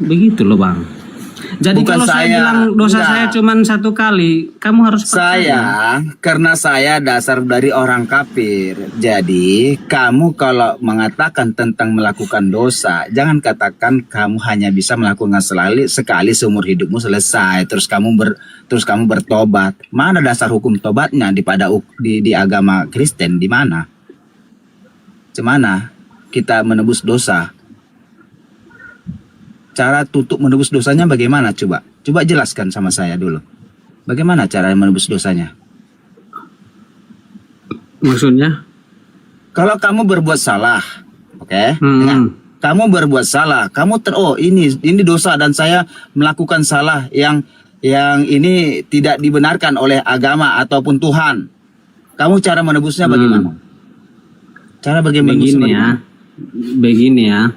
Begitu loh Bang. Jadi Bukan kalau saya saya, bilang dosa enggak. saya cuma 1 kali, kamu harus percaya. Karena saya dasar dari orang kafir. Jadi, kamu kalau mengatakan tentang melakukan dosa, jangan katakan kamu hanya bisa melakukan sekali seumur hidupmu selesai. Terus kamu bertobat. Mana dasar hukum tobatnya di agama Kristen? Di mana? Cemana kita menebus dosa? Cara tutup menebus dosanya bagaimana coba? Coba jelaskan sama saya dulu. Bagaimana cara menebus dosanya? Maksudnya? Kalau kamu berbuat salah, oke? Hmm. Kamu berbuat salah, ini dosa dan saya melakukan salah yang ini tidak dibenarkan oleh agama ataupun Tuhan. Kamu cara menebusnya bagaimana? Cara bagaimana? Begini ya.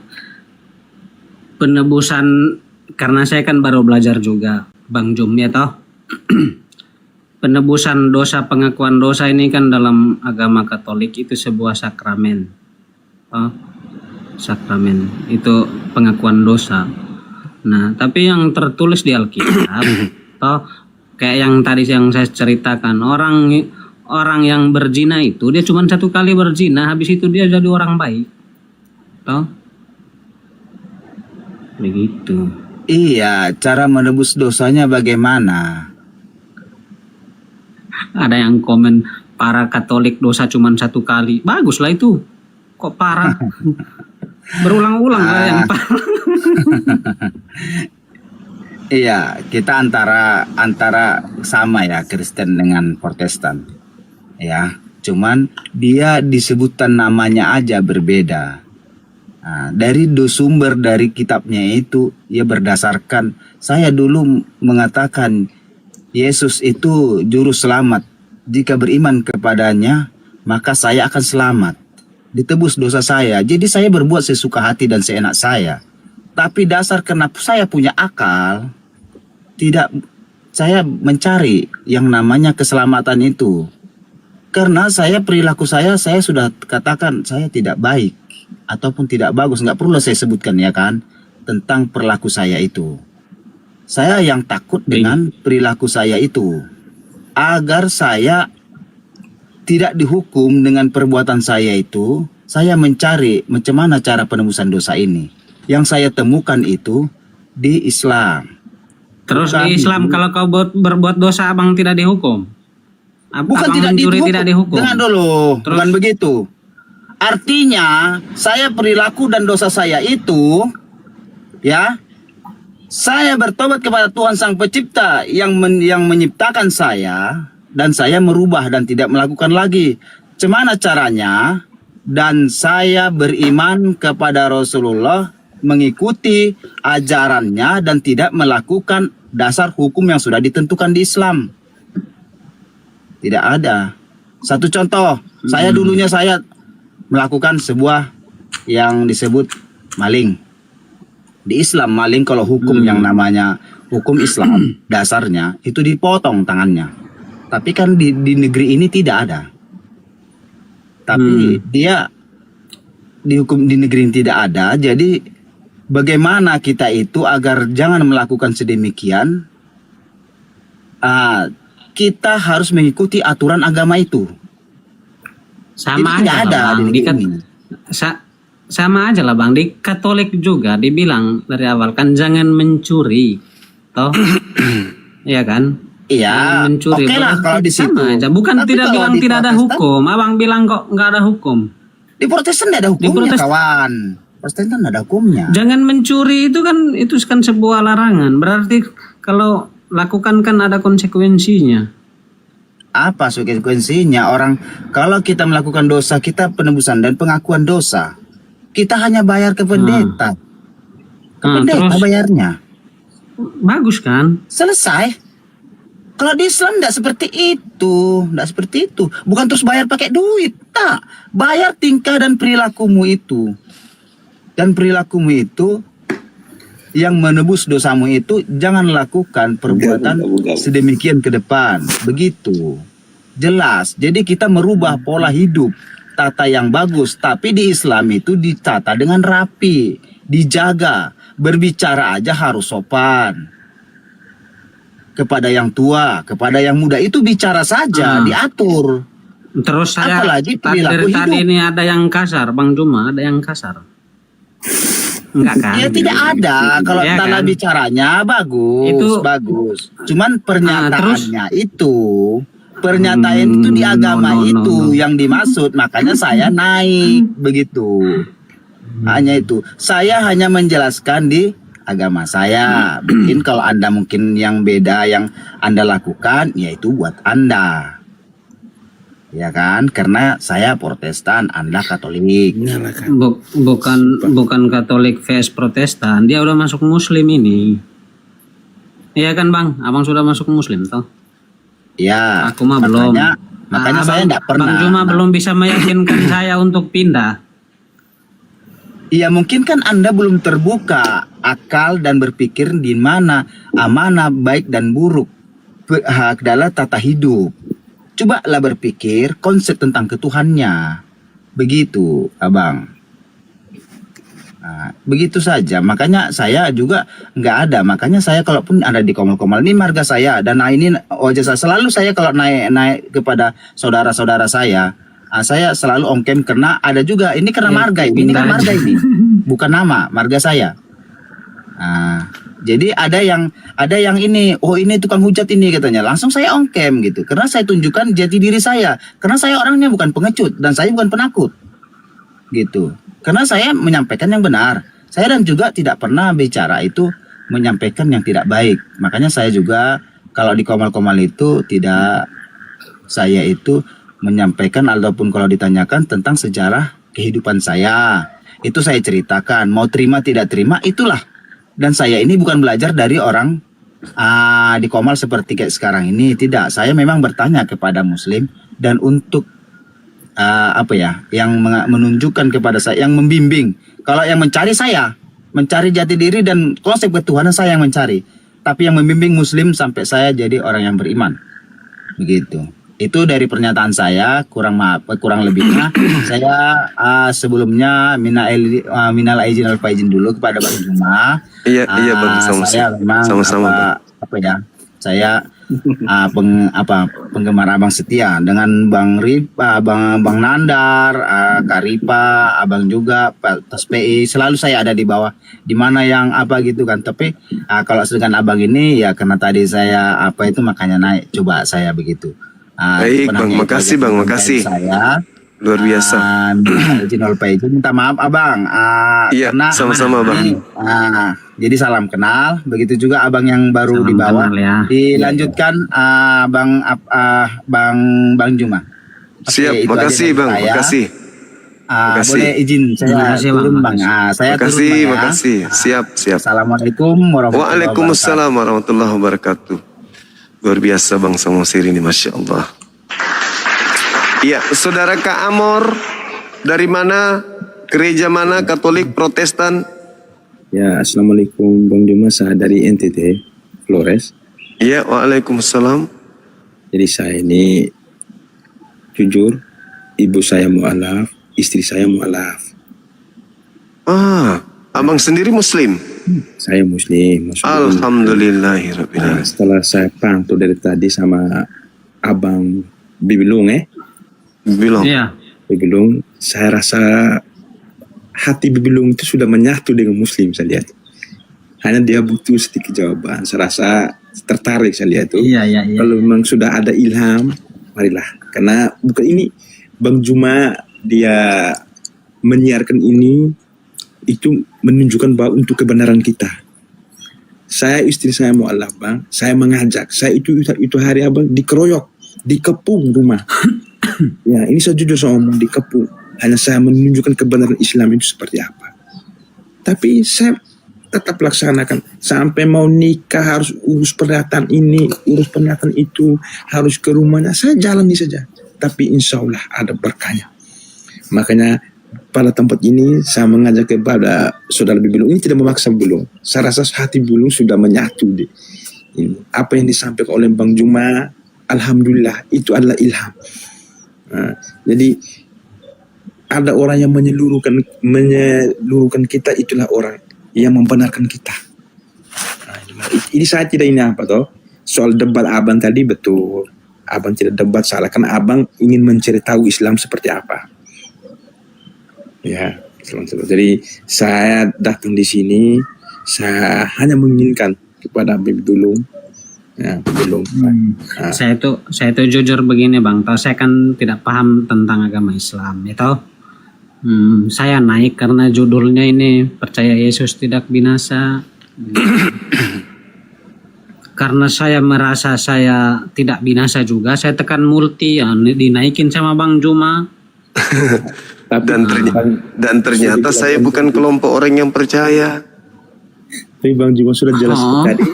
Penebusan, karena saya kan baru belajar juga Bang Jum ya toh. Penebusan dosa, pengakuan dosa ini kan dalam agama Katolik itu sebuah sakramen. Sakramen itu pengakuan dosa. Nah, tapi yang tertulis di Alkitab toh kayak yang tadi yang saya ceritakan, orang yang berzina itu dia cuma 1 kali berzina, habis itu dia jadi orang baik. Toh? Begitu. Iya, cara menebus dosanya bagaimana? Ada yang komen para Katolik dosa cuma 1 kali. Baguslah itu. Kok parah? Berulang-ulang lah yang parah. Iya, kita antara sama ya Kristen dengan Protestan. Ya, cuman dia disebutkan namanya aja berbeda. Nah, dari sumber dari kitabnya itu ya berdasarkan saya dulu mengatakan Yesus itu juru selamat. Jika beriman kepadanya, maka saya akan selamat. Ditebus dosa saya. Jadi saya berbuat sesuka hati dan seenak saya. Tapi dasar karena saya punya akal, saya mencari yang namanya keselamatan itu. Karena perilaku saya sudah katakan saya tidak baik ataupun tidak bagus, nggak perlu saya sebutkan ya kan tentang perilaku saya itu. Saya yang takut dengan perilaku saya itu, agar saya tidak dihukum dengan perbuatan saya itu. Saya mencari macam mana cara penebusan dosa ini. Yang saya temukan itu di Islam. Terus di Islam kalau kau berbuat dosa abang tidak dihukum? Bukan abang tidak dihukum. tidak dihukum. Dengar dulu, Terus? bukan begitu. Artinya saya perilaku dan dosa saya itu, ya, saya bertobat kepada Tuhan Sang Pencipta yang menciptakan saya, dan saya merubah dan tidak melakukan lagi. Cemana caranya? Dan saya beriman kepada Rasulullah, mengikuti ajarannya dan tidak melakukan dasar hukum yang sudah ditentukan di Islam. Tidak ada. Satu contoh, saya dulunya saya melakukan sebuah yang disebut maling. Di Islam maling kalau hukum yang namanya hukum Islam dasarnya itu dipotong tangannya. Tapi kan di negeri ini tidak ada. Tapi dia dihukum di negeri ini tidak ada. Jadi bagaimana kita itu agar jangan melakukan sedemikian? Kita harus mengikuti aturan agama itu. Sama jadi aja ada lah, Bang. Sama aja lah Bang. Di Katolik juga dibilang dari awal kan jangan mencuri, toh, iya kan? Iya. Mencuri. Oke lah kalau di situ. Sama aja. Bukan Tapi tidak kalau bilang di tidak ada Protestan, hukum. Abang bilang kok nggak ada hukum. Di Protestan tidak ada hukumnya, kawan. Protestan tidak ada hukumnya. Jangan mencuri itu kan sebuah larangan. Berarti kalau lakukan kan ada konsekuensinya. Apa konsekuensinya? Orang kalau kita melakukan dosa, kita penebusan dan pengakuan dosa, kita hanya bayar ke pendeta. Ke pendeta terus? bayarnya. Bagus kan? Selesai. Kalau di Islam tidak seperti itu, Bukan terus bayar pakai duit, tak. Bayar tingkah dan perilakumu itu. Dan perilakumu itu yang menebus dosamu itu, jangan lakukan perbuatan sedemikian ke depan. Begitu. Jelas. Jadi kita merubah pola hidup, tata yang bagus. Tapi di Islam itu ditata dengan rapi, dijaga. berbicara aja harus sopan. Kepada yang tua, kepada yang muda itu bicara saja, diatur. Terus saya Apalagi perilaku dari tadi hidup. ini ada yang kasar, Bang Juma, ada yang kasar. Enggak kan? Ya tidak ada, kalau Ya tata kan? bicaranya bagus, Itu- bagus. Cuman terus? pernyataannya pernyataan itu di agama no. itu yang dimaksud, makanya saya naik begitu. Hanya itu. Saya hanya menjelaskan di agama saya. Mungkin kalau Anda mungkin yang beda yang Anda lakukan, ya itu buat Anda. Ya kan? Karena saya Protestan, Anda Katolik. Bukan Katolik vs Protestan, dia udah masuk Muslim ini. Iya kan Bang? Abang sudah masuk Muslim toh? Ya. Aku mah belum. Makanya Abang- saya tidak pernah. Bang Juma belum bisa meyakinkan saya untuk pindah. Iya mungkin kan Anda belum terbuka akal dan berpikir di mana amanah baik dan buruk adalah tata hidup. Cobalah berpikir konsep tentang ketuhannya. Begitu, Abang. Nah, begitu saja. Makanya saya juga nggak ada. Makanya saya kalaupun ada di Komal-Komal ini marga saya dan ini wajah saya selalu saya kalau naik kepada saudara-saudara saya selalu ongkem karena ada juga ini karena marga ini kan marga ini bukan nama marga saya. Nah, jadi ada yang ini ini tukang hujat ini katanya langsung saya ongkem gitu karena saya tunjukkan jati diri saya karena saya orangnya bukan pengecut dan saya bukan penakut gitu karena saya menyampaikan yang benar. Saya dan juga tidak pernah bicara itu menyampaikan yang tidak baik. Makanya saya juga kalau di Komal-Komal itu tidak saya itu menyampaikan ataupun kalau ditanyakan tentang sejarah kehidupan saya. Itu saya ceritakan, mau terima tidak terima itulah. Dan saya ini bukan belajar dari orang di Komal seperti kayak sekarang ini, tidak. Saya memang bertanya kepada Muslim dan untuk yang menunjukkan kepada saya, yang membimbing. Kalau yang mencari saya, mencari jati diri dan konsep ketuhanan saya yang mencari. Tapi yang membimbing Muslim sampai saya jadi orang yang beriman. Begitu. Itu dari pernyataan saya kurang lebihnya saya sebelumnya minal aizin wal faizin dulu kepada Bang Juma. Iya Bang, Saya memang sama-sama. Saya penggemar Abang setia dengan Bang Ripa, Bang Nandar, Kak Ripa, Abang juga Pak Tas PI, selalu saya ada di bawah di mana yang gitu kan. Tapi kalau dengan Abang ini ya karena tadi saya makanya naik coba saya begitu. Baik Bang, makasih Bang, makasih. Saya luar biasa. Minta maaf Abang. Iya, Karena sama-sama Bang. Jadi salam kenal. Begitu juga Abang yang baru Salam di bawah. kenal ya. Dilanjutkan Bang Juma. Siap, itu makasih aja dari Bang, saya. makasih. Makasih. Boleh izin saya Makasih, Bang. turun Bang. Saya turun Makasih, Bang, ya. makasih. Siap. Assalamualaikum warahmatullahi wabarakatuh. Waalaikumsalam warahmatullahi wabarakatuh. Luar biasa Bang Samosir ini, Masya Allah. Iya, Saudara Kak Amor, dari mana? Gereja mana? Katolik, Protestan? Ya, Assalamualaikum Bang Juma, saya dari NTT, Flores. Iya, waalaikumsalam. Jadi saya ini jujur, ibu saya mu'alaf, istri saya mu'alaf. Abang sendiri Muslim? Saya Muslim. Alhamdulillahirrabbil Nah, alamin. setelah saya pantau dari tadi sama Abang Bibilung Bilang. Iya. Bibilung, saya rasa hati Bibilung itu sudah menyatu dengan Muslim, saya lihat. Hanya dia butuh sedikit jawaban. Saya rasa tertarik saya lihat itu. Iya. Kalau memang sudah ada ilham, marilah. Karena bukan ini Bang Juma dia menyiarkan ini itu menunjukkan bahwa untuk kebenaran kita. Saya istri saya mu'alaf Bang, saya mengajak. Saya itu hari Abang dikeroyok, dikepung rumah. Ya, ini saya jujur sama omong dikepung. Hanya saya menunjukkan kebenaran Islam itu seperti apa. Tapi saya tetap laksanakan sampai mau nikah harus urus pernyataan ini, urus pernyataan itu, harus ke rumahnya. Saya jalani saja. Tapi insya Allah ada berkahnya. Makanya pada tempat ini saya mengajak kepada saudara Bibilung ini tidak memaksa Bilung. Saya rasa hati Bilung sudah menyatu deh. Ini apa yang disampaikan oleh Bang Juma, alhamdulillah itu adalah ilham. Nah, jadi ada orang yang menyeluruhkan kita, itulah orang yang membenarkan kita. Nah, ini saya tidak ini apa toh. Soal debat abang tadi betul. Abang tidak debat salah karena abang ingin mencari tahu Islam seperti apa. Ya, jadi saya datang di sini, saya hanya menginginkan kepada Habib dulu. Ya, belum. Nah, Saya itu jujur begini bang, toh saya kan tidak paham tentang agama Islam, itu. Saya naik karena judulnya ini percaya Yesus tidak binasa. Karena saya merasa saya tidak binasa juga, saya tekan multi, ya, dinaikin sama Bang Juma. Dan ternyata saya bukan kelompok orang yang percaya. tapi Bang Juma sudah jelas tadi.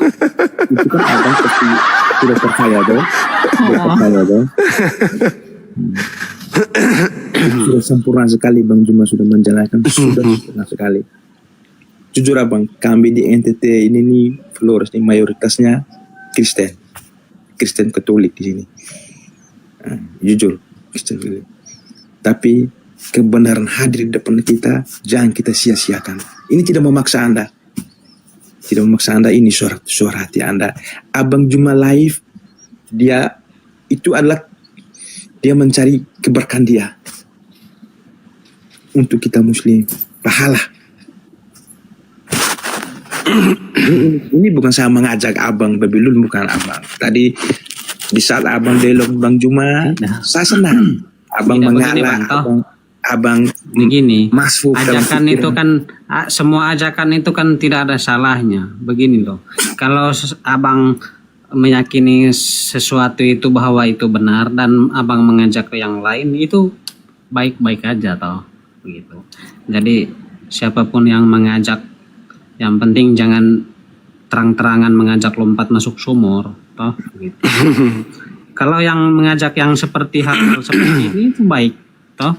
Itu kan abang pasti sudah percaya toh. Sudah percaya toh. Sudah sempurna sekali Bang Juma sudah menjalankan, sudah sempurna sekali. Jujur abang, kami di NTT ini nih Flores nih mayoritasnya Kristen Katolik di sini. Jujur Kristen Katolik. Tapi kebenaran hadir di depan kita, jangan kita sia-siakan. Ini tidak memaksa Anda. Tidak memaksa Anda, ini suara hati Anda. Abang Juma live, dia itu adalah dia mencari keberkahan dia. Untuk kita muslim, pahala. Ini bukan saya mengajak abang Babilul, bukan abang. Tadi di saat abang dialog Bang Juma, saya senang. Abang mengalah, abang begini. masuk dalam Ajakan pikiran. itu kan semua ajakan itu kan tidak ada salahnya. Begini loh. Kalau abang meyakini sesuatu itu bahwa itu benar dan abang mengajak ke yang lain, itu baik-baik aja toh begitu. Jadi siapapun yang mengajak, yang penting jangan terang-terangan mengajak lompat masuk sumur toh gitu. Kalau yang mengajak yang seperti hal seperti ini itu baik toh.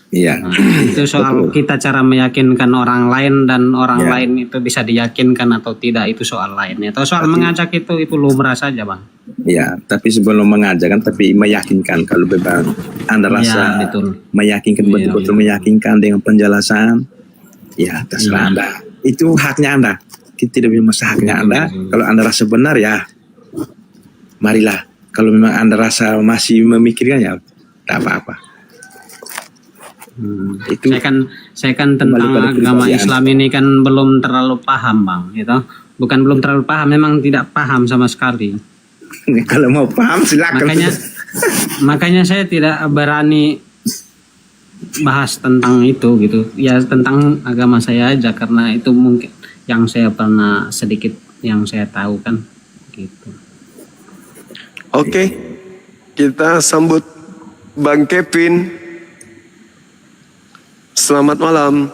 Iya. Nah, itu soal kita cara meyakinkan orang lain dan orang lain itu bisa diyakinkan atau tidak, itu soal lainnya. Atau soal mengajak itu lumrah saja bang. Ya, tapi sebelum mengajak kan, tapi meyakinkan. Kalau memang Anda rasa betul. meyakinkan, betul-betul meyakinkan dengan penjelasan, ya terserah Anda. Itu haknya Anda. Kita tidak punya masalah, haknya Anda. Kalau Anda rasa benar ya, marilah. Kalau memang Anda rasa masih memikirkan ya, tak apa-apa. Itu Saya kan tentang agama Islam ini kan belum terlalu paham bang, gitu. Bukan belum terlalu paham, memang tidak paham sama sekali. kalau mau paham silakan. Makanya saya tidak berani bahas tentang itu gitu. Ya tentang agama saya aja, karena itu mungkin yang saya pernah sedikit yang saya tahu kan, gitu. Oke, kita sambut Bang Kevin. Selamat malam.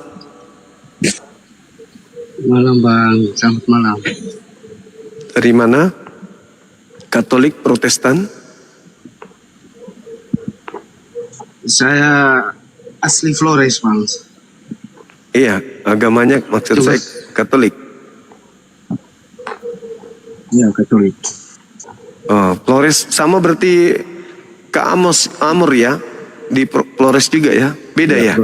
Malam bang, selamat malam. Dari mana? Katolik, Protestan? Saya asli Flores bang. Iya, agamanya maksud saya Katolik. Iya Katolik. Oh, Flores sama berarti ke Amur ya? Di Flores juga ya? Beda ya?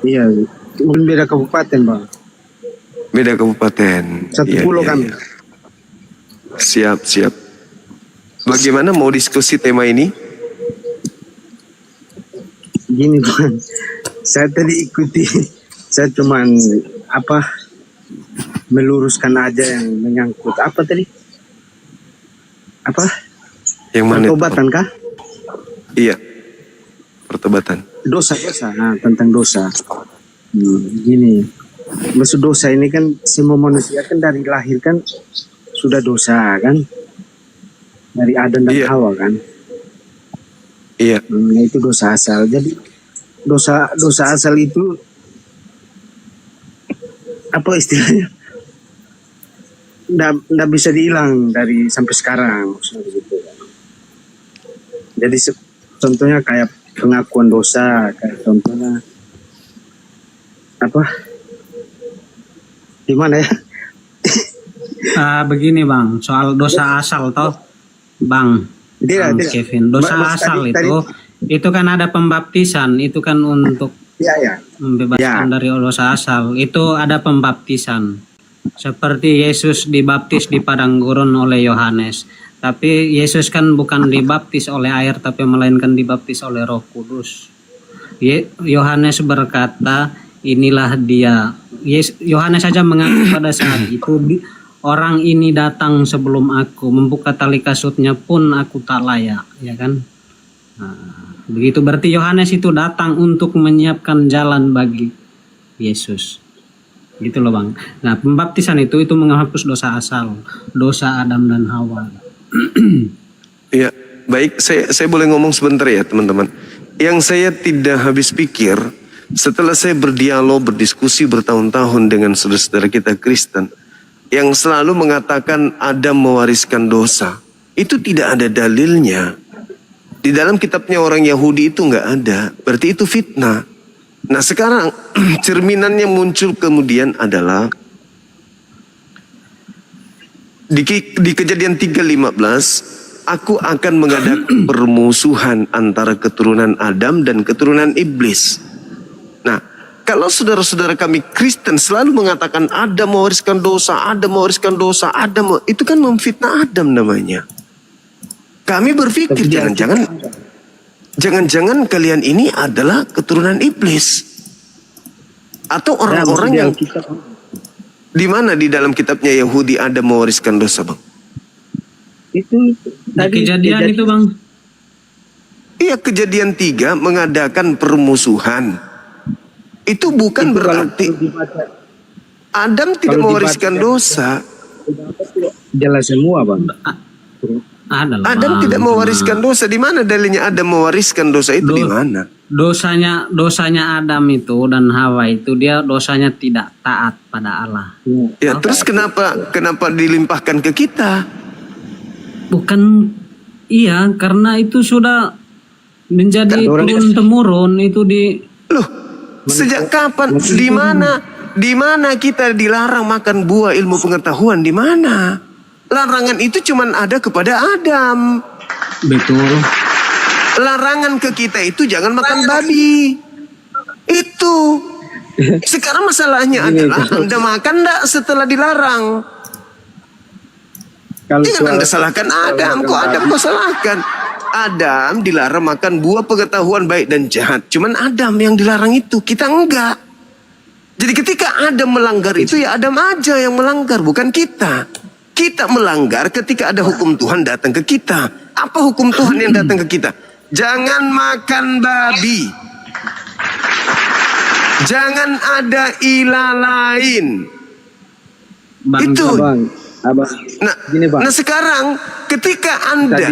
Iya, mungkin beda kabupaten bang. Beda kabupaten. Satu Iya, pulau iya, kan. iya. Siap. Bagaimana mau diskusi tema ini? Gini bang, saya tadi ikuti, saya cuman meluruskan aja yang menyangkut apa tadi? Yang mana? Pertobatan kah? Iya. Pertobatan. Dosa. Nah, tentang dosa. Gini, maksud dosa ini kan semua manusia kan dari lahir kan sudah dosa kan, dari Adam dan Hawa kan. Iya. Itu dosa asal. Jadi dosa asal itu apa istilahnya? Nggak bisa dihilang dari sampai sekarang, maksudnya begitu. Jadi contohnya kayak pengakuan dosa, kayak contohnya gimana ya? Begini bang, soal dosa asal toh bang. Tidak. Kevin, dosa asal itu kan ada pembaptisan, itu kan untuk Ya. membebaskan Ya. dari dosa asal. Itu ada pembaptisan. Seperti Yesus dibaptis di padang gurun oleh Yohanes. Tapi Yesus kan bukan dibaptis oleh air, tapi melainkan dibaptis oleh Roh Kudus. Yohanes berkata, inilah dia. Yohanes saja mengaku pada saat itu, orang ini datang sebelum aku, membuka tali kasutnya pun aku tak layak, ya kan? Nah, begitu berarti Yohanes itu datang untuk menyiapkan jalan bagi Yesus. Gitu loh Bang. Nah, pembaptisan itu menghapus dosa asal, dosa Adam dan Hawa. Ya, baik, saya boleh ngomong sebentar ya teman-teman. Yang saya tidak habis pikir setelah saya berdialog, berdiskusi bertahun-tahun dengan saudara-saudara kita Kristen yang selalu mengatakan Adam mewariskan dosa, itu tidak ada dalilnya. Di dalam kitabnya orang Yahudi itu nggak ada, berarti itu fitnah. Nah sekarang cerminannya muncul kemudian adalah di Kejadian 3:15, aku akan mengadakan permusuhan antara keturunan Adam dan keturunan iblis. Nah, kalau saudara-saudara kami Kristen selalu mengatakan Adam mewariskan dosa, Adam mewariskan dosa, itu kan memfitnah Adam namanya. Kami berpikir jangan-jangan kalian ini adalah keturunan iblis atau orang-orang yang di mana di dalam kitabnya Yahudi ada mewariskan dosa, Bang? Itu Di Kejadian itu Bang. Iya, Kejadian 3 mengadakan permusuhan. Itu bukan itu berarti kalau dibaca, Adam tidak kalau mewariskan dibaca- dosa. jelas semua Bang. Ada lah, Adam Bang. tidak mewariskan dosa. Di mana dalilnya Adam mewariskan dosa itu di mana? Dosanya Adam itu dan Hawa itu dia dosanya tidak taat pada Allah. Ya, terus kenapa dilimpahkan ke kita? Bukan, iya, karena itu sudah menjadi turun temurun itu di Loh, sejak kapan? Di mana kita dilarang makan buah ilmu pengetahuan? Di mana? Larangan itu cuman ada kepada Adam. betul. Larangan ke kita itu jangan makan babi. Itu. Sekarang masalahnya adalah Anda makan enggak setelah dilarang? Kalau Jangan Anda salahkan Adam. Kok Adam kau salahkan? Adam dilarang makan buah pengetahuan baik dan jahat. Cuman Adam yang dilarang itu, kita enggak. Jadi ketika Adam melanggar itu ya Adam aja yang melanggar, bukan kita. Kita melanggar ketika ada hukum Tuhan datang ke kita. Apa hukum Tuhan yang datang ke kita? Jangan makan babi. Jangan ada ilah lain. Bang, Itu. Abang, Nah, gini Bang. nah sekarang ketika Anda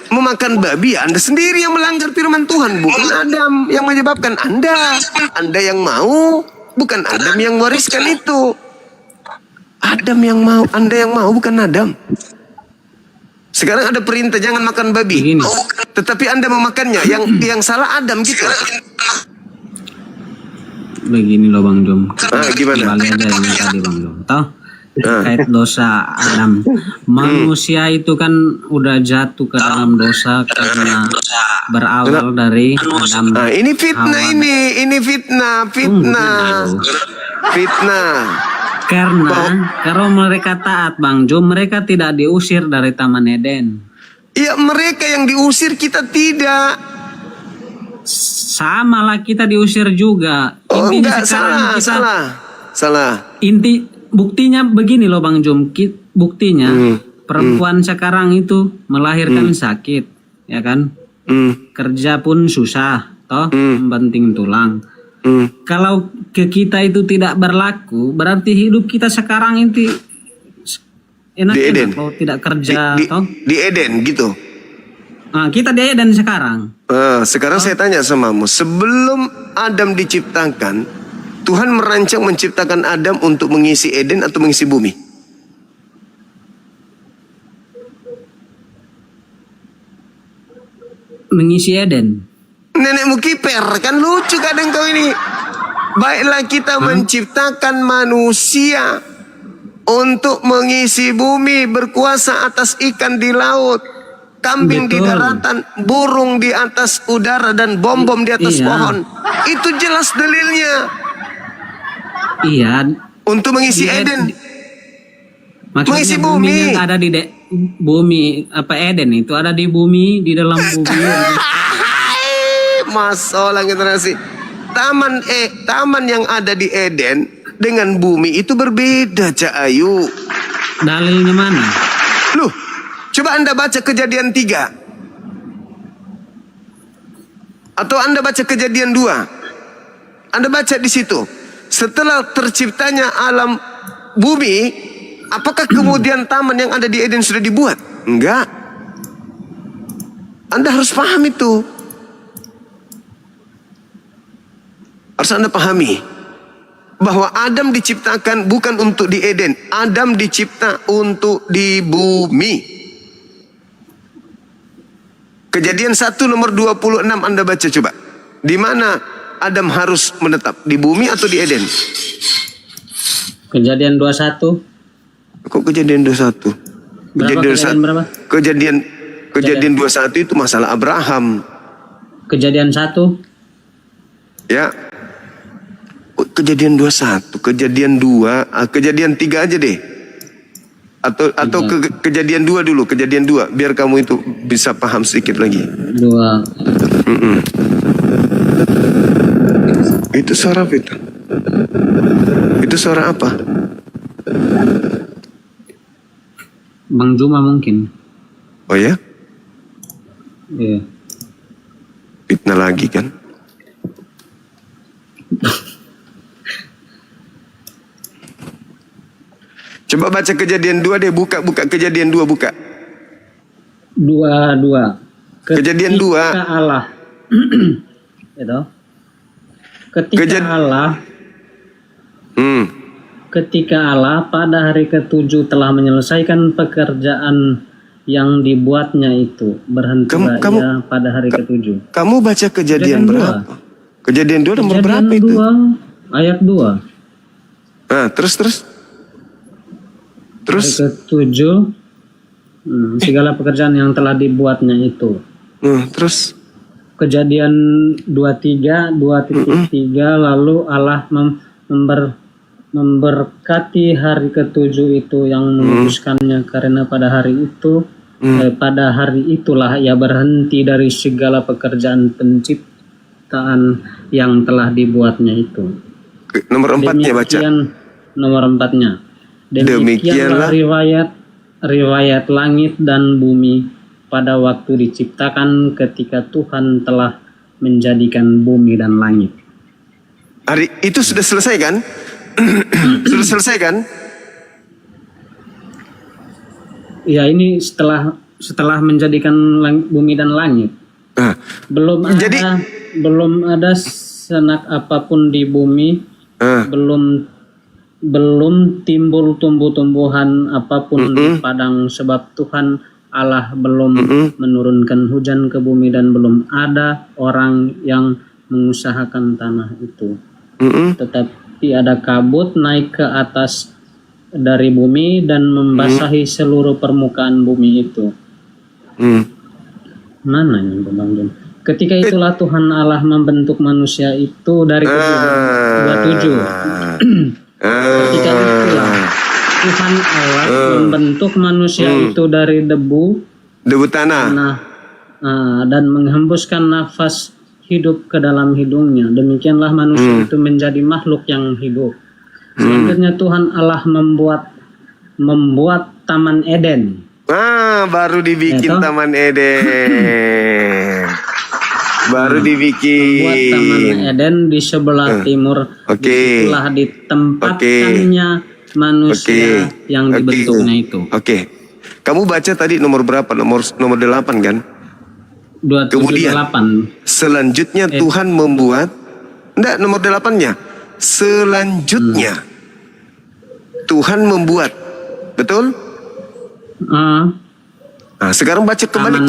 memakan babi, Anda sendiri yang melanggar firman Tuhan, bukan Adam yang menyebabkan Anda. Anda yang mau, bukan Adam yang wariskan itu. Adam yang mau, Anda yang mau, bukan Adam. Sekarang ada perintah jangan makan babi. Begini. Tetapi Anda memakannya, yang salah Adam gitu. Begini loh Bang Jom. Gimana? Kembali aja yang tadi Bang Jom. Tahu? Terkait dosa Adam. Manusia itu kan udah jatuh ke dalam dosa karena berawal dari Adam. Nah, ini fitnah Hawa. ini fitnah. Fitnah. Karena kalau mereka taat Bang Jom, mereka tidak diusir dari Taman Eden. Ya mereka yang diusir, kita tidak. Sama lah kita diusir juga. Oh Intinya enggak, sekarang kita salah. Buktinya begini loh Bang Jom. Buktinya perempuan sekarang itu melahirkan sakit, ya kan? Kerja pun susah, toh membanting tulang. Kalau ke kita itu tidak berlaku, berarti hidup kita sekarang itu enak-enak kalau tidak kerja, toh? Di Eden gitu. Nah, kita di Eden sekarang. Sekarang saya tanya samamu, sebelum Adam diciptakan, Tuhan merancang menciptakan Adam untuk mengisi Eden atau mengisi bumi? Mengisi Eden. Nenekmu kiper, kan lucu kadang kau ini. Baiklah kita menciptakan manusia untuk mengisi bumi, berkuasa atas ikan di laut. kambing di Betul. daratan, burung di atas udara, dan bom-bom di atas Iya. pohon. Itu jelas dalilnya. Iya. Untuk mengisi Di Eden. Maksudnya Mengisi bumi. buminya nggak ada di bumi apa Eden itu ada di bumi, di dalam bumi. Masalah generasi. Taman yang ada di Eden dengan bumi itu berbeda, Cak Ayu. Dalilnya mana? Loh, coba Anda baca Kejadian 3. Atau Anda baca Kejadian 2. Anda baca di situ. Setelah terciptanya alam bumi, apakah kemudian taman yang ada di Eden sudah dibuat? Enggak. Anda harus paham itu. Harus Anda pahami bahwa Adam diciptakan bukan untuk di Eden. Adam dicipta untuk di bumi. Kejadian 1 nomor 26 Anda baca coba. Di mana Adam harus menetap? Di bumi atau di Eden? Kejadian 21. Kok kejadian 21? Kejadian berapa? Kejadian 21 itu masalah Abraham. Kejadian 1. Ya. Kejadian 21, kejadian 2, kejadian 3 aja deh. Atau kejadian 2 dulu, kejadian 2 biar kamu itu bisa paham sedikit lagi. 2. Itu suara apa itu? Itu suara apa? Bang Juma mungkin. Oh ya? Iya. Fitnah lagi kan? Coba baca kejadian 2 deh, buka kejadian 2 buka. 2. Kejadian 2. Ketika Allah itu. Ketika Allah pada hari ke-7 telah menyelesaikan pekerjaan yang dibuatnya itu, berhentilah ia pada hari ke-7. Kamu baca kejadian berapa? Kejadian 2 nomor berapa itu? 2 ayat 2. Nah, terus Hari ke-7 segala pekerjaan yang telah dibuatnya itu. Terus Kejadian 23 2.3 lalu Allah memberkati hari ke-7 itu yang menguduskannya karena pada hari itulah ia berhenti dari segala pekerjaan penciptaan yang telah dibuatnya itu. nomor 4-nya baca. Nomor 4-nya. Demikianlah riwayat langit dan bumi pada waktu diciptakan ketika Tuhan telah menjadikan bumi dan langit. Hari itu sudah selesai kan? Sudah selesai kan? Ya, ini setelah menjadikan bumi dan langit. Belum ada senak apapun di bumi. Belum timbul tumbuh-tumbuhan apapun di padang, sebab Tuhan Allah belum menurunkan hujan ke bumi dan belum ada orang yang mengusahakan tanah itu. Tetapi ada kabut naik ke atas dari bumi dan membasahi seluruh permukaan bumi itu. Mana ini Bang Jun? Ketika itulah Tuhan Allah membentuk manusia itu dari 27. Ketika itulah Tuhan Allah membentuk manusia itu dari debu tanah. Dan menghembuskan nafas hidup ke dalam hidungnya. Demikianlah manusia itu menjadi makhluk yang hidup. Selanjutnya Tuhan Allah membuat Taman Eden. Baru dibikin Taman Eden. Baru dibikin. Buat Taman Eden di sebelah timur. Disitulah ditempatkannya manusia yang dibentuknya itu. Kamu baca tadi nomor berapa? Nomor 8 kan? 278. Kemudian selanjutnya Tuhan membuat, enggak, nomor 8-nya. Selanjutnya Tuhan membuat. Betul? Sekarang baca kembali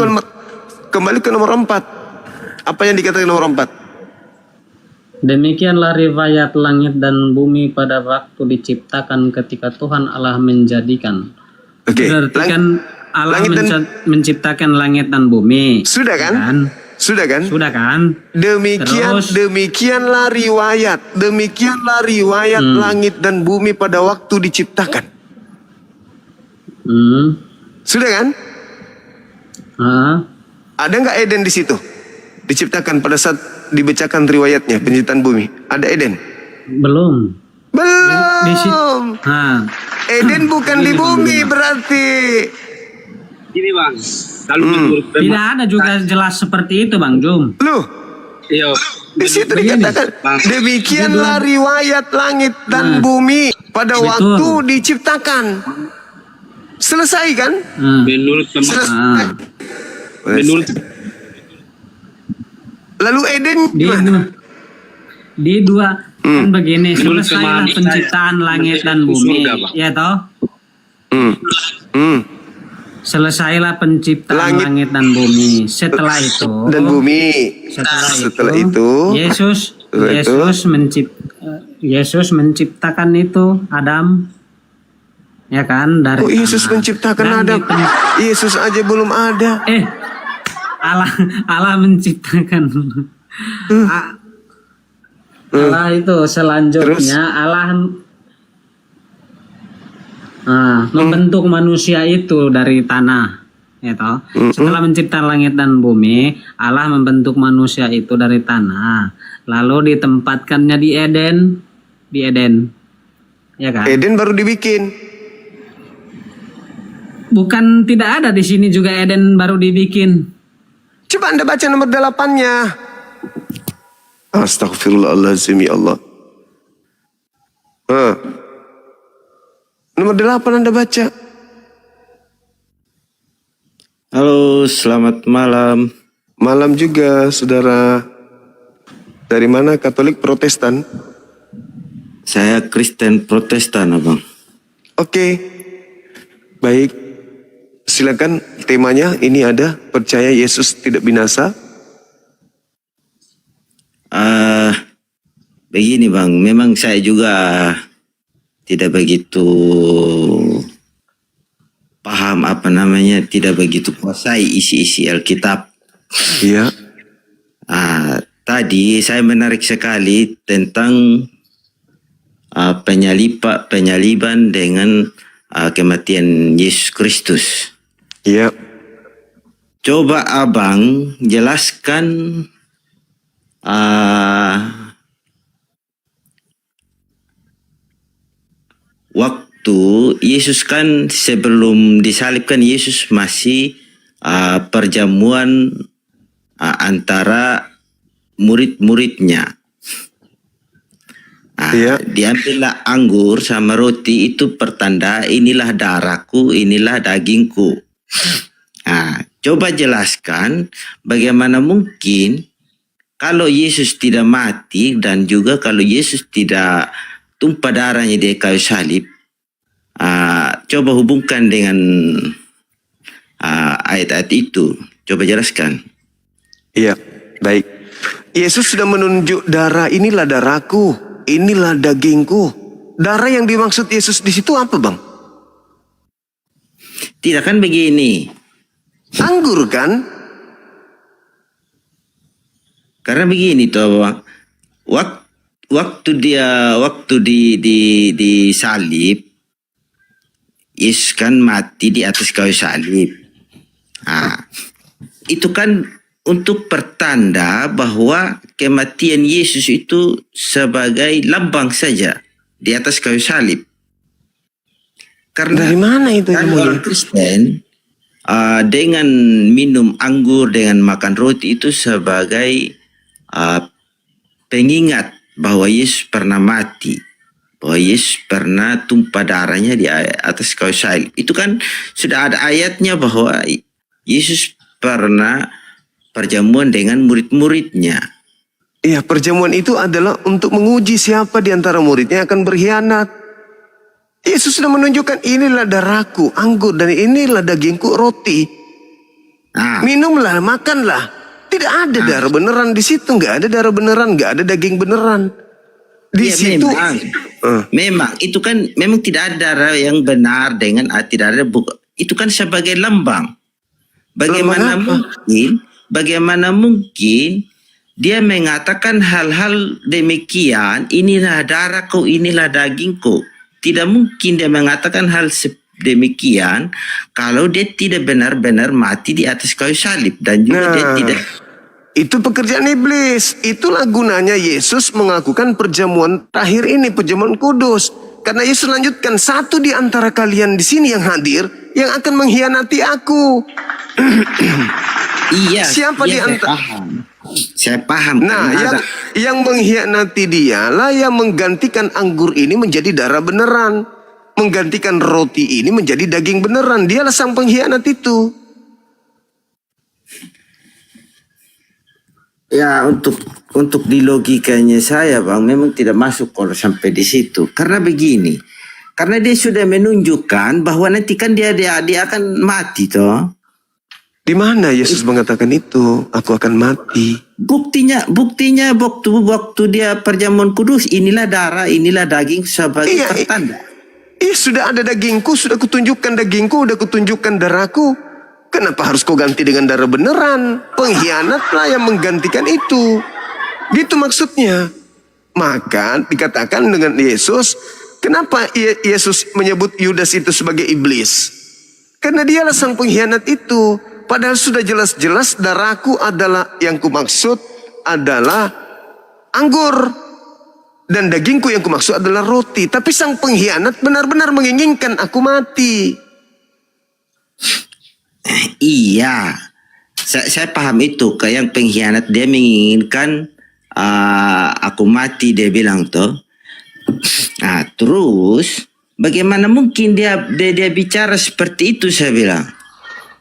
ke nomor 4. Apa yang dikatakan nomor 4? Demikianlah riwayat langit dan bumi pada waktu diciptakan ketika Tuhan Allah menjadikan. Berarti kan Allah Langit dan menciptakan langit dan bumi. sudah kan? Kan? Sudah kan? Sudah kan? Terus? Demikianlah riwayat langit dan bumi pada waktu diciptakan. Sudah kan? Ada nggak Eden di situ? Diciptakan pada saat dibacakan riwayatnya penciptaan bumi. Ada Eden? Belum. Di situ. Belum. Eden bukan di bumi berarti. Gini bang, kalau menurut Tidak ada juga jelas seperti itu Bang Jum. Loh, iya, di situ dikatakan demikianlah riwayat langit dan bumi pada Betul. waktu diciptakan. Selesai kan? menurut menurut Lalu Eden Di gimana? di dua kan begini, Menurut selesailah pemahaman penciptaan saya, langit dan surga, bumi, Bang. ya toh? Hmm. Hmm. Selesailah penciptaan Langit langit dan bumi. Setelah itu, Dan bumi. setelah itu Yesus menciptakan itu Adam, ya kan, dari Oh, Yesus tanah. menciptakan Dan Adam. Yesus aja belum ada. Allah menciptakan. Allah itu selanjutnya Allah membentuk manusia itu dari tanah, ya toh. Setelah menciptakan langit dan bumi, Allah membentuk manusia itu dari tanah, lalu ditempatkannya di Eden, ya kan? Eden baru dibikin. Bukan, tidak ada di sini juga Eden baru dibikin. Coba Anda baca nomor 8-nya. Astagfirullahaladzim ya Allah. Nomor 8 Anda baca. Halo, selamat malam. Malam juga, saudara. Dari mana? Katolik Protestan? Saya Kristen Protestan, Abang. Oke. Baik. Silakan, temanya ini ada percaya Yesus tidak binasa. Begini Bang, memang saya juga tidak begitu paham tidak begitu kuasai isi-isi Alkitab. Iya. Tadi saya menarik sekali tentang penyaliban dengan kematian Yesus Kristus. Iya. Coba Abang jelaskan waktu Yesus kan sebelum disalibkan Yesus masih perjamuan antara murid-muridnya. Iya. Diambillah anggur sama roti, itu pertanda inilah darahku, inilah dagingku. Coba jelaskan bagaimana mungkin kalau Yesus tidak mati dan juga kalau Yesus tidak tumpah darahnya di kayu salib. Coba hubungkan dengan ayat-ayat itu. Coba jelaskan. Iya, baik. Yesus sudah menunjuk darah, inilah darahku, inilah dagingku. Darah yang dimaksud Yesus di situ apa, Bang? Tidak kan begini. Anggur kan? Karena begini toh, Bang. Waktu disalib, Yesus kan mati di atas kayu salib. Itu kan untuk pertanda bahwa kematian Yesus itu sebagai lambang saja di atas kayu salib. Karena Dari mana itu kan ilmunya? orang Kristen dengan minum anggur, dengan makan roti itu sebagai pengingat bahwa Yesus pernah mati, bahwa Yesus pernah tumpah darahnya di atas kayu salib. Itu kan sudah ada ayatnya bahwa Yesus pernah perjamuan dengan murid-muridnya. Iya, perjamuan itu adalah untuk menguji siapa di antara muridnya yang akan berkhianat. Yesus sudah menunjukkan inilah darahku, anggur, dan inilah dagingku, roti. Minumlah, makanlah. Tidak ada darah beneran di situ, nggak ada darah beneran, nggak ada daging beneran. Di situ. Memang itu kan memang tidak ada darah yang benar dengan tidak ada Itu kan sebagai lambang. Lambang Bagaimana mungkin dia mengatakan hal-hal demikian, inilah darahku, inilah dagingku. Tidak mungkin dia mengatakan hal demikian kalau dia tidak benar-benar mati di atas kayu salib. Dan juga dia tidak. Itu pekerjaan iblis. Itulah gunanya Yesus melakukan perjamuan terakhir ini, perjamuan kudus. Karena Yesus lanjutkan, satu di antara kalian di sini yang hadir yang akan mengkhianati aku. Iya, Siapa di antara? Saya paham. Nah, karena yang mengkhianati dialah yang menggantikan anggur ini menjadi darah beneran. Menggantikan roti ini menjadi daging beneran. Dialah sang pengkhianat itu. ya untuk di logikanya saya Bang memang tidak masuk kalau sampai di situ. Karena begini. Karena dia sudah menunjukkan bahwa nanti kan dia akan mati toh. Di mana Yesus mengatakan itu? Aku akan mati. Buktinya waktu dia perjamuan kudus, inilah darah, inilah daging sebagai pertanda. Sudah ada dagingku, sudah kutunjukkan dagingku, sudah kutunjukkan darahku. Kenapa harus kau ganti dengan darah beneran? Pengkhianatlah yang menggantikan itu. Gitu maksudnya. Maka dikatakan dengan Yesus, kenapa Yesus menyebut Yudas itu sebagai iblis? Karena dialah sang pengkhianat itu. Padahal sudah jelas-jelas darahku adalah yang kumaksud adalah anggur. Dan dagingku yang kumaksud adalah roti. Tapi sang pengkhianat benar-benar menginginkan aku mati. Iya, saya paham itu. Kayak yang pengkhianat dia menginginkan aku mati, dia bilang tuh. Nah, terus bagaimana mungkin dia bicara seperti itu, saya bilang.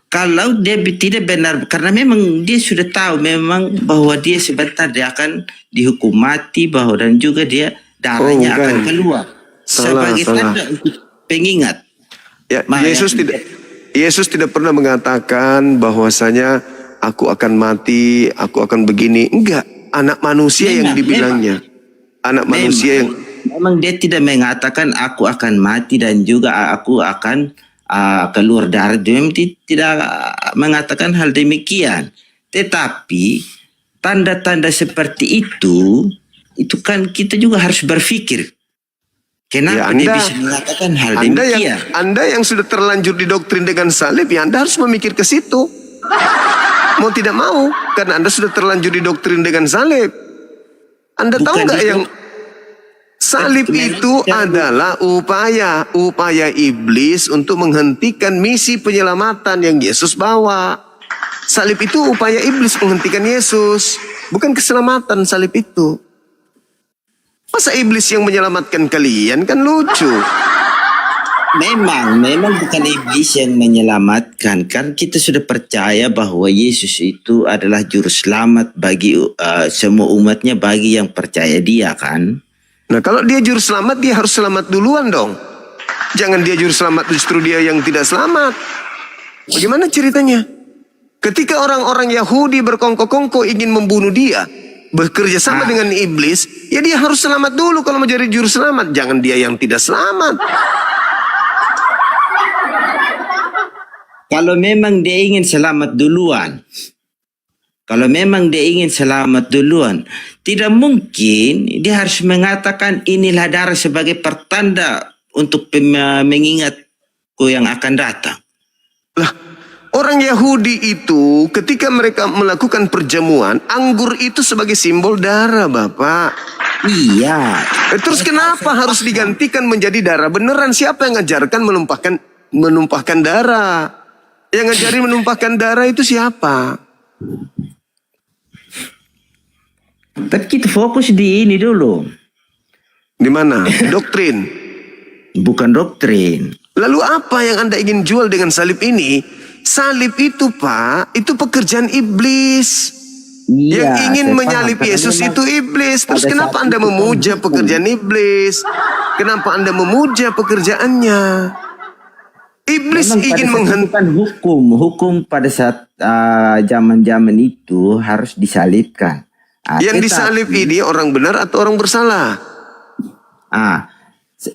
Kalau dia tidak benar, karena memang dia sudah tahu memang bahwa dia sebentar dia akan dihukum mati, bahwa dan juga dia darahnya akan keluar sebagai tanda untuk pengingat. Ya, Yesus tidak pernah mengatakan bahwasanya aku akan mati, aku akan begini. Enggak, anak manusia yang dibilangnya. Anak manusia yang memang dia tidak mengatakan aku akan mati dan juga aku akan keluar darah. Dia tidak mengatakan hal demikian. Tetapi tanda-tanda seperti itu kan kita juga harus berpikir. Kenapa dia bisa mengatakan hal demikian? Anda yang sudah terlanjur didoktrin dengan salib, ya Anda harus memikir ke situ. Mau tidak mau, karena Anda sudah terlanjur didoktrin dengan salib. Anda tahu nggak yang salib itu adalah upaya iblis untuk menghentikan misi penyelamatan yang Yesus bawa. Salib itu upaya iblis menghentikan Yesus, bukan keselamatan salib itu. Masa iblis yang menyelamatkan kalian? Kan lucu. Memang bukan iblis yang menyelamatkan. Kan kita sudah percaya bahwa Yesus itu adalah juru selamat bagi semua umatnya, bagi yang percaya dia kan. Nah, kalau dia juru selamat, dia harus selamat duluan dong. Jangan dia juru selamat, justru dia yang tidak selamat. Bagaimana ceritanya? Ketika orang-orang Yahudi berkongkol-kongkol ingin membunuh dia, bekerja sama dengan iblis, ya dia harus selamat dulu kalau mau jadi juru selamat. Jangan dia yang tidak selamat. Kalau memang dia ingin selamat duluan, tidak mungkin dia harus mengatakan inilah darah sebagai pertanda untuk mengingatku yang akan datang. Lah, orang Yahudi itu ketika mereka melakukan perjamuan, anggur itu sebagai simbol darah, Bapak. Iya. Terus kenapa harus digantikan menjadi darah beneran? Siapa yang ngajarkan menumpahkan darah? Yang ngajari menumpahkan darah itu siapa? Tapi kita fokus di ini dulu. Di mana? Doktrin. Bukan doktrin. Lalu apa yang Anda ingin jual dengan salib ini? Salib itu, Pak, itu pekerjaan iblis. Iya, yang ingin saya menyalib paham, Yesus itu iblis. Terus kenapa Anda memuja pekerjaan iblis? Kenapa Anda memuja pekerjaannya? Iblis ingin menghentikan hukum pada saat zaman-zaman itu harus disalibkan. Yang disalib ini orang benar atau orang bersalah?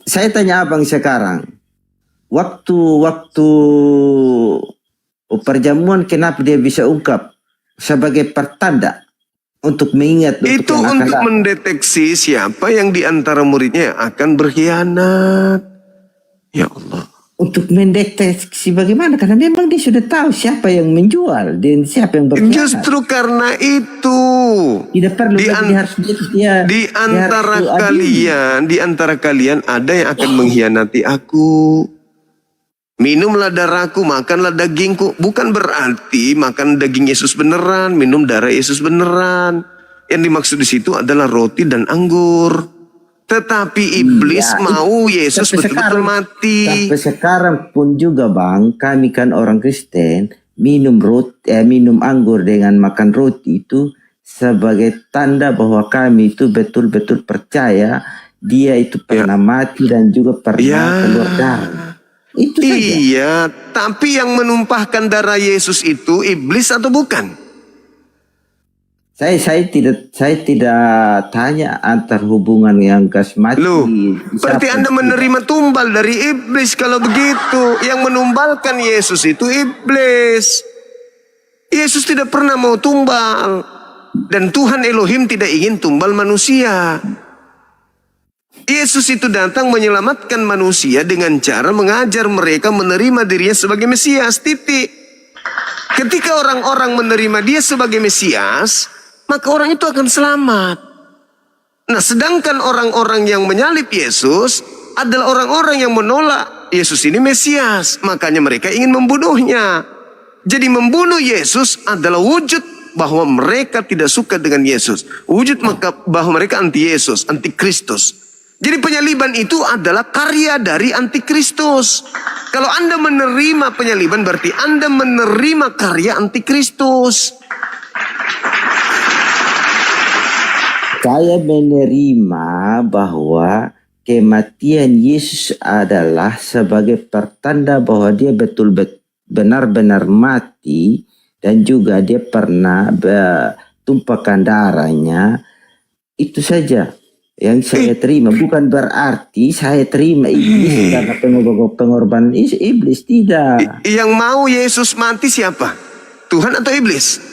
Saya tanya abang sekarang. waktu perjamuan kenapa dia bisa ungkap sebagai pertanda untuk mengingat Itu yang akan untuk datang. mendeteksi siapa yang di antara muridnya yang akan berkhianat. Ya Allah. Untuk mendeteksi bagaimana, karena memang dia sudah tahu siapa yang menjual dan siapa yang berkhianat. Justru karena itu Tidak perlu di, lagi an- dia harus dia di antara dia harus kalian, di antara kalian ada yang akan mengkhianati aku. Minumlah darahku, makanlah dagingku. Bukan berarti makan daging Yesus beneran, minum darah Yesus beneran. Yang dimaksud di situ adalah roti dan anggur. Tetapi iblis Iya, mau Yesus sampai betul-betul mati. Sampai sekarang pun juga Bang, kami kan orang Kristen, minum anggur dengan makan roti itu sebagai tanda bahwa kami itu betul-betul percaya dia itu pernah mati dan juga pernah keluar darah. Itu saja. Iya, tapi yang menumpahkan darah Yesus itu iblis atau bukan? Saya tidak tanya antar hubungan yang gas mati. Loh, berarti Siapa Anda yang menerima tumbal dari iblis kalau begitu. Yang menumbalkan Yesus itu iblis. Yesus tidak pernah mau tumbal. Dan Tuhan Elohim tidak ingin tumbal manusia. Yesus itu datang menyelamatkan manusia dengan cara mengajar mereka menerima dirinya sebagai Mesias. Titik. Ketika orang-orang menerima dia sebagai Mesias, maka orang itu akan selamat. Nah, sedangkan orang-orang yang menyalib Yesus adalah orang-orang yang menolak Yesus ini Mesias. Makanya mereka ingin membunuhnya. Jadi membunuh Yesus adalah wujud bahwa mereka tidak suka dengan Yesus. Wujud bahwa mereka anti Yesus, anti Kristus. Jadi penyaliban itu adalah karya dari antikristus. Kalau Anda menerima penyaliban berarti Anda menerima karya antikristus. Saya menerima bahwa kematian Yesus adalah sebagai pertanda bahwa dia benar-benar mati dan juga dia pernah tumpahkan darahnya. Itu saja yang saya terima. Bukan berarti saya terima iblis karena pengorbanan iblis. Tidak. Yang mau Yesus mati siapa? Tuhan atau iblis?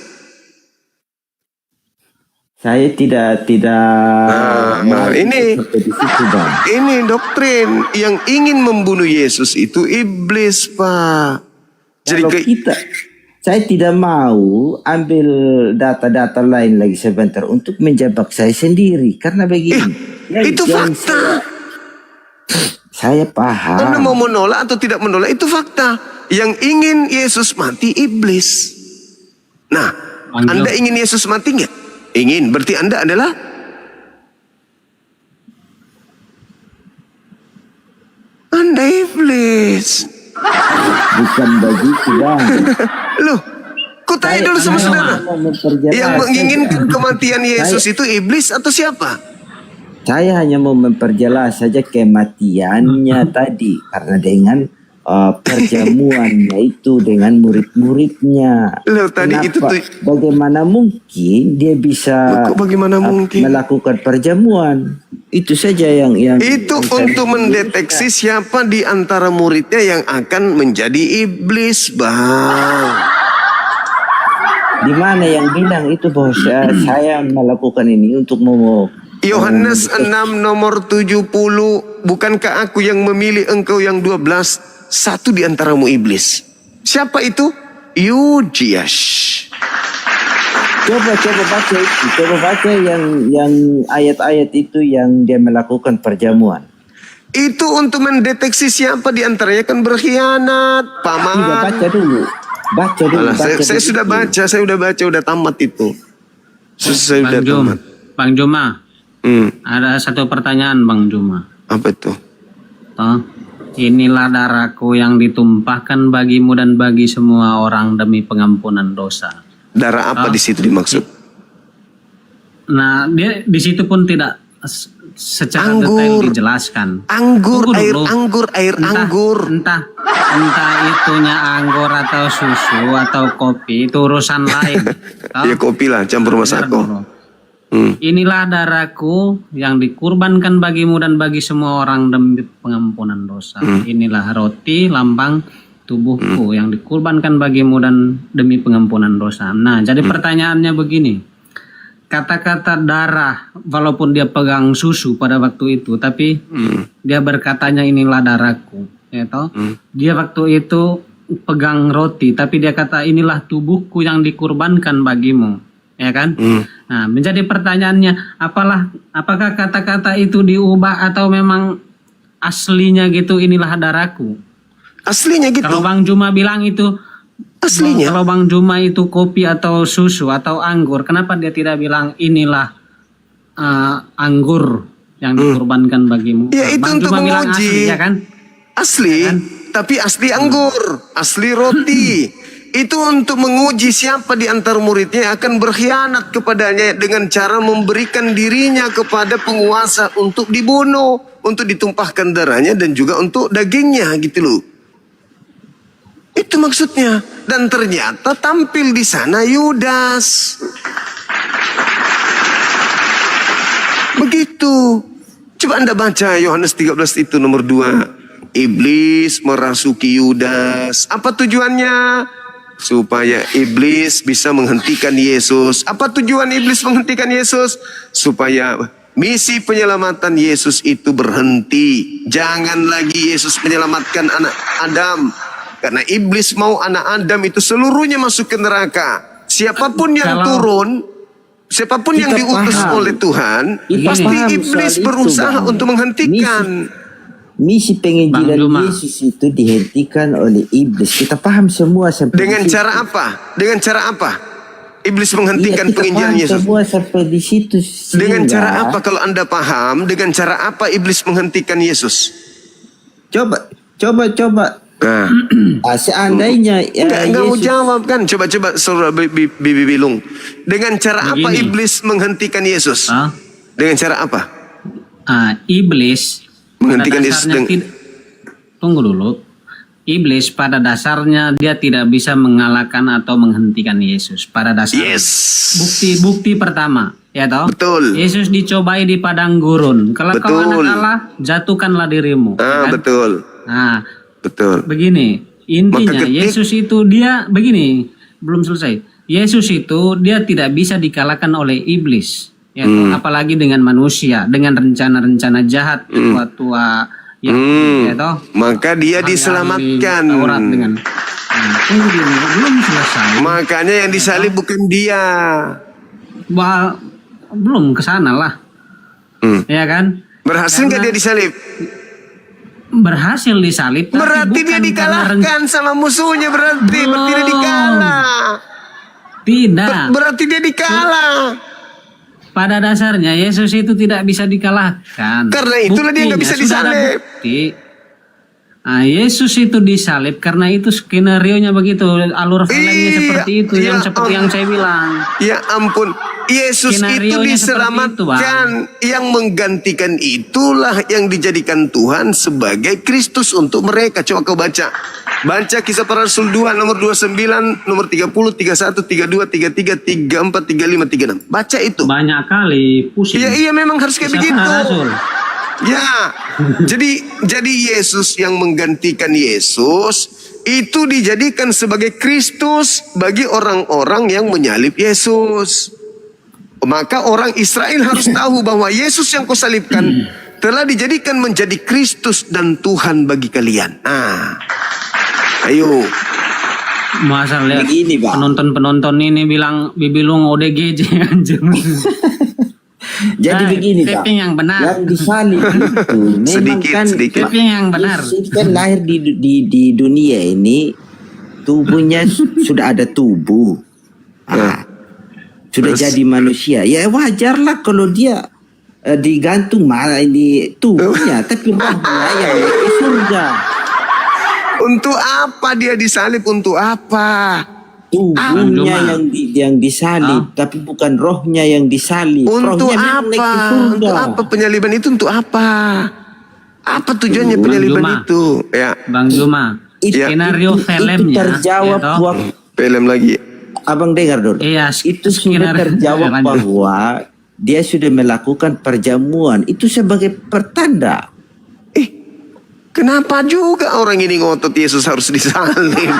Saya tidak Nah, ini seperti itu, Bang. Ini doktrin yang ingin membunuh Yesus itu iblis, Pak. Jadi Kalau saya tidak mau ambil data-data lain lagi sebentar untuk menjebak saya sendiri karena begini. itu fakta. Saya paham. Anda mau menolak atau tidak menolak itu fakta. Yang ingin Yesus mati iblis. Nah, Anda ingin Yesus mati nggak? Ingin, berarti Anda adalah Anda iblis. Bukan begitu, Bang. Loh, kok tanya dulu sama saudara? Yang menginginkan kematian Yesus itu iblis atau siapa? Saya hanya mau memperjelas saja kematiannya tadi karena dengan perjamuannya itu dengan murid-muridnya. Loh, tadi itu tuh bagaimana mungkin dia bisa bagaimana mungkin melakukan perjamuan? Itu saja yang itu untuk mendeteksi siapa di antara muridnya yang akan menjadi iblis, Bang. Di mana yang bilang itu bahwa saya melakukan ini untuk mau Yohanes 6 nomor 70, bukankah aku yang memilih engkau yang 12? Satu di antaramu iblis. Siapa itu? Yudias. Coba baca itu. Coba baca yang ayat-ayat itu yang dia melakukan perjamuan. Itu untuk mendeteksi siapa di antaranya kan berkhianat, paman. Tidak, baca dulu. Saya sudah baca, udah tamat itu. Saya udah tamat. Bang Juma, ada satu pertanyaan Bang Juma. Apa itu? Inilah darahku yang ditumpahkan bagimu dan bagi semua orang demi pengampunan dosa. Darah apa di situ dimaksud? Nah, dia di situ pun tidak secara detail dijelaskan. Anggur. Entah itunya anggur atau susu atau kopi itu urusan lain. Ya kopi lah, campur masak. Inilah darahku yang dikurbankan bagimu dan bagi semua orang demi pengampunan dosa. Inilah roti lambang tubuhku yang dikurbankan bagimu dan demi pengampunan dosa. Nah, jadi pertanyaannya begini. Kata-kata darah, walaupun dia pegang susu pada waktu itu, tapi dia berkatanya inilah darahku, ya toh. Dia waktu itu pegang roti, tapi dia kata inilah tubuhku yang dikurbankan bagimu, ya kan? Nah, menjadi pertanyaannya, apakah kata-kata itu diubah atau memang aslinya gitu inilah darahku? Aslinya gitu. Kalau Bang Juma bilang itu Aslinya. Kalau Bang Juma itu kopi atau susu atau anggur, kenapa dia tidak bilang inilah anggur yang dikurbankan bagimu? Ya, itu Bang untuk Juma bilang menguji. asli, ya kan? Asli, Ya kan? tapi asli anggur, asli roti. Itu untuk menguji siapa di antara muridnya yang akan berkhianat kepadanya dengan cara memberikan dirinya kepada penguasa untuk dibunuh, untuk ditumpahkan darahnya dan juga untuk dagingnya gitu loh. Itu maksudnya. Dan ternyata tampil di sana Yudas. Begitu. Coba Anda baca Yohanes 13 itu nomor 2. Iblis merasuki Yudas. Apa tujuannya? Supaya iblis bisa menghentikan Yesus. Apa tujuan iblis menghentikan Yesus? Supaya misi penyelamatan Yesus itu berhenti. Jangan lagi Yesus menyelamatkan anak Adam. Karena iblis mau anak Adam itu seluruhnya masuk ke neraka. Siapapun yang turun, siapapun yang Kita diutus paham. oleh Tuhan, Kita pasti paham iblis soal itu, berusaha Bang. untuk menghentikan. Misi Bang penginjilan Juma. Yesus itu dihentikan oleh iblis. Kita paham semua sampai Dengan di situ. cara apa? Dengan cara apa? Iblis Iya, menghentikan kita penginjilan paham Yesus. semua sampai di situ. Dengan sehingga- cara apa kalau Anda paham? Dengan cara apa iblis menghentikan Yesus? Coba. Nah, Seandainya enggak mau Yesus jawab kan? Coba Saudara Bibi Bilung. Dengan cara apa Begini. iblis menghentikan Yesus? Ah, Dengan cara apa? iblis Menghentikan pada Yesus dasarnya tunggu dulu. Iblis pada dasarnya dia tidak bisa mengalahkan atau menghentikan Yesus pada dasarnya. Yes. Bukti pertama, ya toh? Betul. Yesus dicobai di padang gurun. Kalau kau anak Betul. Allah, jatuhkanlah dirimu. ya kan? Betul. Nah, Betul. begini, intinya Maka Yesus itu dia begini, belum selesai. Yesus itu dia tidak bisa dikalahkan oleh iblis, ya toh? Apalagi dengan manusia, dengan rencana-rencana jahat tua-tua yang ya toh? Maka dia Ahli-ahli diselamatkan. Taurat dengan tunggu dulu, belum selesai. Makanya yang disalib bukan dia. Belum ke sana lah. Ya kan? Berhasil nggak Karena dia disalib? berhasil disalib tapi Berarti dia bukan karena dikalahkan sama musuhnya berarti. Berarti dia Belum. dikalah. tidak. Berarti dia dikalah. Pada dasarnya Yesus itu tidak bisa dikalahkan. Karena itulah dia nggak bisa Buktinya, sudah ada disalib. bukti. Nah, Yesus itu disalib karena itu skenario-nya begitu, alur filmnya Iya, seperti itu, yang iya, seperti yang saya bilang. Ya ampun, Yesus itu Skenarionya seperti itu, diselamatkan. Yang menggantikan itulah yang dijadikan Tuhan sebagai Kristus untuk mereka. Coba kau baca. Baca Kisah Para Rasul 2 nomor 29, nomor 30, 31, 32, 33, 34, 35, 36. Baca itu. Banyak kali pusing. Iya memang harus kayak Siapa begitu. Rasul? Ya, jadi Yesus yang menggantikan Yesus itu dijadikan sebagai Kristus bagi orang-orang yang menyalib Yesus. Maka orang Israel harus tahu bahwa Yesus yang kau salibkan telah dijadikan menjadi Kristus dan Tuhan bagi kalian. Nah, ayo. Masa lihat Begini, Bang. penonton-penonton ini bilang bibilung ODGJ anjir. Jadi Nah, begini, Bang. taping yang benar. Yang disalib itu memang Sedikit. Taping yang benar. Yesus kan lahir di dunia ini tubuhnya sudah ada tubuh. Sudah Terus? jadi manusia. Ya wajarlah kalau dia digantung ini tubuhnya, tapi rohnya yang ke surga. Untuk apa dia disalib? Untuk apa? Tubuhnya Cuma. yang disalib, tapi bukan rohnya yang disalib. Untuk rohnya memang naik ke apa? surga. Untuk apa penyaliban itu? Untuk apa? Apa tujuannya penyaliban Juma. itu? Ya, Bang Juma, Iya. skenario itu filmnya terjawab ya toh? waktu film lagi. abang dengar dulu. Iya, Itu sudah skenario terjawab lanjut. bahwa dia sudah melakukan perjamuan. Itu sebagai pertanda. Kenapa juga orang ini ngotot Yesus harus disalib?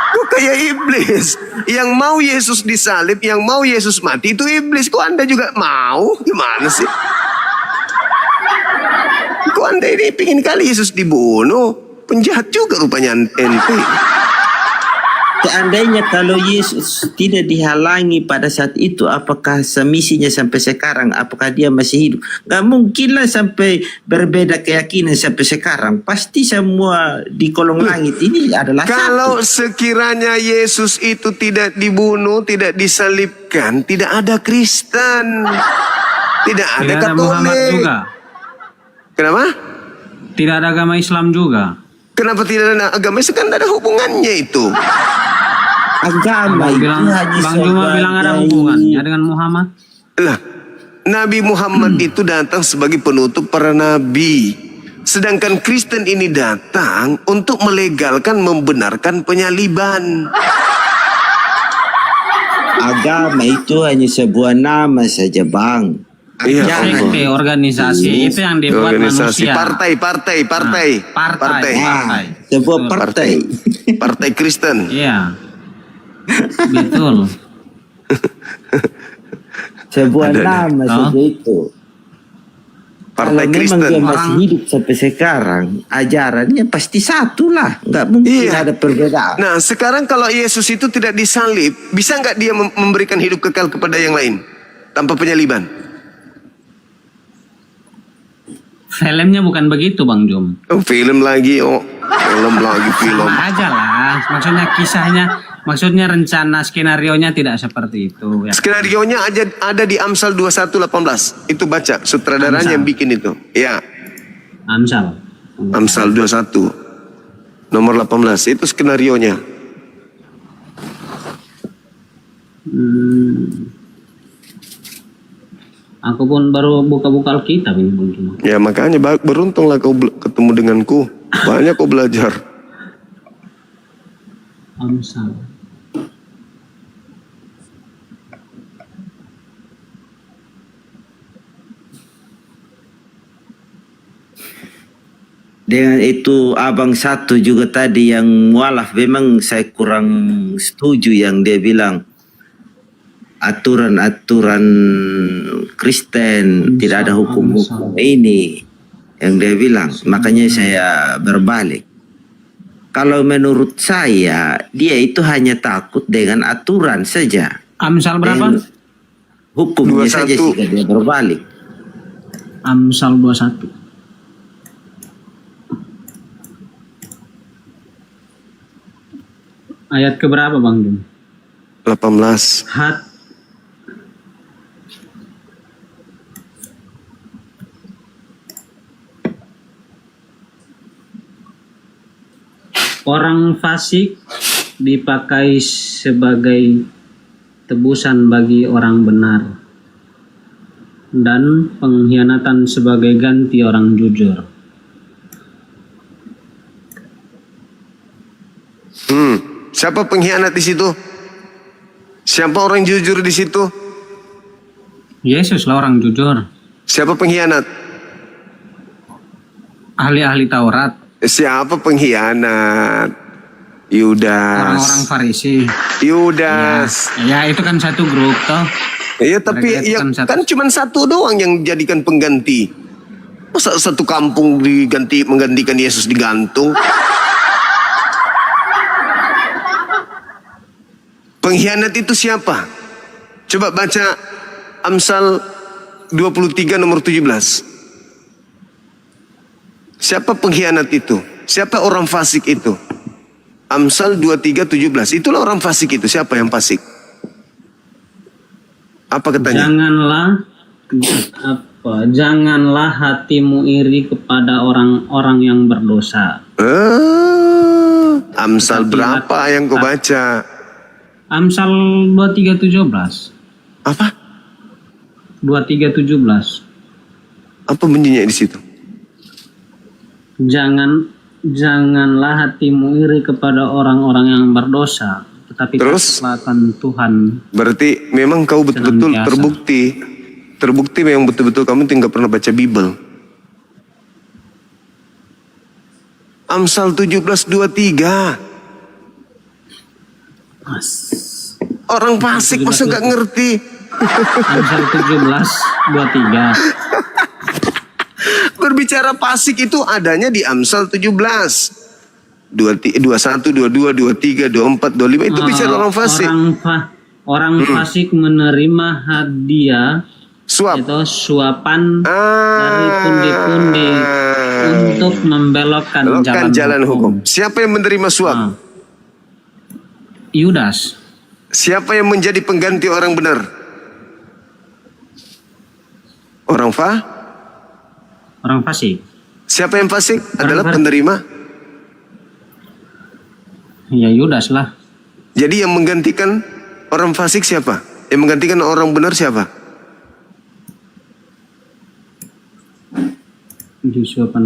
Kok kayak iblis. Yang mau Yesus disalib, yang mau Yesus mati itu iblis. Kok Anda juga mau? Gimana sih? Kok Anda ini pingin kali Yesus dibunuh? Penjahat juga rupanya ente. Seandainya kalau Yesus tidak dihalangi pada saat itu, apakah semisinya sampai sekarang? Apakah dia masih hidup? Gak mungkinlah sampai berbeda keyakinan sampai sekarang. Pasti semua di kolong langit ini adalah Kalau satu. sekiranya Yesus itu tidak dibunuh, tidak disalibkan, tidak ada Kristen. Tidak ada Tidak ada Muhammad Katolik. juga. Kenapa? Tidak ada agama Islam juga. Kenapa tidak ada agama? Itu kan tidak ada hubungannya itu. Agama Bang itu bilang, hanya Bang Juma bilang ada hubungannya dengan Muhammad. Lah, Nabi Muhammad itu datang sebagai penutup para nabi. Sedangkan Kristen ini datang untuk melegalkan, membenarkan penyaliban. Agama itu hanya sebuah nama saja, Bang. Iya, Jangan. Sekte, organisasi itu yang dibuat organisasi, manusia. partai. Partai. Sebuah partai. Partai Kristen. Iya. Betul. Sebuah Ada. nama Oh. saja itu. Partai Kalau memang Kristen. dia masih hidup sampai sekarang, ajarannya pasti satu lah. Nggak mungkin Iya. ada perbedaan. Nah, sekarang kalau Yesus itu tidak disalib, bisa nggak dia memberikan hidup kekal kepada yang lain tanpa penyaliban? Filmnya bukan begitu, Bang Jum. Oh, film lagi. Sama aja lah. Maksudnya kisahnya, maksudnya rencana skenarionya tidak seperti itu. Ya. Skenarionya ada di Amsal 21:18. Itu baca, sutradaranya Amsal. yang bikin itu. Ya, Amsal. Amsal 21 nomor 18 itu skenarionya. Aku pun baru buka-buka Alkitab ini, Bang Jum. Ya makanya beruntunglah kau ketemu denganku. Banyak kau belajar. Amsal. Dengan itu abang satu juga tadi yang mualaf, memang saya kurang setuju yang dia bilang aturan-aturan Kristen tidak ada hukum-hukum ini yang dia bilang. Makanya saya berbalik. Kalau menurut saya dia itu hanya takut dengan aturan saja. Amsal berapa? Dan hukumnya 21. saja jika dia berbalik. Amsal 21. Ayat keberapa, Bang Jum? 18. Hat orang fasik dipakai sebagai tebusan bagi orang benar dan pengkhianatan sebagai ganti orang jujur. Siapa pengkhianat di situ? Siapa orang jujur di situ? Yesus lah orang jujur. Siapa pengkhianat? Ahli-ahli Taurat, Siapa pengkhianat? Yudas. orang-orang Farisi. Yudas. Ya itu kan satu grup toh. Iya, tapi Mereka itu ya, kan satu. kan cuma satu doang yang jadikan pengganti. Masa satu kampung menggantikan Yesus digantung? Pengkhianat itu siapa? Coba baca Amsal 23 nomor 17. Siapa pengkhianat itu? Siapa orang fasik itu? Amsal 23:17. Itulah orang fasik itu. Siapa yang fasik? Apa katanya? Janganlah hatimu iri kepada orang-orang yang berdosa. Amsal berapa yang kau baca? Amsal 23:17. Apa? 23:17. Apa bunyinya di situ? Janganlah hatimu iri kepada orang-orang yang berdosa, tetapi Terus? takutlah akan Tuhan. Berarti memang kau betul-betul Senantiasa. terbukti Terbukti memang betul-betul kamu tidak pernah baca Bible. Amsal 17:23. Orang fasik masa nggak ngerti. Amsal 17:23. Berbicara fasik itu adanya di Amsal 17. 21, 22, 23, 24, 25 itu bicara orang fasik. Orang fasik menerima hadiah Suap. itu suapan dari pundi-pundi untuk membelokkan jalan hukum. Siapa yang menerima suap? Yudas. Siapa yang menjadi pengganti orang benar? Orang fasik. Siapa yang fasik? Adalah fasik. penerima. Ya Yudas lah. Jadi yang menggantikan orang fasik siapa? Yang menggantikan orang benar siapa? Di suapan.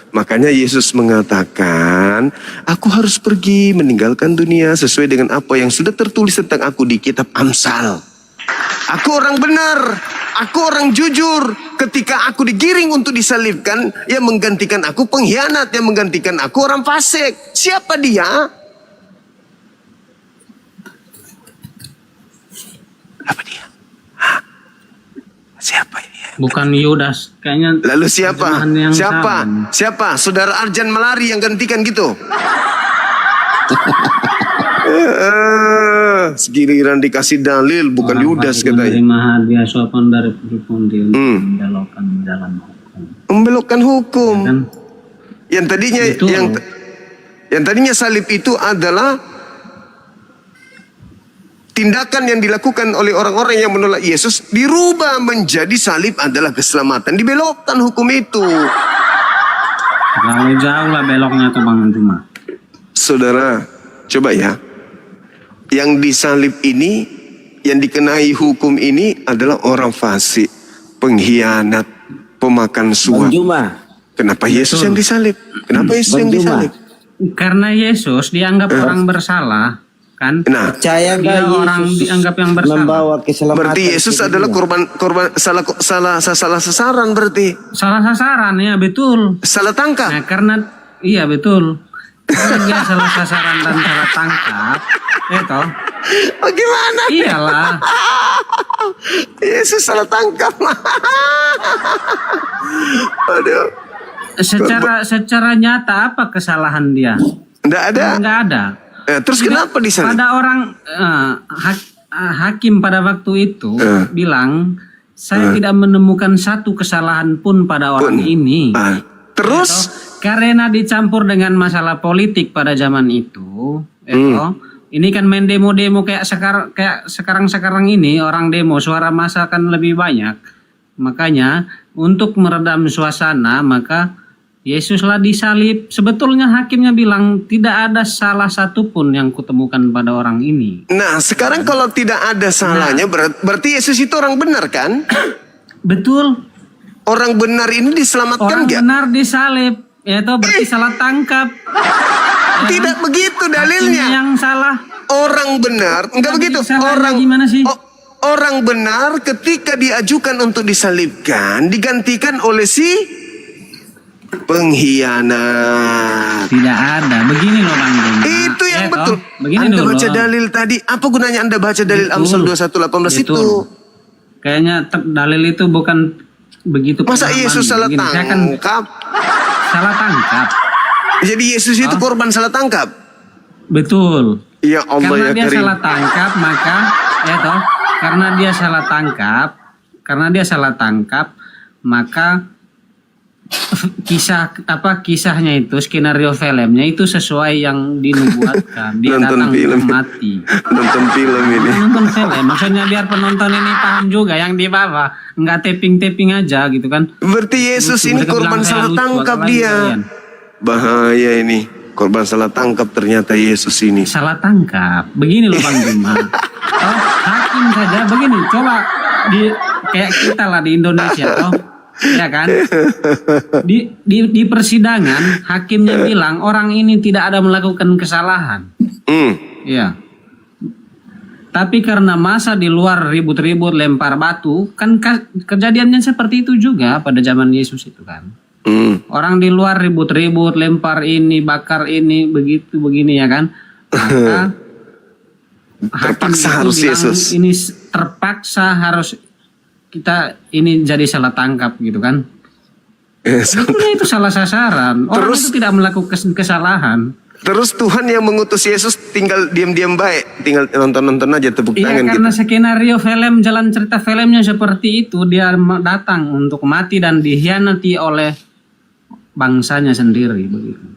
Makanya Yesus mengatakan, aku harus pergi meninggalkan dunia sesuai dengan apa yang sudah tertulis tentang aku di kitab Amsal. Aku orang benar, aku orang jujur. Ketika aku digiring untuk disalibkan, yang menggantikan aku pengkhianat, yang menggantikan aku orang fasik. Siapa dia? Apa dia? Hah? Siapa dia? Bukan Yudas, kayaknya. Lalu siapa? terjemahan yang Siapa? sama. Siapa? Saudara Arjan Malari yang gantikan gitu. Segiliran dikasih dalil, bukan Orang Yudas fasik katanya. menerima hadiah suapan dari pundi-pundi untuk membelokkan jalan hukum. Membelokkan hukum. Kan? Yang tadinya Betul. yang tadinya salib itu adalah tindakan yang dilakukan oleh orang-orang yang menolak Yesus, dirubah menjadi salib adalah keselamatan. Dibelokkan hukum itu. Terlalu jauh lah beloknya tuh Bang Antuma. Saudara, coba ya. Yang disalib ini, yang dikenai hukum ini adalah orang fasik, pengkhianat, pemakan suap. Kenapa Yesus yang disalib? Kenapa Yesus yang disalib? Karena Yesus dianggap orang bersalah, kan? Nah, Percaya Dia nggak orang Yesus dianggap yang bersalah. membawa keselamatan? berarti Yesus ke adalah dunia? korban salah sasaran berarti. Salah sasaran ya, betul. Salah tangkap. Nah, karena iya betul. Karena dia salah sasaran dan salah tangkap, itu. Bagaimana? Iyalah. Yesus salah tangkap. Aduh. Secara nyata apa kesalahan dia? Enggak ada. Enggak ada. Terus kenapa disalib? Pada orang hakim pada waktu itu bilang, saya tidak menemukan satu kesalahan pun pada orang ini. Terus Karena dicampur dengan masalah politik pada zaman itu, ini kan main demo-demo kayak sekarang ini orang demo suara massa kan lebih banyak. Makanya untuk meredam suasana maka Yesuslah disalib. Sebetulnya hakimnya bilang tidak ada salah satu pun yang kutemukan pada orang ini. Nah, sekarang kalau tidak ada salahnya berarti Yesus itu orang benar kan? Betul. Orang benar ini diselamatkan Orang nggak? benar disalib. Ya itu berarti salah tangkap. Tidak begitu dalilnya. Hakimnya yang salah. Orang benar, enggak begitu. Salahnya gimana sih? Orang benar ketika diajukan untuk disalibkan digantikan oleh si pengkhianat. Tidak ada. Begini loh Bang Duma. Itu yang betul. Begini Anda dulu. baca dalil tadi. Apa gunanya Anda baca dalil Betul. Amsal 21:18 itu? Betul. Kayaknya dalil itu bukan begitu. Masa pemahaman. Yesus salah Begini, saya kan tangkap? salah tangkap. Jadi Yesus itu korban salah tangkap? Betul. Ya Allah Karena ya dia Karim. salah tangkap maka ya toh, karena dia salah tangkap maka kisahnya itu skenario filmnya itu sesuai yang dinubuatkan. Dia Nonton datang film. untuk mati. Nonton film ini. Nonton film maksudnya biar penonton ini paham juga yang di bawah, nggak tapping aja gitu kan. Berarti Yesus ini Mereka korban bilang saya salah lucu, tangkap apalagi dia. kalian. Bahaya ini. Korban salah tangkap ternyata Yesus ini. Salah tangkap. Begini loh Bang Bima. Hakim saja begini. Coba kayak kita lah di Indonesia toh. Ya kan? Di persidangan hakimnya bilang orang ini tidak ada melakukan kesalahan. Iya. Tapi karena masa di luar ribut-ribut lempar batu, kan kejadiannya seperti itu juga pada zaman Yesus itu kan. Orang di luar ribut-ribut, lempar ini, bakar ini, begitu begini ya kan. Maka Terpaksa hakim itu harus bilang, Yesus. ini terpaksa harus kita ini jadi salah tangkap gitu kan. Sebetulnya itu salah sasaran. Orang Terus- itu tidak melakukan kesalahan. Terus Tuhan yang mengutus Yesus tinggal diam-diam baik, tinggal nonton-nonton aja tepuk Iya, tangan gitu. karena skenario film, jalan cerita filmnya seperti itu, dia datang untuk mati dan dikhianati oleh bangsanya sendiri begitu.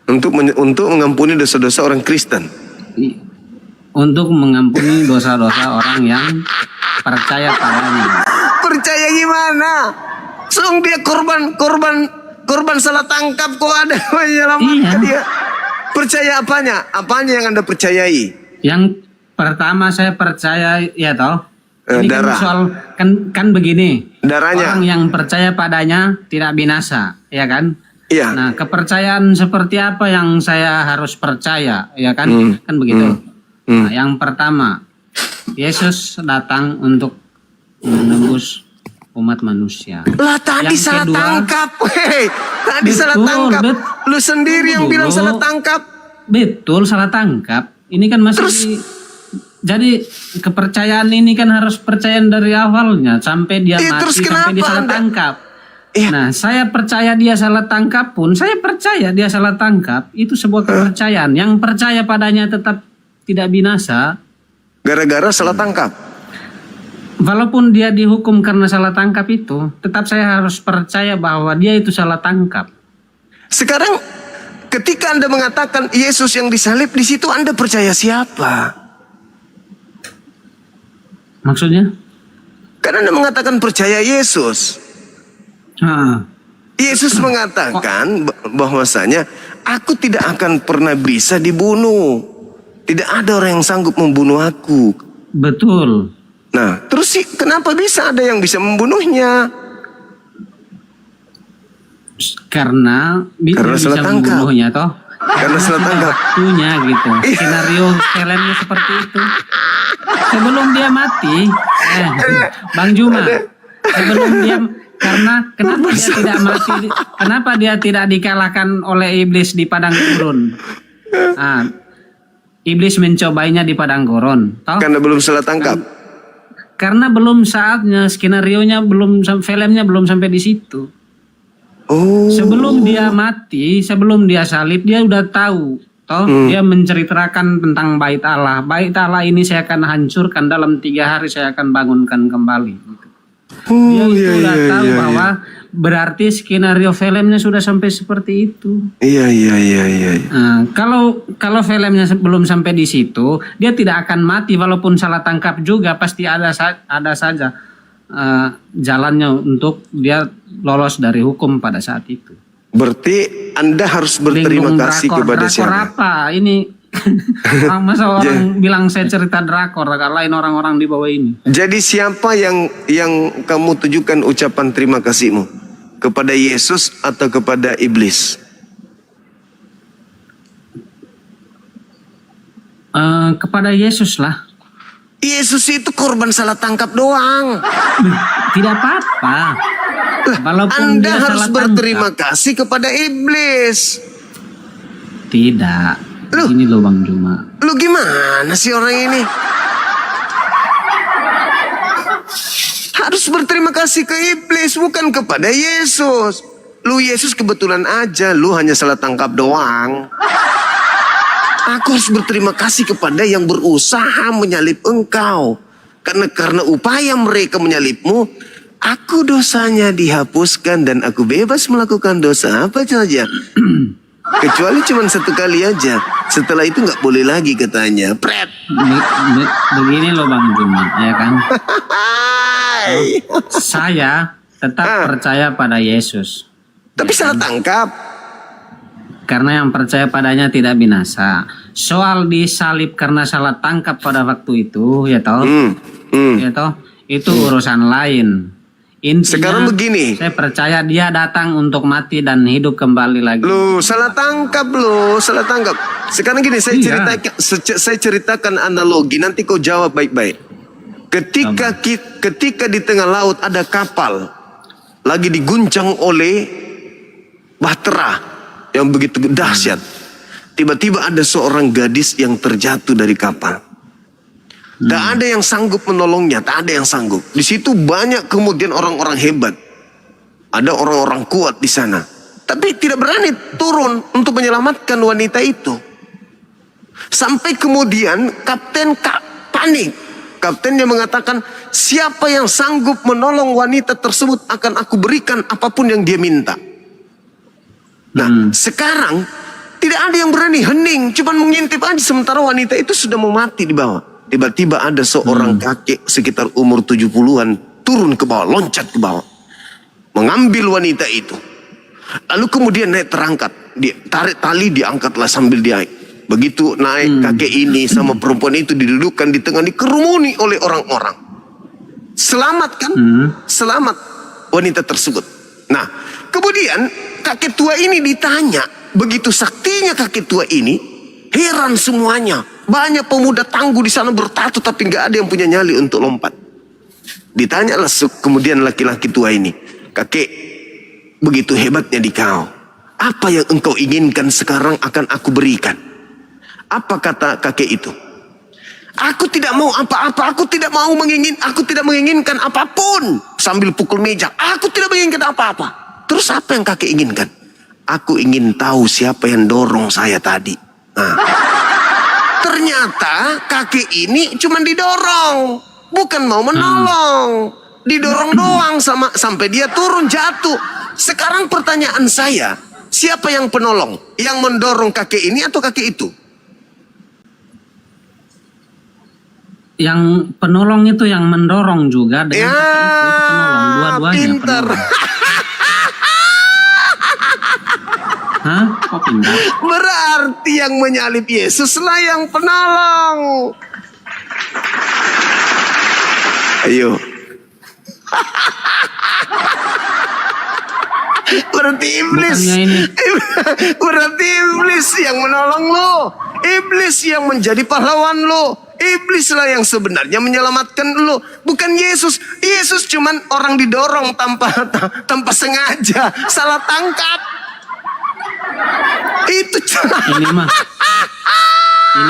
Untuk mengampuni dosa-dosa orang Kristen. Untuk mengampuni dosa-dosa orang yang percaya padanya. Percaya gimana? Sung dia korban salah tangkap kok ada menyelamatkan Iya. dia. Percaya apanya? Apanya yang Anda percayai? Yang pertama saya percaya ya toh. Ini Darah. kan soal kan begini. Darahnya. Orang yang percaya padanya tidak binasa, ya kan? Iya. Nah, kepercayaan seperti apa yang saya harus percaya, ya kan? Kan begitu. Nah, yang pertama, Yesus datang untuk menembus umat manusia. Lah tadi Yang salah kedua- tangkap. Hei, tadi Betul, salah tangkap. Lu sendiri yang Tunggu bilang dulu. salah tangkap. Betul, salah tangkap. Ini kan masih jadi kepercayaan ini kan harus percayaan dari awalnya sampai dia Terus mati, sampai kenapa dia salah Anda- tangkap. Iya. Nah, saya percaya dia salah tangkap pun, saya percaya dia salah tangkap, itu sebuah kepercayaan. Yang percaya padanya tetap tidak binasa, Gara-gara salah tangkap. walaupun dia dihukum karena salah tangkap itu, tetap saya harus percaya bahwa dia itu salah tangkap. Sekarang ketika Anda mengatakan Yesus yang disalib, di situ Anda percaya siapa? Maksudnya? Kan Anda mengatakan percaya Yesus. Ah, Yesus mengatakan bahwasanya aku tidak akan pernah bisa dibunuh. Tidak ada orang yang sanggup membunuh aku. betul. Nah, terus sih kenapa bisa ada yang bisa membunuhnya? Karena Karena bisa salah tangkap. membunuhnya toh. Karena salah sudah tangkap. waktunya gitu. Skenario filmnya seperti itu. Sebelum dia mati, Bang Juma, sebelum dia kenapa dia tidak mati? Kenapa dia tidak dikalahkan oleh iblis di padang gurun? Ah, iblis mencobainya di padang gurun. Toh? Karena belum salah tangkap. Karena belum saatnya, skenarionya belum, filmnya belum sampai di situ. Oh, Sebelum dia mati, sebelum dia salib, dia udah tahu. Toh dia menceritakan tentang bait Allah. Bait Allah ini saya akan hancurkan dalam 3 hari, saya akan bangunkan kembali. Gitu. Dia itu udah tahu bahwa berarti skenario filmnya sudah sampai seperti itu. Iya. Nah, kalau filmnya belum sampai di situ, dia tidak akan mati walaupun salah tangkap juga, pasti ada saja jalannya untuk dia lolos dari hukum pada saat itu. Berarti Anda harus berterima Lingkung kasih drakor, kepada drakor siapa? apa? Ini masa orang bilang saya cerita drakor, lain orang-orang di bawah ini. Jadi siapa yang kamu tujukan ucapan terima kasihmu? Kepada Yesus atau kepada iblis? Kepada Yesus lah. Yesus itu korban salah tangkap doang. Tidak apa-apa. Walaupun Anda dia harus salah berterima tangkap. kasih kepada iblis. Tidak. Loh. Ini loh Bang Juma. Lu gimana sih orang ini? Harus berterima kasih ke iblis, bukan kepada Yesus. Lu Yesus kebetulan aja, lu hanya salah tangkap doang. Aku harus berterima kasih kepada yang berusaha menyalib engkau. Karena upaya mereka menyalibmu, aku dosanya dihapuskan dan aku bebas melakukan dosa apa saja. Kecuali cuma 1 kali aja. Setelah itu nggak boleh lagi katanya. Pret. Begini loh Bang Juma, ya kan? Hai. Saya tetap percaya pada Yesus. Tapi salah tangkap. Karena yang percaya padanya tidak binasa. Soal disalib karena salah tangkap pada waktu itu, ya toh, ya toh, itu urusan lain. Intinya, Sekarang begini. saya percaya dia datang untuk mati dan hidup kembali lagi. Lu salah tangkap lu, salah tangkap. Sekarang gini, saya Iya. saya ceritakan analogi, nanti kau jawab baik-baik. Ketika di tengah laut ada kapal lagi diguncang oleh bahtera yang begitu dahsyat. Tiba-tiba ada seorang gadis yang terjatuh dari kapal. Tak ada yang sanggup menolongnya, tak ada yang sanggup. Di situ banyak kemudian orang-orang hebat. Ada orang-orang kuat di sana. Tapi tidak berani turun untuk menyelamatkan wanita itu. Sampai kemudian kapten panik. Kaptennya mengatakan, siapa yang sanggup menolong wanita tersebut akan aku berikan apapun yang dia minta. Nah, sekarang tidak ada yang berani, hening, cuman mengintip aja sementara wanita itu sudah mau mati di bawah. Tiba-tiba ada seorang kakek sekitar umur 70-an turun ke bawah, loncat ke bawah. Mengambil wanita itu. Lalu kemudian naik terangkat. Tarik tali, diangkatlah sambil dia naik. Begitu naik, kakek ini sama perempuan itu didudukkan di tengah, dikerumuni oleh orang-orang. Selamat kan? Selamat wanita tersebut. Nah, kemudian kakek tua ini ditanya. Begitu saktinya kakek tua ini, heran semuanya. Banyak pemuda tangguh di sana bertato tapi nggak ada yang punya nyali untuk lompat. Ditanyalah kemudian laki-laki tua ini, kakek, begitu hebatnya di kau. Apa yang engkau inginkan sekarang akan aku berikan. Apa kata kakek itu? Aku tidak mau apa-apa, aku tidak menginginkan apapun. Sambil pukul meja, aku tidak menginginkan apa-apa. Terus apa yang kakek inginkan? Aku ingin tahu siapa yang dorong saya tadi. Nah, ternyata kakek ini cuma didorong, bukan mau menolong. Didorong doang sampai dia turun jatuh. Sekarang pertanyaan saya, siapa yang penolong? Yang mendorong kakek ini atau kakek itu? Yang penolong itu yang mendorong juga dengan Ya, kakek itu penolong, dua-duanya pintar. penolong. Hah? Kok pintar? Berarti yang menyalib Yesus lah yang penolong. Ayo. Berarti iblis. Bukannya ini. Berarti iblis yang menolong lo. Iblis yang menjadi pahlawan lo. Iblislah yang sebenarnya menyelamatkan lo, bukan Yesus. Yesus cuman orang didorong tanpa sengaja, salah tangkap. Itu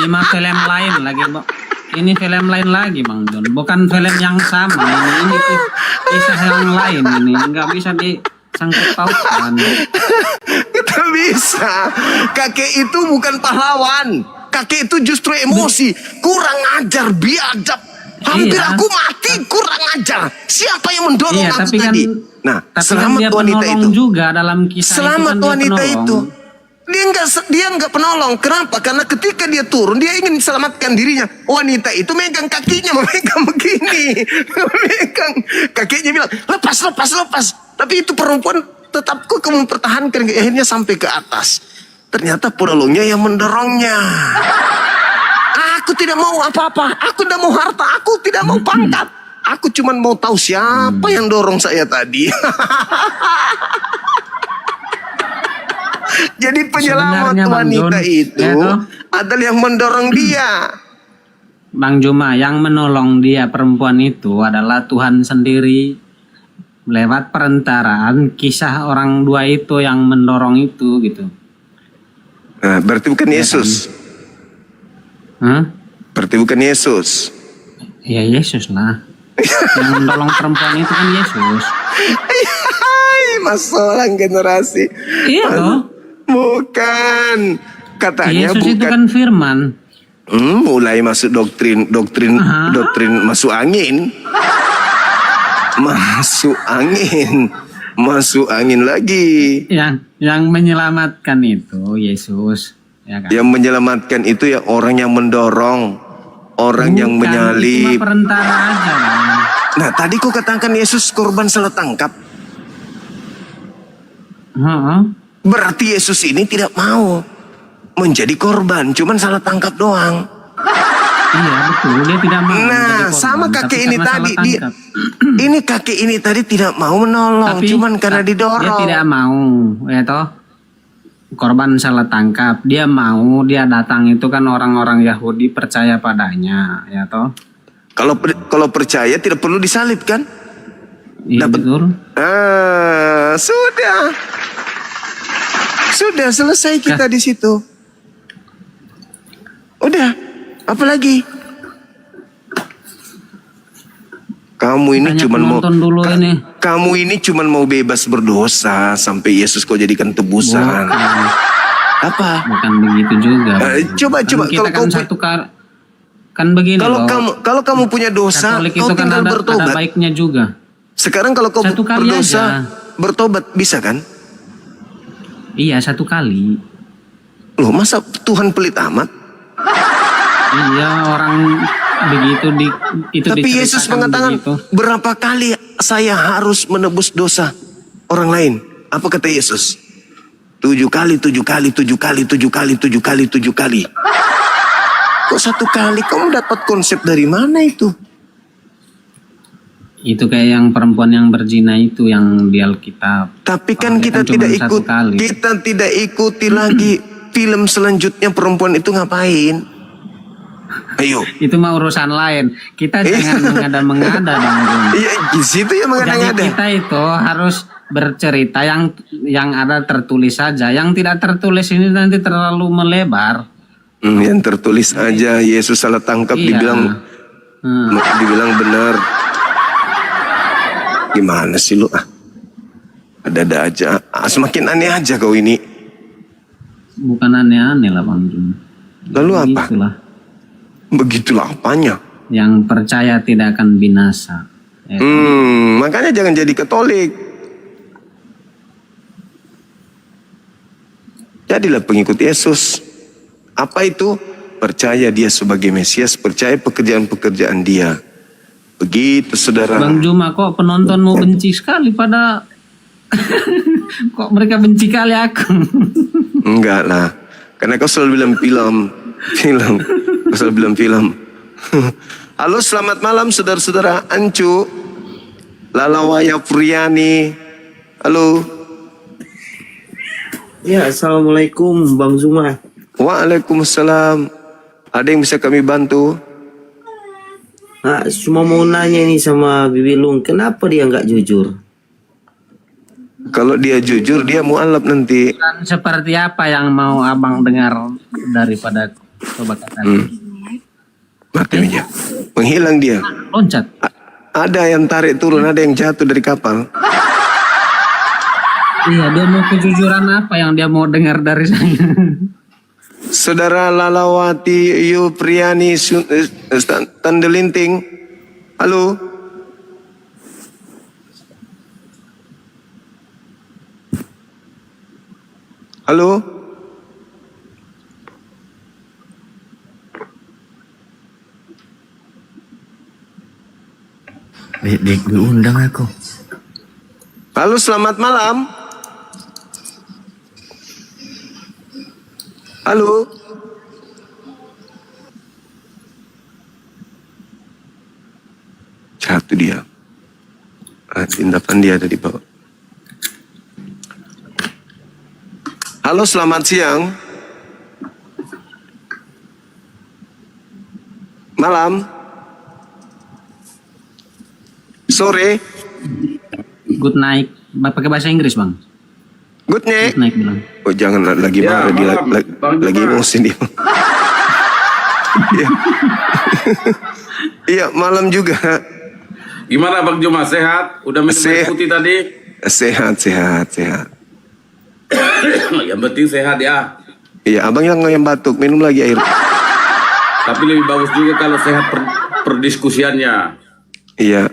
ini mah film lain lagi, Bang. Ini film lain lagi, Bang John. Bukan film yang sama. Ini kisah yang lain ini. Nggak bisa disangkut pautkan. Kita bisa. Kakek itu bukan pahlawan. Kakek itu justru emosi. Kurang ajar, biadab. Hampir Iya. aku mati, kurang ajar. Siapa yang mendorong Iya, aku tapi kan, tadi? Nah, tapi selamat kan dia wanita penolong itu. juga dalam kisah Selamat itu kan dia wanita penolong. itu. Dia nggak penolong. Kenapa? Karena ketika dia turun, dia ingin selamatkan dirinya. Wanita itu megang kakinya, memegang begini, memegang kakinya bilang lepas. Tapi itu perempuan tetap kok mempertahankan, akhirnya sampai ke atas. Ternyata penolongnya yang mendorongnya. Aku tidak mau apa-apa. Aku tidak mau harta. Aku tidak mau pangkat. Aku cuma mau tahu siapa yang dorong saya tadi. Jadi penyelamat Sebenarnya, Bang wanita John, itu ya toh? adalah yang mendorong dia. Bang Juma, yang menolong dia perempuan itu adalah Tuhan sendiri lewat perentaraan kisah orang dua itu yang mendorong itu gitu. Nah, berarti bukan Yesus. Hah? Berarti bukan Yesus. Ya Yesus lah. Yang mendorong perempuan itu kan Yesus. Hai, masalah generasi. Iya toh. Bukan. Katanya Yesus bukan. itu kan firman. Mulai masuk doktrin masuk angin. Masuk angin lagi. Yang menyelamatkan itu Yesus, ya kan? Yang menyelamatkan itu ya orang yang mendorong, orang yang Bukan, menyalip. itu mah perantara aja, Bang. Nah, tadi kau katakan Yesus korban salah tangkap. Heeh. Berarti Yesus ini tidak mau menjadi korban, cuman salah tangkap doang. Iya betul, dia tidak mau menjadi Nah, korban, sama tapi kakek ini karena tadi salah dia tangkap. Ini kakek ini tadi tidak mau menolong, cuman karena dia didorong. tidak mau, ya toh. Korban salah tangkap, dia mau, dia datang itu kan orang-orang Yahudi percaya padanya, ya toh. Kalau percaya tidak perlu disalib kan? Iya betul. Sudah selesai kita di situ. Udah, apalagi? Kamu ini Banyak cuman mau penonton dulu ini. Kamu ini cuman mau bebas berdosa sampai Yesus kau jadikan tebusan. Apa? Bukan begitu juga. Coba Kan kita kalau kan kau satu kali kan begini loh. kalau kamu punya dosa, Katolik kau itu kan tinggal ada bertobat. baiknya juga. Sekarang kalau kau Satu kali berdosa, aja. bertobat bisa kan? Iya, satu kali. Loh, masa Tuhan pelit amat? Iya, orang begitu itu Tapi Yesus diceritakan mengatakan, begitu. berapa kali saya harus menebus dosa orang lain? Apa kata Yesus? 7 kali, 7 kali, 7 kali, 7 kali, 7 kali, 7 kali. Kok 1 kali? Kamu dapat konsep dari mana itu? Itu kayak yang perempuan yang berzina itu yang di Alkitab. Tapi kan Dia kita kan cuma tidak satu ikut, kali. kita tidak ikuti lagi film selanjutnya perempuan itu ngapain? Ayo. Itu mah urusan lain. Kita jangan mengada-mengada dong. Bung. Iya, di situ ya Jadi mengada-ngada. kita itu harus bercerita yang ada tertulis saja. Yang tidak tertulis ini nanti terlalu melebar. Yang tertulis aja Yesus salah tangkap Iya. dibilang benar. Gimana sih lu? Ada-ada aja. Semakin aneh aja kau ini. Bukan aneh-aneh lah Bang Jun. Lalu apa? Begitulah. Begitulah apanya? Yang percaya tidak akan binasa. Ya. Makanya jangan jadi Katolik. Jadilah pengikut Yesus. Apa itu? Percaya dia sebagai Mesias, percaya pekerjaan-pekerjaan dia. Begitu saudara. Bang Juma, kok penontonmu benci sekali pada kok mereka benci kali aku. Enggak lah. Karena kau selalu bilang film. Kau selalu bilang film. Halo, selamat malam saudara-saudara. Ancu, Lalawaya Priani. Halo. Ya, assalamualaikum Bang Zuma. Waalaikumsalam. Ada yang bisa kami bantu? Cuma mau nanya ini sama Bibi Lung, kenapa dia nggak jujur? Kalau dia jujur, dia mualaf nanti. Dan seperti apa yang mau abang dengar daripada coba katakan? Mati aja. Menghilang dia. Loncat. Ada yang tarik turun, ada yang jatuh dari kapal. Iya, dia mau kejujuran apa yang dia mau dengar dari saya? Saudara Lalawati Yu Priani Tandelinting. Halo. Halo. Diundang aku. Halo, selamat malam. Halo. Jatuh dia. Tindakan dia ada di bawah. Halo, selamat siang. Malam. Sore. Good night. Pakai bahasa Inggris, Bang. Good night. Good night bilang. Oh, jangan lagi marah dia lagi emosi dia. Iya. Iya, malam juga. Gimana Bang Juma, sehat? Udah minum air putih tadi? Sehat. Yang penting sehat ya. Iya, abang yang batuk, minum lagi air. Tapi lebih bagus juga kalau sehat perdiskusiannya. Iya.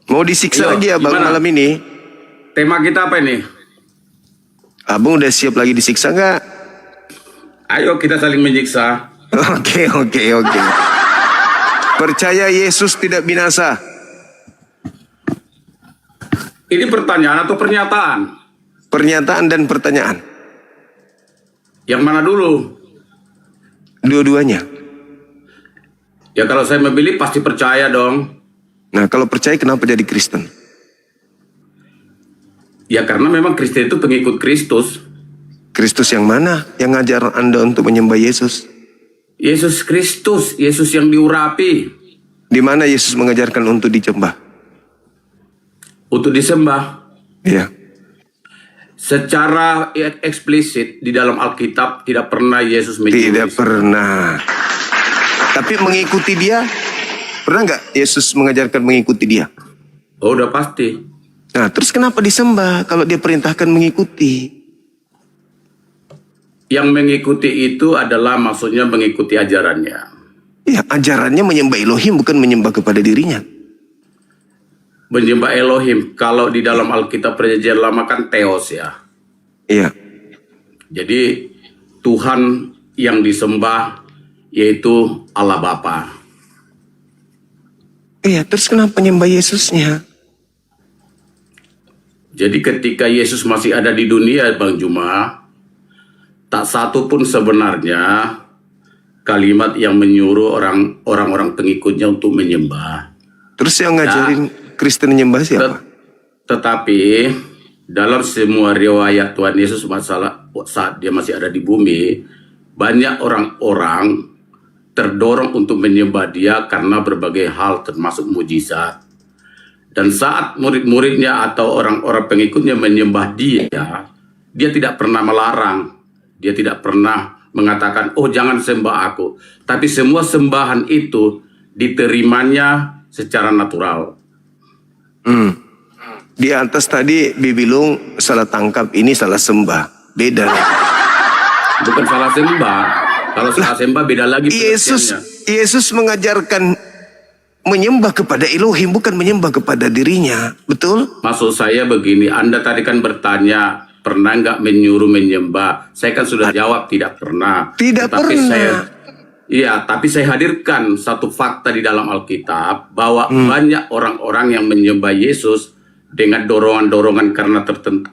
Mau disiksa Ayo, lagi abang gimana? malam ini? Tema kita apa ini? Abang udah siap lagi disiksa nggak? Ayo kita saling menyiksa. Oke. Percaya Yesus tidak binasa. Ini pertanyaan atau pernyataan? Pernyataan dan pertanyaan. Yang mana dulu? Dua-duanya. Ya kalau saya memilih pasti percaya dong. Nah, kalau percaya kenapa jadi Kristen? Ya karena memang Kristen itu pengikut Kristus. Kristus yang mana yang ngajar Anda untuk menyembah Yesus? Yesus Kristus, Yesus yang diurapi. Di mana Yesus mengajarkan untuk disembah? Untuk disembah. Ya. Secara eksplisit di dalam Alkitab tidak pernah Yesus menyuruh. Tidak pernah. Tapi mengikuti dia, pernah nggak Yesus mengajarkan mengikuti dia? Oh, udah pasti. Nah, terus kenapa disembah kalau dia perintahkan mengikuti? Yang mengikuti itu adalah maksudnya mengikuti ajarannya. Ya, ajarannya menyembah Elohim bukan menyembah kepada dirinya. Menyembah Elohim. Kalau di dalam Alkitab Perjanjian Lama kan Theos ya. Iya. Jadi Tuhan yang disembah yaitu Allah Bapa. Iya, terus kenapa menyembah Yesusnya? Jadi ketika Yesus masih ada di dunia, Bang Juma, tak satu pun sebenarnya kalimat yang menyuruh orang-orang pengikutnya untuk menyembah. Terus yang ngajarin Kristen menyembah siapa? Tetapi dalam semua riwayat Tuhan Yesus saat dia masih ada di bumi, banyak orang-orang terdorong untuk menyembah dia karena berbagai hal termasuk mujizat. Dan saat murid-muridnya atau orang-orang pengikutnya menyembah dia tidak pernah melarang. Dia tidak pernah mengatakan, oh jangan sembah aku. Tapi semua sembahan itu diterimanya secara natural. Di atas tadi Bibilung salah tangkap, ini salah sembah. Beda. Bukan salah sembah. Kalau salah sembah beda lagi pengertiannya. Yesus mengajarkan menyembah kepada Elohim, bukan menyembah kepada dirinya. Betul? Maksud saya begini, Anda tadi kan bertanya, pernah nggak menyuruh menyembah? Saya kan sudah jawab tidak pernah. Tidak pernah. Tapi saya hadirkan satu fakta di dalam Alkitab bahwa banyak orang-orang yang menyembah Yesus dengan dorongan-dorongan karena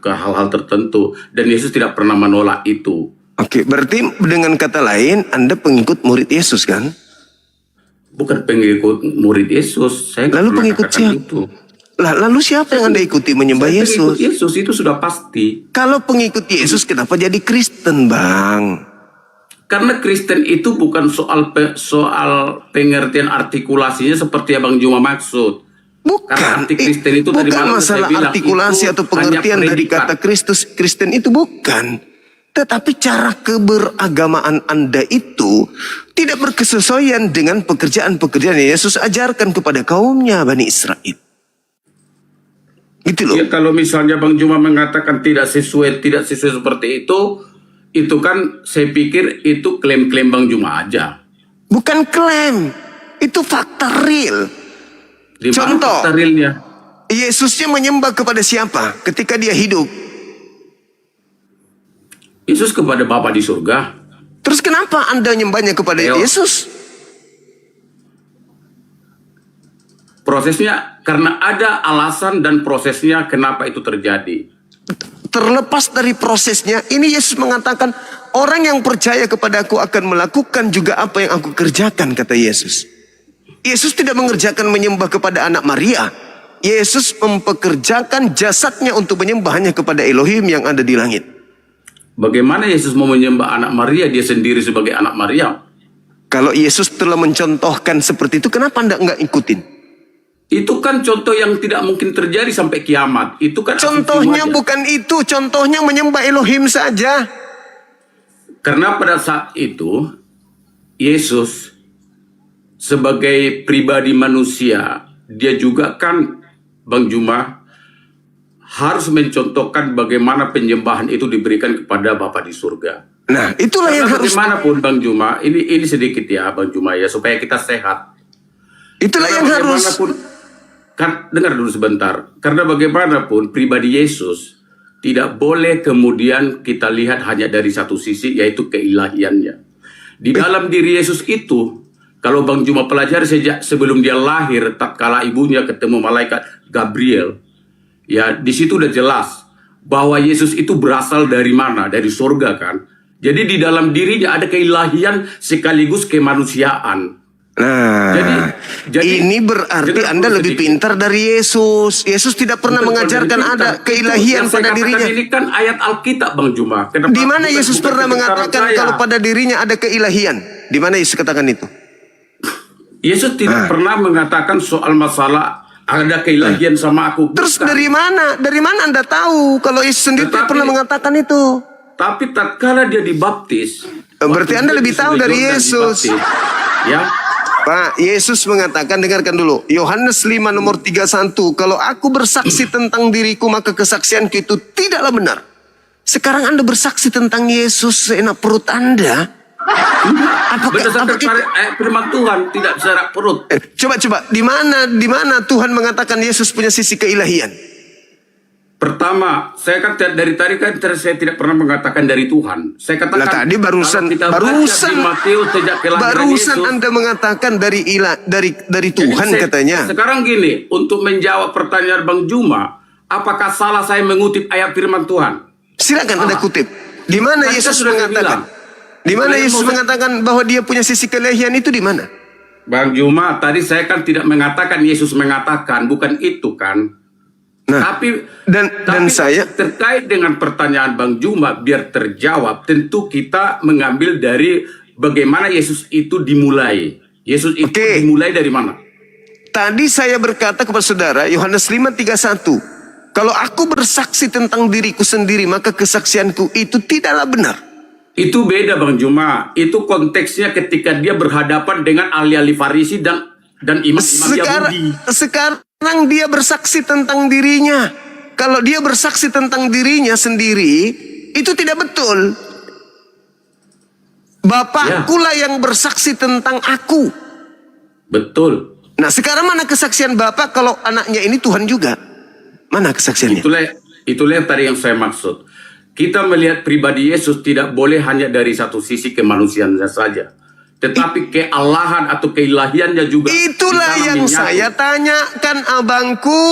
ke hal-hal tertentu, dan Yesus tidak pernah menolak itu. Oke, berarti dengan kata lain Anda pengikut murid Yesus kan? Bukan pengikut murid Yesus. Saya Lalu pengikut siapa? itu. Lalu siapa yang Anda ikuti menyembah Saya Yesus? pengikut Yesus itu sudah pasti. Kalau pengikut Yesus kenapa jadi Kristen, Bang? Karena Kristen itu bukan soal pengertian artikulasinya seperti Abang Juma maksud. Bukan. arti Kristen itu tadi bukan malam masalah saya bilang, artikulasi itu atau pengertian hanya dari predikat. kata Kristus. Kristen itu bukan. Tetapi cara keberagamaan Anda itu tidak berkesesuaian dengan pekerjaan-pekerjaan yang Yesus ajarkan kepada kaumnya Bani Israel. Gitu loh. Ya, kalau misalnya Bang Juma mengatakan tidak sesuai seperti itu kan saya pikir itu klaim-klaim Bang Juma aja. Bukan klaim, itu fakta real. Di mana Contoh, fakta realnya? Yesusnya menyembah kepada siapa ketika dia hidup? Yesus kepada Bapa di surga. Terus kenapa Anda nyembahnya kepada Ayo. Yesus? Prosesnya karena ada alasan dan prosesnya kenapa itu terjadi. Terlepas dari prosesnya, ini Yesus mengatakan, orang yang percaya kepada aku akan melakukan juga apa yang aku kerjakan, kata Yesus. Yesus tidak mengerjakan menyembah kepada anak Maria. Yesus mempekerjakan jasadnya untuk menyembah hanya kepada Elohim yang ada di langit. Bagaimana Yesus mau menyembah anak Maria, dia sendiri sebagai anak Maria? Kalau Yesus telah mencontohkan seperti itu, kenapa Anda nggak ikutin? Itu kan contoh yang tidak mungkin terjadi sampai kiamat. Itu kan Contohnya asumsi aja. bukan itu, contohnya menyembah Elohim saja. Karena pada saat itu Yesus sebagai pribadi manusia, dia juga kan Bang Juma harus mencontohkan bagaimana penyembahan itu diberikan kepada Bapa di surga. Nah, itulah yang Karena harus. bagaimanapun Bang Juma, ini sedikit ya Bang Juma ya, supaya kita sehat. Itulah Karena yang harus. bagaimanapun, kan dengar dulu sebentar. Karena bagaimanapun pribadi Yesus tidak boleh kemudian kita lihat hanya dari satu sisi, yaitu keilahiannya. Di dalam diri Yesus itu, kalau Bang Juma pelajari sejak sebelum dia lahir, tatkala ibunya ketemu malaikat Gabriel, ya di situ udah jelas bahwa Yesus itu berasal dari mana? Dari surga kan. Jadi di dalam dirinya ada keilahian sekaligus kemanusiaan. Nah, Jadi- ini berarti Dengar Anda dulu lebih sedikit. pintar dari Yesus. Yesus tidak pernah Bukan mengajarkan dari ada kita. keilahian Itu yang saya pada katakan dirinya. Ini kan ayat Alkitab, Bang Juma. Kenapa? Di mana Yesus bukan pernah kepintaran mengatakan saya. kalau pada dirinya ada keilahian? Di mana Yesus katakan itu? Yesus tidak pernah mengatakan soal masalah ada keilahian sama aku. Terus Bukan. dari mana? Dari mana Anda tahu kalau Yesus sendiri tidak Tetapi- pernah mengatakan itu? Tapi tatkala dia dibaptis, Berarti waktu Anda dia lebih di tahu Sungai dari Yordan Yesus. dibaptis, ya, Pak, Yesus mengatakan, dengarkan dulu. Yohanes 5 nomor 31. Kalau aku bersaksi tentang diriku, maka kesaksianku itu tidaklah benar. Sekarang Anda bersaksi tentang Yesus seenak perut Anda. berdasarkan kita- firman Tuhan, tidak secara perut. Coba. Di mana Tuhan mengatakan Yesus punya sisi keilahian? Pertama, saya kan dari tadi kan saya tidak pernah mengatakan dari Tuhan. Saya katakan Lah tadi barusan kalau kita baca di Matius sejak kelahiran barusan Yesus, Anda mengatakan dari Jadi Tuhan katanya. Sekarang gini, untuk menjawab pertanyaan Bang Juma, apakah salah saya mengutip ayat firman Tuhan? Silakan Anda kutip. Di mana Kan Yesus saya sudah mengatakan? bilang. Di mana Saya Yesus mau- mengatakan bahwa dia punya sisi keilahian itu di mana? Bang Juma, tadi saya kan tidak mengatakan Yesus mengatakan, bukan itu kan. Nah, Tapi dan saya terkait dengan pertanyaan Bang Juma biar terjawab, tentu kita mengambil dari bagaimana Yesus itu dimulai. Yesus itu Oke. dimulai dari mana? tadi saya berkata kepada saudara Yohanes 5:31. Kalau aku bersaksi tentang diriku sendiri, maka kesaksianku itu tidaklah benar. Itu beda Bang Juma. Itu konteksnya ketika dia berhadapan dengan ahli-ahli Farisi dan imam-imam Yahudi. Sekarang dia bersaksi tentang dirinya. Kalau dia bersaksi tentang dirinya sendiri, itu tidak betul. Bapakkulah yang bersaksi tentang aku. Betul. Nah, sekarang mana kesaksian Bapak kalau anaknya ini Tuhan juga? Mana kesaksiannya? Itulah yang tadi yang saya maksud. Kita melihat pribadi Yesus tidak boleh hanya dari satu sisi kemanusiaannya saja, tetapi kealahan atau keilahiannya juga. Itulah di sana yang menyatu. saya tanyakan abangku.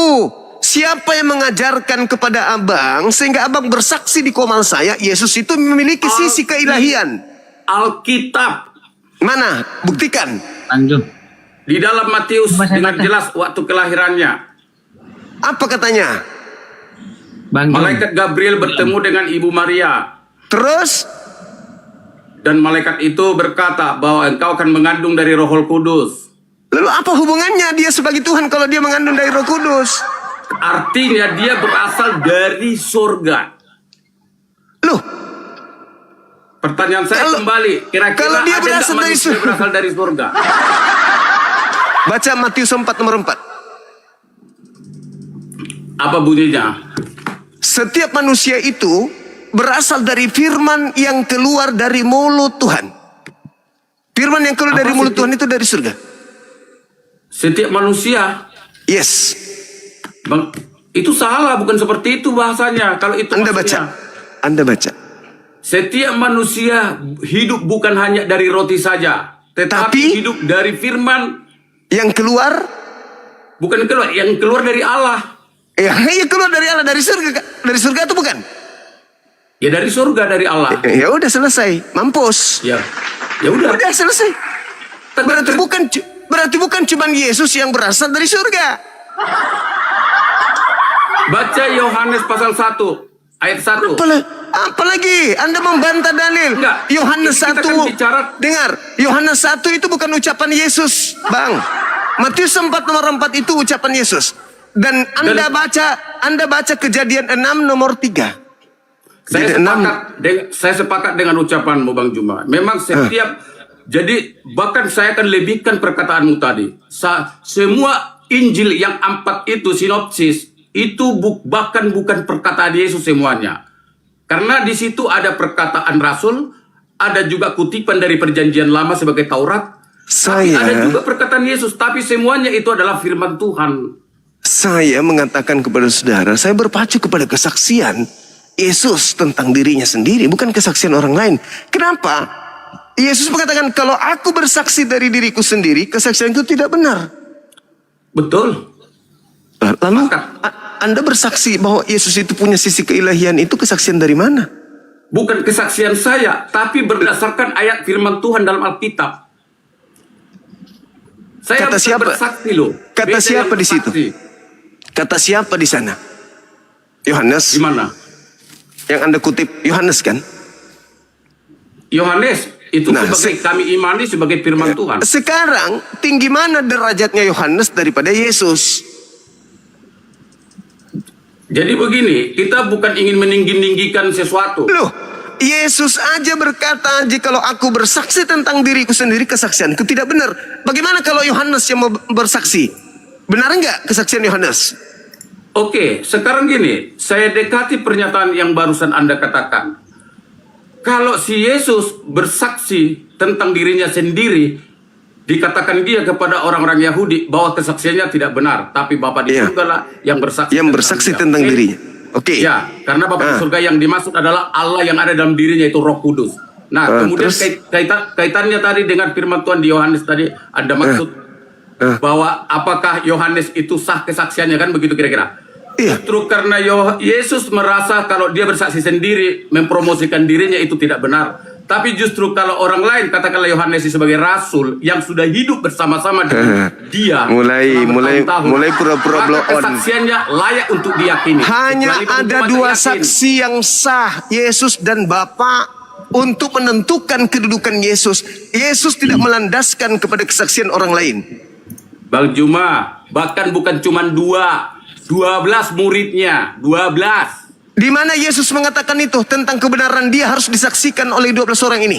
Siapa yang mengajarkan kepada abang sehingga abang bersaksi di komal saya Yesus itu memiliki sisi keilahian? Alkitab Mana? Buktikan. Lanjut. di dalam Matius Coba saya dengan baca. jelas waktu kelahirannya. Apa katanya? Bang Jum. Malaikat Gabriel bertemu dengan Ibu Maria. Terus? Dan malaikat itu berkata bahwa engkau akan mengandung dari Roh Kudus. Lalu apa hubungannya dia sebagai Tuhan kalau dia mengandung dari Roh Kudus? Artinya dia berasal dari surga. Loh, Pertanyaan saya Kalau- kembali, kira-kira kalau dia ada berasal nggak dari manusia surga? berasal dari surga? baca Matius 4 nomor 4. Apa bunyinya? Setiap manusia itu berasal dari firman yang keluar dari mulut Tuhan. Firman yang keluar Apa dari mulut sih? Tuhan itu dari surga. Setiap manusia, Yes. Bang, itu salah, bukan seperti itu bahasanya. Kalau itu Anda baca. maksudnya. Anda baca. Setiap manusia hidup bukan hanya dari roti saja, tetapi Tapi- hidup dari firman, Yang keluar, bukan keluar, yang keluar dari Allah. ya keluar dari Allah, dari surga. Dari surga itu bukan? Ya dari surga, dari Allah. Ya udah selesai, mampus. Ya, ya udah. Udah selesai. Berarti bukan cuma Yesus yang berasal dari surga. Baca Yohanes pasal 1 ayat 1. Apalagi Anda membantah dalil. Enggak, Yohanes ini kita 1. kan bicara- Dengar, Yohanes 1 itu bukan ucapan Yesus, Bang. Matius 4 nomor 4 itu ucapan Yesus. Dan Anda baca Kejadian 6 nomor 3. Saya sepakat dengan ucapanmu Bang Juma. Memang setiap jadi bahkan saya akan lebihkan perkataanmu tadi. Semua Injil yang 4 itu sinopsis itu bahkan bukan perkataan Yesus semuanya. Karena di situ ada perkataan Rasul, ada juga kutipan dari Perjanjian Lama sebagai Taurat. Tapi ada juga perkataan Yesus, tapi semuanya itu adalah firman Tuhan. Saya mengatakan kepada saudara, saya berpacu kepada kesaksian Yesus tentang dirinya sendiri, bukan kesaksian orang lain. Kenapa? Yesus mengatakan, kalau aku bersaksi dari diriku sendiri, kesaksianku tidak benar. Betul. Lalu Anda bersaksi bahwa Yesus itu punya sisi keilahian, itu kesaksian dari mana? Bukan kesaksian saya, tapi berdasarkan ayat firman Tuhan dalam Alkitab. Saya Kata bukan siapa? bersaksi loh. Kata Beda siapa yang di situ? bersaksi. Kata siapa di sana? Yohanes. Gimana? Yang Anda kutip Yohanes kan? Yohanes itu Nah, sebagai kami imani sebagai firman Tuhan. Sekarang tinggi mana derajatnya Yohanes daripada Yesus? Jadi begini, kita bukan ingin meninggi-ninggikan sesuatu. Loh, Yesus aja berkata, jikalau aku bersaksi tentang diriku sendiri, kesaksianku tidak benar. Bagaimana kalau Yohanes yang mau bersaksi? Benar enggak kesaksian Yohanes? Oke, sekarang gini, saya dekati pernyataan yang barusan Anda katakan. Kalau si Yesus bersaksi tentang dirinya sendiri, dikatakan dia kepada orang-orang Yahudi bahwa kesaksiannya tidak benar, tapi Bapa di surga lah yang bersaksi. Yang bersaksi tentang Oke? dirinya. Oke. Ya, karena Bapa di surga yang dimaksud adalah Allah yang ada dalam dirinya, itu Roh Kudus. Nah, kemudian terus? kaitannya tadi dengan firman Tuhan di Yohanes tadi, Anda maksud bahwa apakah Yohanes itu sah kesaksiannya, kan begitu kira-kira? Iya. Justru karena Yesus merasa kalau dia bersaksi sendiri, mempromosikan dirinya itu tidak benar. Tapi justru kalau orang lain, katakanlah Yohanes sebagai rasul yang sudah hidup bersama-sama dengan dia Mulai pura-pura maka blow on. kesaksiannya layak untuk diyakini. Hanya Kecuali Bang ada Juma dua tak yakin. saksi yang sah, Yesus dan Bapa, untuk menentukan kedudukan Yesus. Yesus tidak melandaskan kepada kesaksian orang lain. Bang Juma, bahkan bukan cuma 12 muridnya, 12. Di mana Yesus mengatakan itu tentang kebenaran dia harus disaksikan oleh 12 orang ini?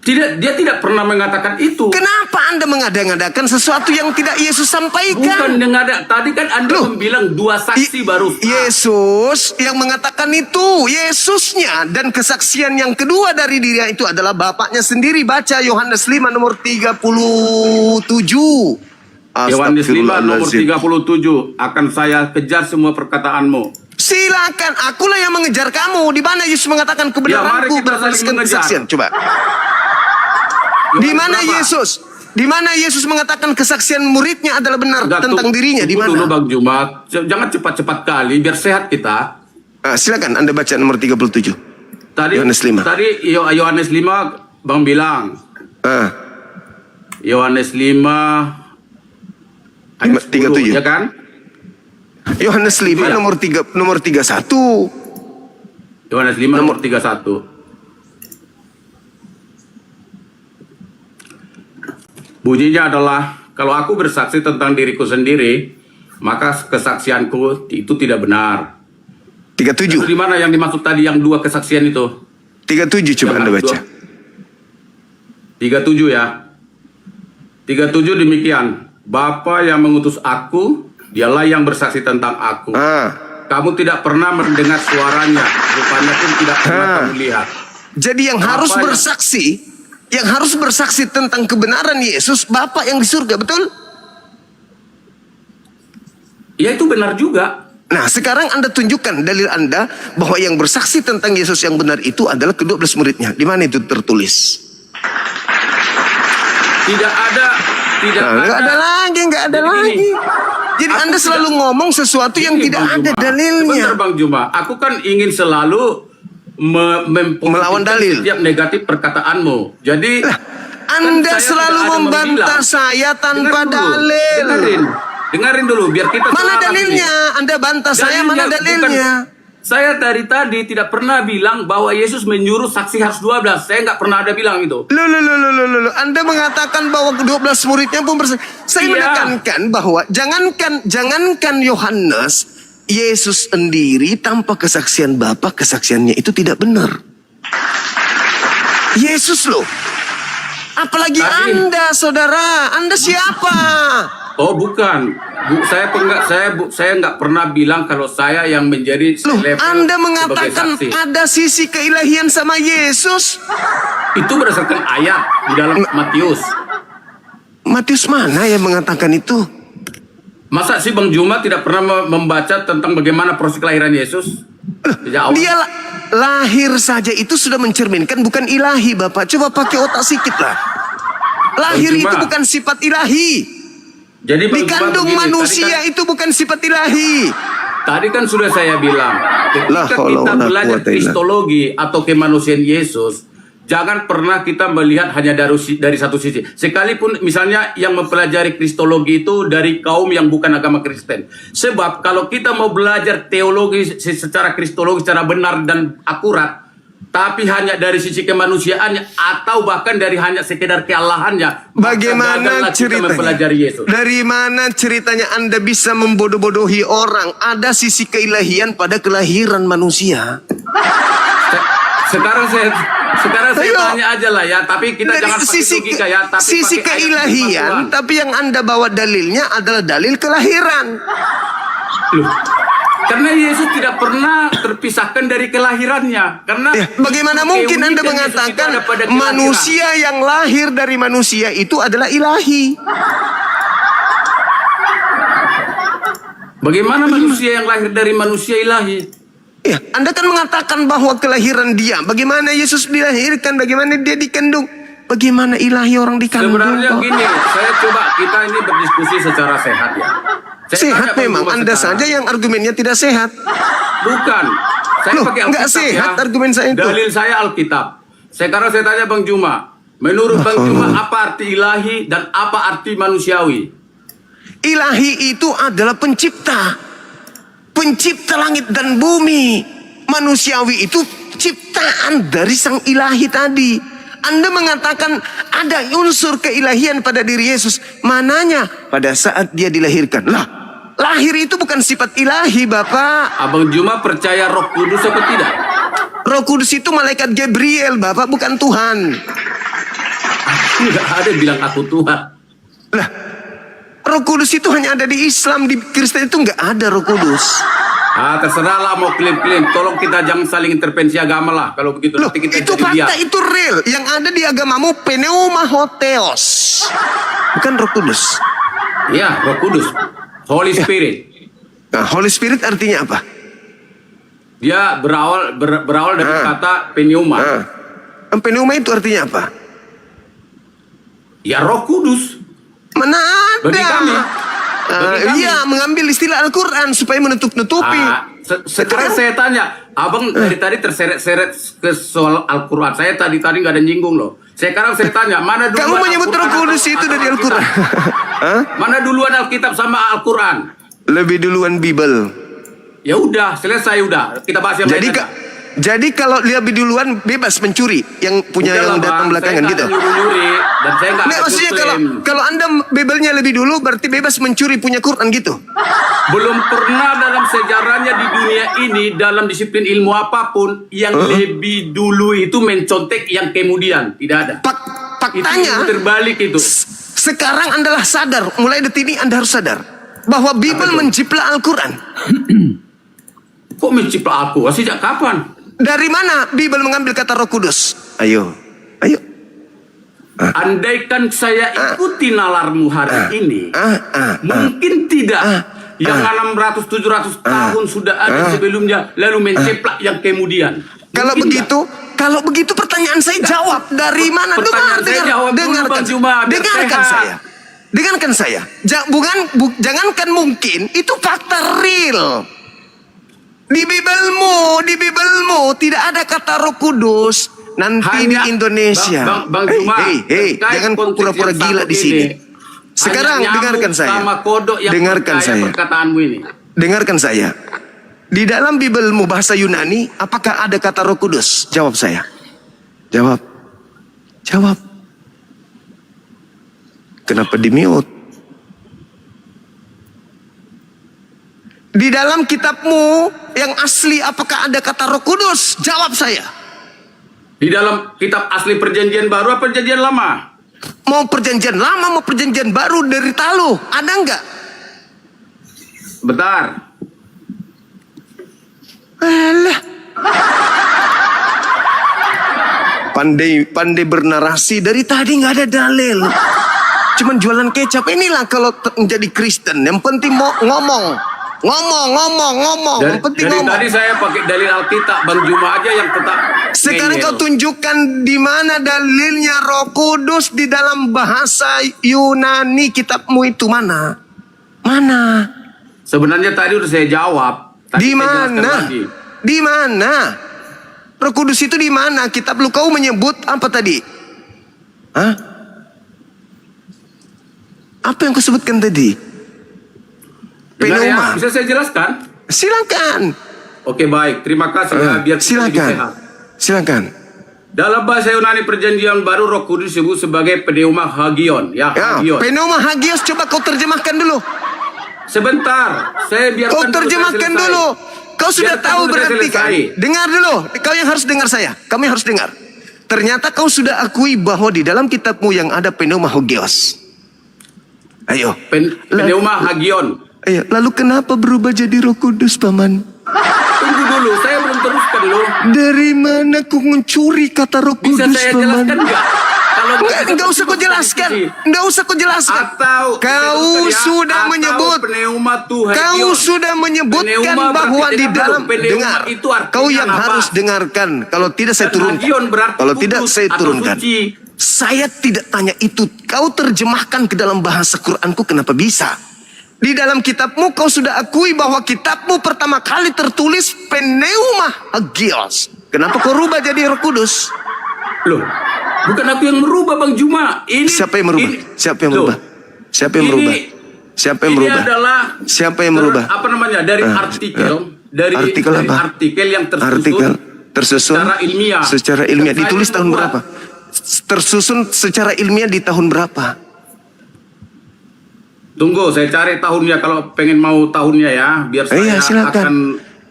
Dia tidak pernah mengatakan itu. Kenapa Anda mengada-ngadakan sesuatu yang tidak Yesus sampaikan? Bukan dengan tadi kan Anda Loh, bilang 2 saksi baru. Yesus yang mengatakan itu, Yesusnya, dan kesaksian yang kedua dari dirinya itu adalah Bapaknya sendiri. Baca Yohanes 5 nomor 37. Yohanes 5 nomor Astagfirullahaladzim. 37, akan saya kejar semua perkataanmu. Silakan, akulah yang mengejar kamu. Di mana Yesus mengatakan Ya, mari kebenaranku kita berdasarkan saling mengejar. kesaksian? Coba. Di mana Yesus? Di mana Yesus mengatakan kesaksian muridnya adalah benar tentang dirinya? Di Tunggu dulu mana? Bang Juma, jangan cepat-cepat kali biar sehat kita. Silakan Anda baca nomor 37. Tadi Yohanes 5. Tadi Yohanes 5 Bang bilang. Yohanes 5 ayat 10, 37. ya kan? Yohanes 5 Iya. nomor 31. Yohanes 5 nomor 31. Bunyinya adalah, kalau aku bersaksi tentang diriku sendiri, maka kesaksianku itu tidak benar. 37. Di mana yang dimaksud tadi yang 2 kesaksian itu? 37 coba Yang Anda baca. 37 ya. 37 demikian. Bapa yang mengutus aku, dialah yang bersaksi tentang aku. Kamu tidak pernah mendengar suaranya, rupanya pun tidak pernah kamu lihat. Jadi yang harus Bapaknya. bersaksi tentang kebenaran Yesus, Bapa yang di surga, betul? Ya itu benar juga. Nah, sekarang Anda tunjukkan dalil Anda bahwa yang bersaksi tentang Yesus yang benar itu adalah ke-12 muridnya. Di mana itu tertulis? Tidak ada. Nggak ada lagi. Jadi gini, Jadi aku Anda selalu tidak- ngomong sesuatu yang Gini, tidak Bang ada Juma. dalilnya. Sebentar Bang Juma, aku kan ingin selalu Melawan dalil. setiap negatif perkataanmu. Jadi Anda saya selalu tidak ada membantah membilang. saya tanpa Dengar dulu, dalil. dengarin dulu biar kita Mana selaras dalilnya? nih. Anda bantah saya, mana Dalilnya dalilnya? Saya dari tadi tidak pernah bilang bahwa Yesus menyuruh saksi harus 12. Saya nggak pernah ada bilang itu. Loh. Anda mengatakan bahwa 12 muridnya pun bersaksi. Saya Iya. menekankan bahwa jangankan Yohanes, Yesus sendiri tanpa kesaksian Bapa, kesaksiannya itu tidak benar. Yesus loh. Apalagi Tadi- Anda, saudara. Anda siapa? Oh bukan, saya nggak pernah bilang kalau saya yang menjadi Loh, level Anda sebagai mengatakan saksi. ada sisi keilahian sama Yesus. Itu berdasarkan ayat di dalam Matius. Matius mana yang mengatakan itu? Masa sih Bang Juma tidak pernah membaca tentang bagaimana proses kelahiran Yesus? Sejak awal. Dia lahir saja itu sudah mencerminkan bukan ilahi, Bapak. Coba pakai otak sedikit lah. Lahir Bang Juma. itu bukan sifat ilahi. Jadi Bang Juma Dikandung begini, manusia itu bukan sifat ilahi. Tadi kan sudah saya bilang, La ketika haula kita wala belajar quwata illa. kristologi atau kemanusiaan Yesus, jangan pernah kita melihat hanya dari satu sisi. Sekalipun misalnya yang mempelajari kristologi itu dari kaum yang bukan agama Kristen. Sebab kalau kita mau belajar teologi secara kristologi secara benar dan akurat, tapi hanya dari sisi kemanusiaannya atau bahkan dari hanya sekedar keallahannya, Bagaimana gagallah kita ceritanya? mempelajari Yesus. Dari mana ceritanya Anda bisa membodoh-bodohi orang? Ada sisi keilahian pada kelahiran manusia. Sekarang saya Ayo. tanya aja lah ya, tapi kita Dari jangan pakai logika ya, tapi sisi pakai ayat keilahian, firman Tuhan. tapi yang Anda bawa dalilnya adalah dalil kelahiran. Loh, karena Yesus tidak pernah terpisahkan dari kelahirannya. Karena Ya, bagaimana mungkin Anda keunikan Yesus mengatakan itu ada pada kelahiran. manusia yang lahir dari manusia itu adalah ilahi? Bagaimana manusia yang lahir dari manusia ilahi? Ya, Anda kan mengatakan bahwa kelahiran dia, bagaimana Yesus dilahirkan, bagaimana dia dikandung, bagaimana ilahi orang dikandung? Sebenarnya kok? gini, saya coba kita ini berdiskusi secara sehat ya. Saya Sehat tanya Bang memang, Juma Anda sekarang. saja yang argumennya tidak sehat. Bukan. Saya Loh, pakai nggak Alkitab sehat ya. argumen saya itu. Dalil saya Alkitab. Sekarang saya tanya Bang Juma. Menurut Bang Juma apa arti ilahi dan apa arti manusiawi? Ilahi itu adalah pencipta. Pencipta langit dan bumi. Manusiawi itu ciptaan dari sang ilahi tadi. Anda mengatakan ada unsur keilahian pada diri Yesus. Mananya? Pada saat dia dilahirkan. Lah, lahir itu bukan sifat ilahi, Bapak. Abang Juma percaya Roh Kudus apa tidak? Roh Kudus itu malaikat Gabriel, Bapak, bukan Tuhan. Tidak ada bilang aku Tuhan. Lah, Roh Kudus itu hanya ada di Islam, di Kristen itu nggak ada Roh Kudus. Terserahlah mau klaim-klaim. Tolong kita jangan saling intervensi agama lah. Kalau begitu Loh, nanti kita itu jadi fakta, bias. itu real. Yang ada di agamamu pneumahotheos, bukan Roh Kudus. Ya, Roh Kudus. Holy Spirit. Nah, Holy Spirit artinya apa? Dia berawal dari kata pneuma. Pneuma itu artinya apa? Ya Roh Kudus. Mana ada? Bagi kami. Bagi kami. Iya, mengambil istilah Al-Quran supaya menutup-nutupi. Sekarang saya tanya, abang dari tadi terseret-seret ke soal Al-Quran. Saya tadi nggak ada nyinggung loh. Sekarang saya tanya, mana duluan Kamu menyebut Roh Al-Quran Kudus atau itu dari Alkitab? Al-Quran. Hah? Mana duluan Alkitab sama Al-Quran? Lebih duluan Bible. Ya udah, selesai udah. Kita bahas yang Jadi lain aja. jadi kalau lebih duluan bebas mencuri yang punya Udah yang lah, datang Bang. belakangan Saya gitu. nggak ada nyuri-nyuri dan saya nggak Nggak, ada maksudnya klaim. kalau Anda Bible-nya lebih dulu berarti bebas mencuri punya Quran gitu. Belum pernah dalam sejarahnya di dunia ini dalam disiplin ilmu apapun yang lebih dulu itu mencontek yang kemudian tidak ada. Faktanya Itu terbalik itu. sekarang Anda lah sadar, mulai detik ini Anda harus sadar bahwa Bible mencipta Al-Quran. Kok mencipta aku? Sejak kapan? Dari mana Bible mengambil kata Roh Kudus? Ayo. Andaikan saya ikuti nalarmu hari ini, mungkin tidak. Yang 600-700 tahun sudah ada sebelumnya, lalu menceplak yang kemudian. Kalau Mungkin begitu pertanyaan saya jawab dari mana? Pertanyaan saya jawab dulu, Bang Juma, biar dengarkan sehat. saya. Dengarkan saya. Jangankan mungkin, itu fakta real. Di Biblemu tidak ada kata Roh Kudus. Nanti Hanya- di Indonesia. Bang Juma, Hey, terkait jangan konteks pura-pura yang gila satu di sini. ini, Sekarang hanya nyambung dengarkan saya. sama kodok yang Dengarkan percaya saya. perkataanmu ini. Dengarkan saya. Di dalam Biblemu bahasa Yunani, apakah ada kata Roh Kudus? Jawab saya. Jawab. Kenapa di-mute? Di dalam kitabmu yang asli apakah ada kata Roh Kudus? Jawab saya. Di dalam kitab asli perjanjian baru apa perjanjian lama? Mau perjanjian lama, mau perjanjian baru dari Talu, ada nggak? Bentar. Alah. Pandai bernarasi dari tadi nggak ada dalil. Cuman jualan kecap. Inilah kalau menjadi Kristen. Yang penting mau ngomong. Yang penting Dari ngomong. tadi saya pakai dalil Alkitab, Bang Juma aja yang tetap Sekarang ngeyel. kau tunjukkan di mana dalilnya Roh Kudus di dalam bahasa Yunani kitabmu itu mana? Sebenarnya tadi udah saya jawab. Tadi Di saya jelaskan mana? lagi. Di mana? Roh Kudus itu di mana? Kitab lu kau menyebut apa tadi? Hah? Apa yang kau sebutkan tadi? Dengar ya, Pneuma. bisa saya jelaskan? Silakan. Oke, baik. Terima kasih ya, biar kita lebih Silakan. sehat. Silakan. Dalam bahasa Yunani Perjanjian Baru, Roh Kudus disebut sebagai pneuma hagion. Ya, Ya, hagion. pneuma hagios coba kau terjemahkan dulu. Sebentar, saya biarkan Kau dulu terjemahkan saya selesai. dulu. Kau sudah Biarkan tahu dulu saya berarti kan? selesai. Dengar dulu. Kau yang harus dengar saya. Kamu yang harus dengar. Ternyata kau sudah akui bahwa di dalam kitabmu yang ada pneuma hagios. Ayo. Pneuma hagion. Ayo. Lalu kenapa berubah jadi Roh Kudus, Paman? Tunggu dulu, saya belum teruskan loh. Dari mana kau mencuri kata Roh Bisa Kudus, saya Paman? jelaskan nggak? Kalau Enggak usah kau jelaskan. Enggak usah kau jelaskan. Atau Kau sudah menyebut. pneuma tuh Kau sudah menyebutkan Pneuma bahwa berarti di dengar dalam dulu, pneuma dengar. itu artinya Kau yang apa? harus dengarkan. Kalau tidak saya Dan turunkan. hagion berarti Kalau kudus tidak saya atau turunkan. suci. Saya tidak tanya itu. Kau terjemahkan ke dalam bahasa Quranku kenapa bisa? Di dalam kitabmu kau sudah akui bahwa kitabmu pertama kali tertulis pneuma hagios. Kenapa kau rubah jadi Roh Kudus? Loh, bukan aku yang merubah Bang Juma. Ini Siapa yang merubah? Siapa yang merubah? Siapa yang Ini- merubah? Siapa yang Ini merubah? adalah Siapa yang merubah? Apa namanya? Dari artikel, dari artikel apa? artikel yang tersusun. Artikel tersusun secara ilmiah. Secara ilmiah Dan saya ditulis tahun membuat- berapa? Tersusun secara ilmiah di tahun berapa? Tunggu, saya cari tahunnya kalau pengen mau tahunnya ya, biar saya Iya, silakan. akan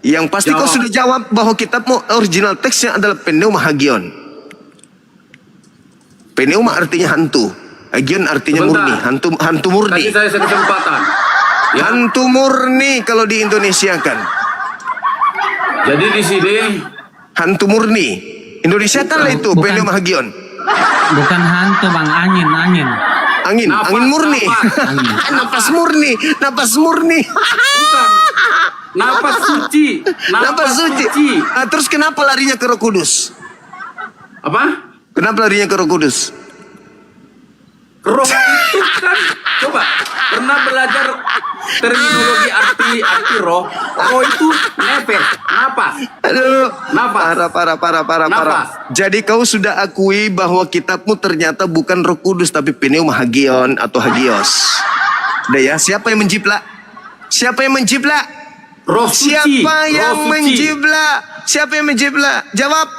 Yang pasti kau jawab. sudah jawab bahwa kitabmu original teksnya adalah pneuma hagion. Pneuma artinya hantu. Hagion artinya Sebentar. murni. Hantu murni. kasih saya kesempatan. Ya, Hantu murni kalau di Indonesia kan. jadi di sini Hantu murni. Indonesia kan lah itu Bukan. pneuma hagion. Bukan hantu bang, angin. Angin, Napas, angin murni. Napas murni, napas murni. bukan napas suci, Napas suci. Ah, terus kenapa larinya ke Roh Kudus? Apa? Kenapa larinya ke Roh Kudus? Roh itu kan, coba pernah belajar terminologi arti roh. Roh itu nefes, napas. Aduh, Nafas. parah. Nafas. Jadi kau sudah akui bahwa kitabmu ternyata bukan Roh Kudus tapi pneuma hagion atau hagios. Udah ya, siapa yang menjiplak? Siapa yang menjiplak? Roh suci. Siapa yang roh suci. menjiplak? Siapa yang menjiplak? Jawab.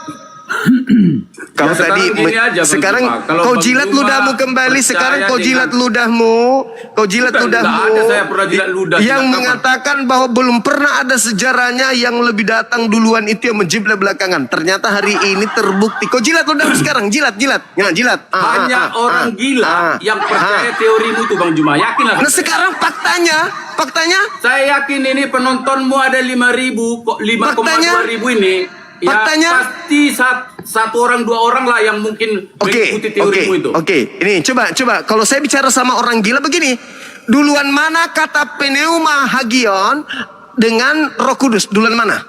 Kau Ya, sekarang tadi gini aja, Bang sekarang Juma. Kalau kau Bang jilat Juma ludahmu kembali. Sekarang percaya kau jilat dengan- ludahmu. Kau jilat Bukan, ludahmu. nggak ada saya pernah jilat ludah. Yang Jilat kapan? mengatakan bahwa belum pernah ada sejarahnya yang lebih datang duluan itu yang menjilat belakangan. Ternyata hari ini terbukti. Kau jilat ludahmu sekarang. Jilat. Ya, jilat. Banyak orang gila yang percaya teorimu tuh Bang Juma. Yakinlah. Nah sekarang faktanya. Saya yakin ini penontonmu ada 5.000, kok 5,2 ribu ini. Ya Faktanya? pasti satu orang dua orang lah yang mungkin mengikuti teorimu itu. Oke. Ini coba. Kalau saya bicara sama orang gila begini. Duluan mana kata pneuma hagion dengan Roh Kudus? Duluan mana?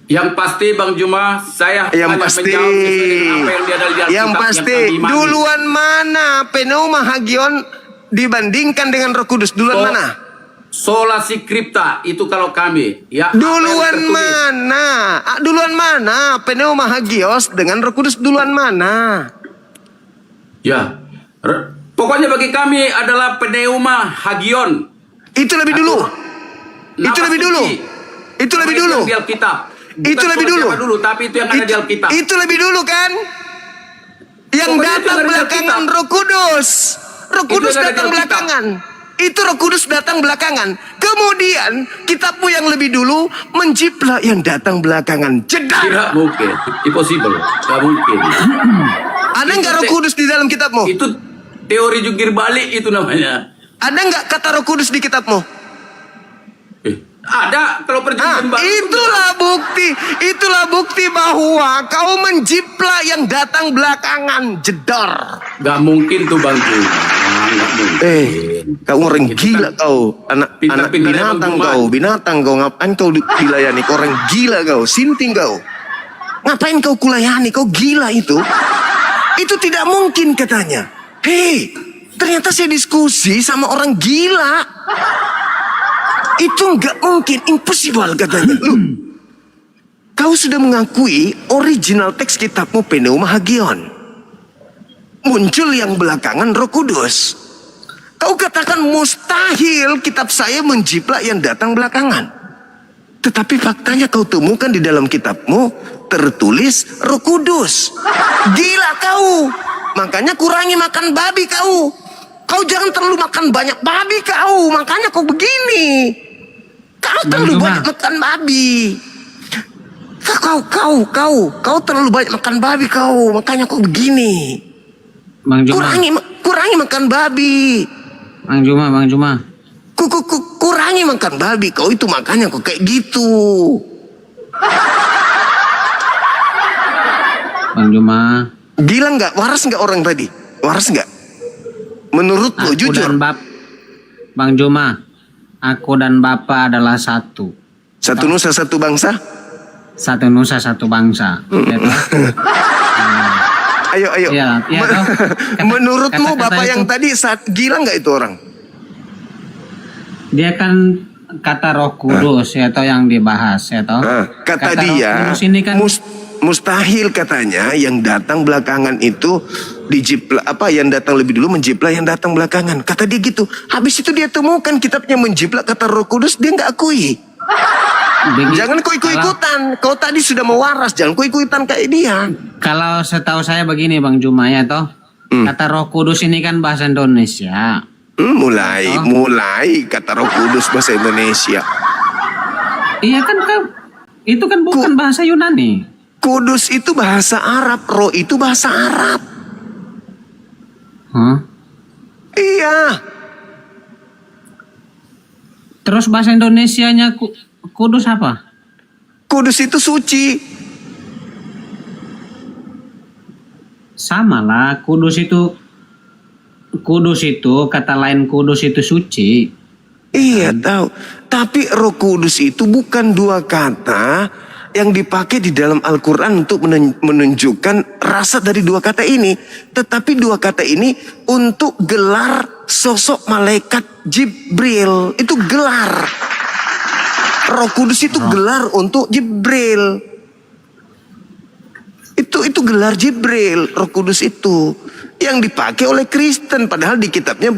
Yang pasti Bang Juma, saya Yang hanya pasti. menjawab sesuai dengan apa yang dia ada di Alkitab Yang pasti. kami imani. Duluan mana pneuma hagion dibandingkan dengan Roh Kudus? Duluan So- mana? Sola Scripta itu kalau kami ya. apa yang Duluan tertulis. mana? Duluan mana pneuma hagios dengan Roh Kudus? Duluan mana? Ya. Pokoknya bagi kami adalah pneuma hagion. Itu lebih dulu. Itu Napas lebih dulu. suci. Itu lebih Itu dulu. yang di Alkitab. Bukan Itu lebih soal dulu. siapa dulu, tapi itu yang ada di Alkitab. Itu lebih dulu kan? Yang Pokoknya itu datang yang ada di belakangan Alkitab. Roh Kudus. Roh Itu Kudus yang ada di datang Alkitab. belakangan. Itu Roh Kudus datang belakangan. Kemudian kitabmu yang lebih dulu menjiplak yang datang belakangan. Jedar. Tidak mungkin. Impossible. Tidak mungkin. Ada nggak Roh Kudus di dalam kitabmu? Itu teori jungkir balik itu namanya. Ada nggak kata Roh Kudus di kitabmu? Ada kalau perjanjian baru. Itulah bukti bahwa kau menjiplak yang datang belakangan. Jedar. Gak mungkin tuh Bang Juma. Nggak mungkin. Kau orang Itu gila kan kau, anak pintar-pintarnya binatang Bang Juma. binatang kau ngapain kau dilayani? Kau orang gila kau, sinting kau. Ngapain kau kulayani? Kau gila itu? Itu tidak mungkin katanya. Hei, ternyata saya diskusi sama orang gila. Itu nggak mungkin, impossible katanya. Lu, Kau sudah mengakui original teks kitabmu Pneuma Hagion. Muncul yang belakangan Roh Kudus. Kau katakan mustahil kitab saya menjiplak yang datang belakangan. Tetapi faktanya kau temukan di dalam kitabmu tertulis Roh Kudus. Gila kau. Makanya kurangi makan babi kau. Kau jangan terlalu makan banyak babi kau. Makanya kau begini. Kau terlalu banyak makan babi. Kau terlalu banyak makan babi kau. Makanya kau begini. Bang Juma. Kurangi makan babi. Bang Juma. Kurangi makan babi kau itu, makanya kau kayak gitu. Bang Juma. Gila nggak? Waras nggak orang tadi? Waras nggak? Menurut lo Aku jujur? dan Bang Juma, aku dan Bapak adalah satu. Satu nusa satu bangsa? Satu nusa satu bangsa. Ya, toh? Ayo. Iya, toh. Menurutmu Kata-kata Bapak itu. yang tadi gila nggak itu orang? Dia kan kata Roh Kudus ya toh yang dibahas ya toh. Kata Roh dia Kudus ini kan mustahil katanya yang datang belakangan itu dijiplak yang datang lebih dulu menjiplak yang datang belakangan. Kata dia gitu. Habis itu dia temukan kitabnya menjiplak kata Roh Kudus, dia nggak akui. Jangan kau ikut-ikutan. Kau tadi sudah mau waras, jangan kau ikutan kayak dia. Kalau setahu saya begini Bang Juma ya toh. Kata Roh Kudus ini kan bahasa Indonesia. Mulai kata Roh Kudus bahasa Indonesia. Iya kan itu kan bukan bahasa Yunani. Kudus itu bahasa Arab, Roh itu bahasa Arab. Hah? Iya. Terus bahasa Indonesianya Kudus apa? Kudus itu suci. Sama lah, Kudus itu kata lain Kudus itu suci. Iya tahu. Tapi Roh Kudus itu bukan dua kata yang dipakai di dalam Al-Quran untuk menunjukkan rasa dari dua kata ini. Tetapi dua kata ini untuk gelar sosok malaikat Jibril. Itu gelar. Roh Kudus itu gelar untuk Jibril. Itu gelar Jibril. Roh Kudus itu yang dipakai oleh Kristen, padahal di kitabnya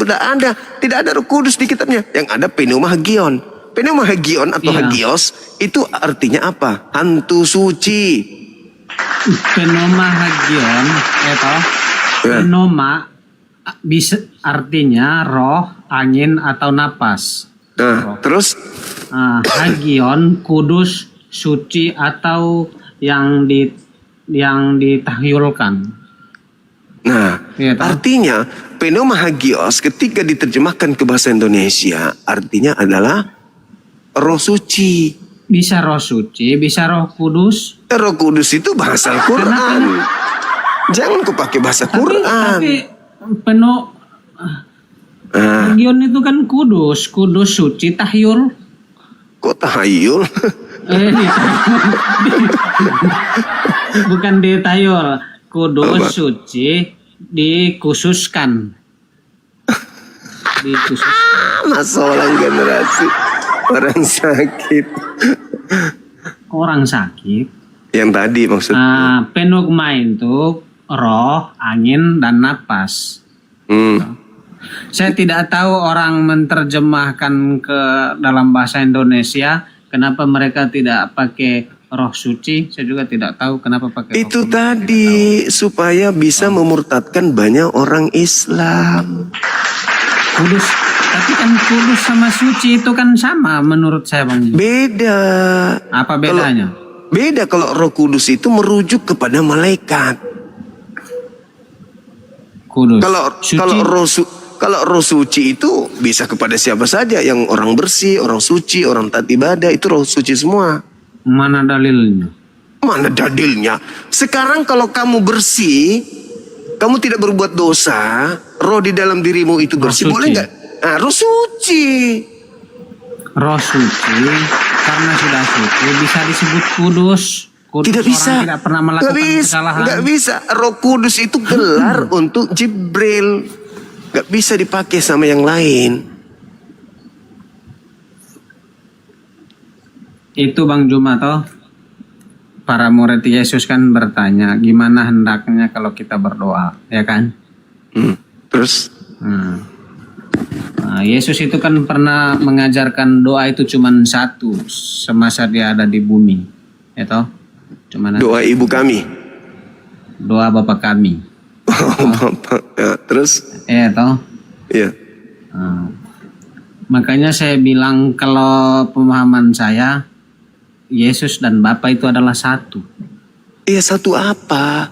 tidak ada Roh Kudus di kitabnya. Yang ada Pneuma Hagion. Pneuma Hagion atau Hagios itu artinya apa? Hantu suci. Pneuma Hagion ya. Pneuma bisa artinya roh, angin atau napas. Nah, terus Hagion kudus, suci atau yang ditahyulkan. Nah, artinya Pneuma Hagios ketika diterjemahkan ke bahasa Indonesia artinya adalah roh suci. Bisa roh suci, bisa roh kudus. Roh Kudus itu bahasa Al-Quran. Jangan kau pakai bahasa Quran. Tapi Hagion itu kan kudus suci, tahyul. Kok tahayul? Bukan ditayul, kudus suci dikhususkan. Masa orang generasi orang sakit. Orang sakit. Yang tadi maksudnya. Pneuma itu roh, angin, dan napas. Saya tidak tahu orang menerjemahkan ke dalam bahasa Indonesia kenapa mereka tidak pakai roh suci. Saya juga tidak tahu kenapa pakai Itu roh tadi supaya bisa memurtadkan banyak orang Islam. kudus. Tapi kan kudus sama suci itu kan sama menurut saya Bang. Beda. Apa bedanya? Beda kalau Roh Kudus itu merujuk kepada malaikat. Kudus. Kalau roh suci itu bisa kepada siapa saja, yang orang bersih, orang suci, orang taat ibadah, itu roh suci semua. Mana dalilnya? Mana dalilnya? Sekarang kalau kamu bersih, kamu tidak berbuat dosa, roh di dalam dirimu itu bersih, boleh nggak? Nah, roh suci. Roh suci karena sudah suci bisa disebut kudus. Kudus Tidak bisa. Orang tidak pernah melakukan kesalahan. Nggak bisa. Roh Kudus itu gelar untuk Jibril. Nggak bisa dipakai sama yang lain. Itu Bang Juma toh. para murid Yesus kan bertanya, gimana hendaknya kalau kita berdoa, ya kan? Terus? Nah, Yesus itu kan pernah mengajarkan doa itu cuma satu semasa dia ada di bumi, ya toh? Cuman Doa ibu kami. doa Bapa kami, Bapak. Ya, terus? ya toh? Iya. Nah, makanya saya bilang kalau pemahaman saya, Yesus dan Bapa itu adalah satu. Iya, satu apa?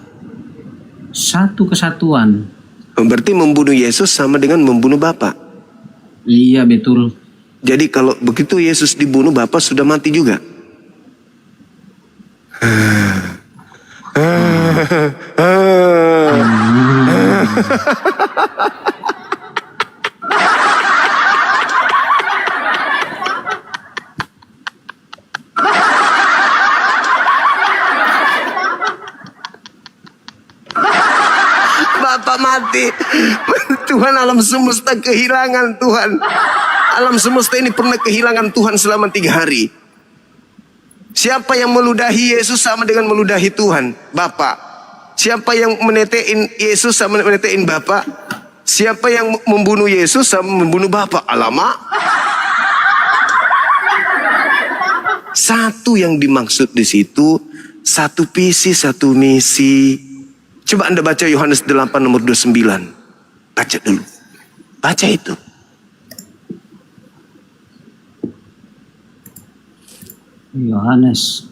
Satu kesatuan. Berarti membunuh Yesus sama dengan membunuh Bapa. Iya betul. Jadi kalau begitu Yesus dibunuh, Bapa sudah mati juga. Bapak mati. Tuhan alam semesta kehilangan Tuhan. Alam semesta ini pernah kehilangan Tuhan selama 3 hari. Siapa yang meludahi Yesus sama dengan meludahi Tuhan? Bapa. Siapa yang menetein Yesus sama menetein Bapa? Siapa yang membunuh Yesus sama membunuh Bapa? Alamak. Satu yang dimaksud di situ, satu visi, satu misi. Coba Anda baca Yohanes 8 nomor 29. Baca dulu. Baca itu. Yohanes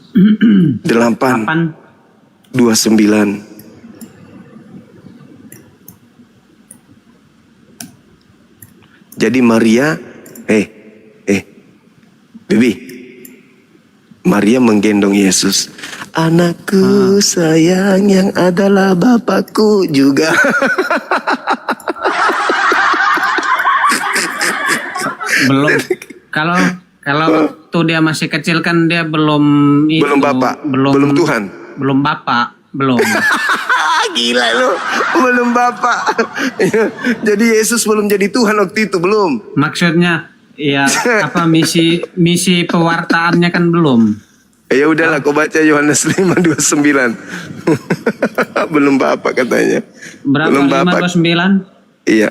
8 8. 29. Jadi Maria, Bibi, Maria menggendong Yesus. Anakku sayang yang adalah Bapakku juga. Belum. Kalau waktu dia masih kecil kan dia belum itu, Belum Bapak, belum Tuhan. Belum Bapak, belum. Gila lu, belum Bapak. Jadi Yesus belum jadi Tuhan waktu itu, belum. Maksudnya ya apa misi pewartaannya kan belum. Ya udahlah, kau baca Yohanes 5:29. Belum Bapak katanya. Berapa? Belum Bapak. 529? Iya.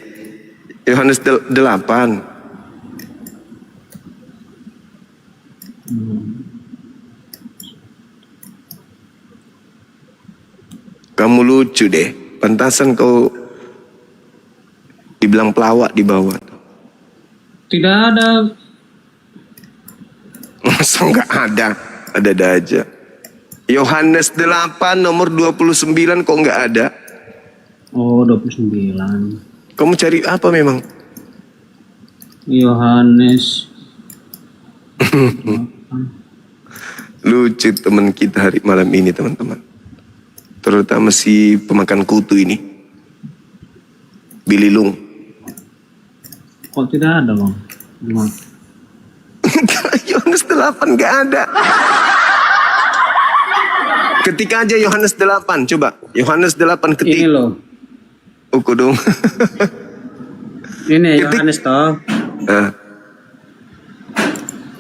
Yohanes 8. Kamu lucu deh. Pantasan kau dibilang pelawak di bawah. Tidak ada. Masa nggak ada? Ada aja. Yohanes 8 nomor 29 kok nggak ada? Oh, 29. Kamu cari apa memang? Yohanes. Lucu teman kita hari malam ini, teman-teman. Terutama si pemakan kutu ini. Bililung. Kok tidak ada, Bang? Gimana? Yohanes 8 nggak ada. Ketik aja Yohanes 8, coba. Yohanes 8 ketik. Ini loh. Uku dong. Ini Ketik. Yohanes toh.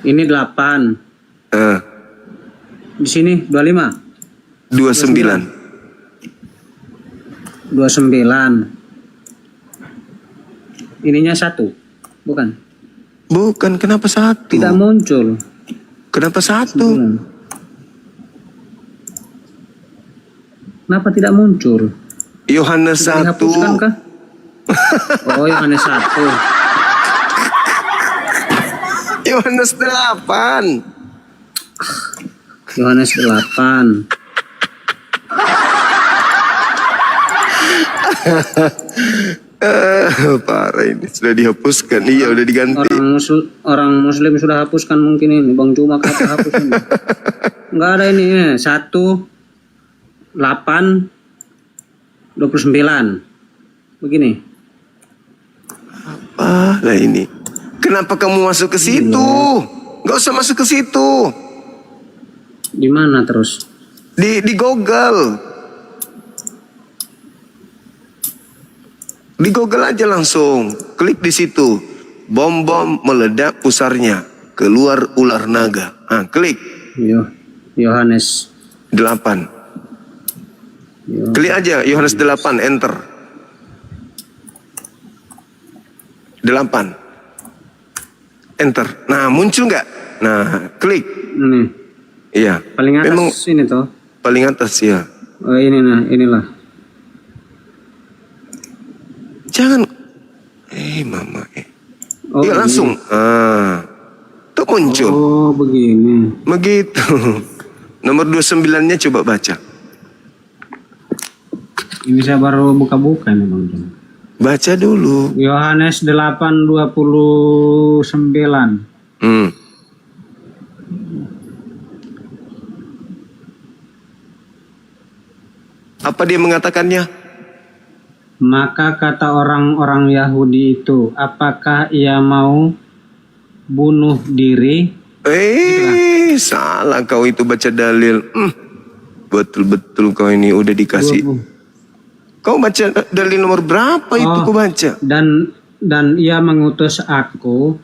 Ini 8. Di sini 25. 29. 29. Ininya 1. Bukan. Bukan, kenapa 1? Tidak muncul. Kenapa 1? 9. Kenapa tidak muncul? Yohanes Sudah 1. dihapuskan kah? Oh, Yohanes 1. Yohanes 8. Yohanes 8. Parah ini, sudah dihapuskan. Iya, udah diganti. Orang muslim sudah hapuskan mungkin ini. Bang Cuma kata hapus ini. Enggak ada ini. 1, 8, 29. Begini. Apa lah ini? Kenapa kamu masuk ke situ? Gak usah masuk ke situ. Di mana terus? Di Google. Di Google aja langsung. Klik di situ. Bom-bom meledak pusarnya. Keluar ular naga. Klik. Yohanes. Klik aja Yohanes 8, enter. 8. Enter. Nah, muncul nggak? Nah, klik. Ini Iya. paling atas Memang ini toh. paling atas ya. Oh ini nah, inilah. Jangan. Mama. Oh, Iya ini. langsung. Tuh muncul. Oh, begini. Begitu. Nomor 29-nya coba baca. Ini saya baru buka-buka nih Bang Jun. Baca dulu. Yohanes 8:29. Apa dia mengatakannya? Maka kata orang-orang Yahudi itu, apakah ia mau bunuh diri? Salah kau itu baca dalil. Betul-betul kau ini udah dikasih. Kau baca dalil nomor berapa itu kau baca? Dan ia mengutus aku,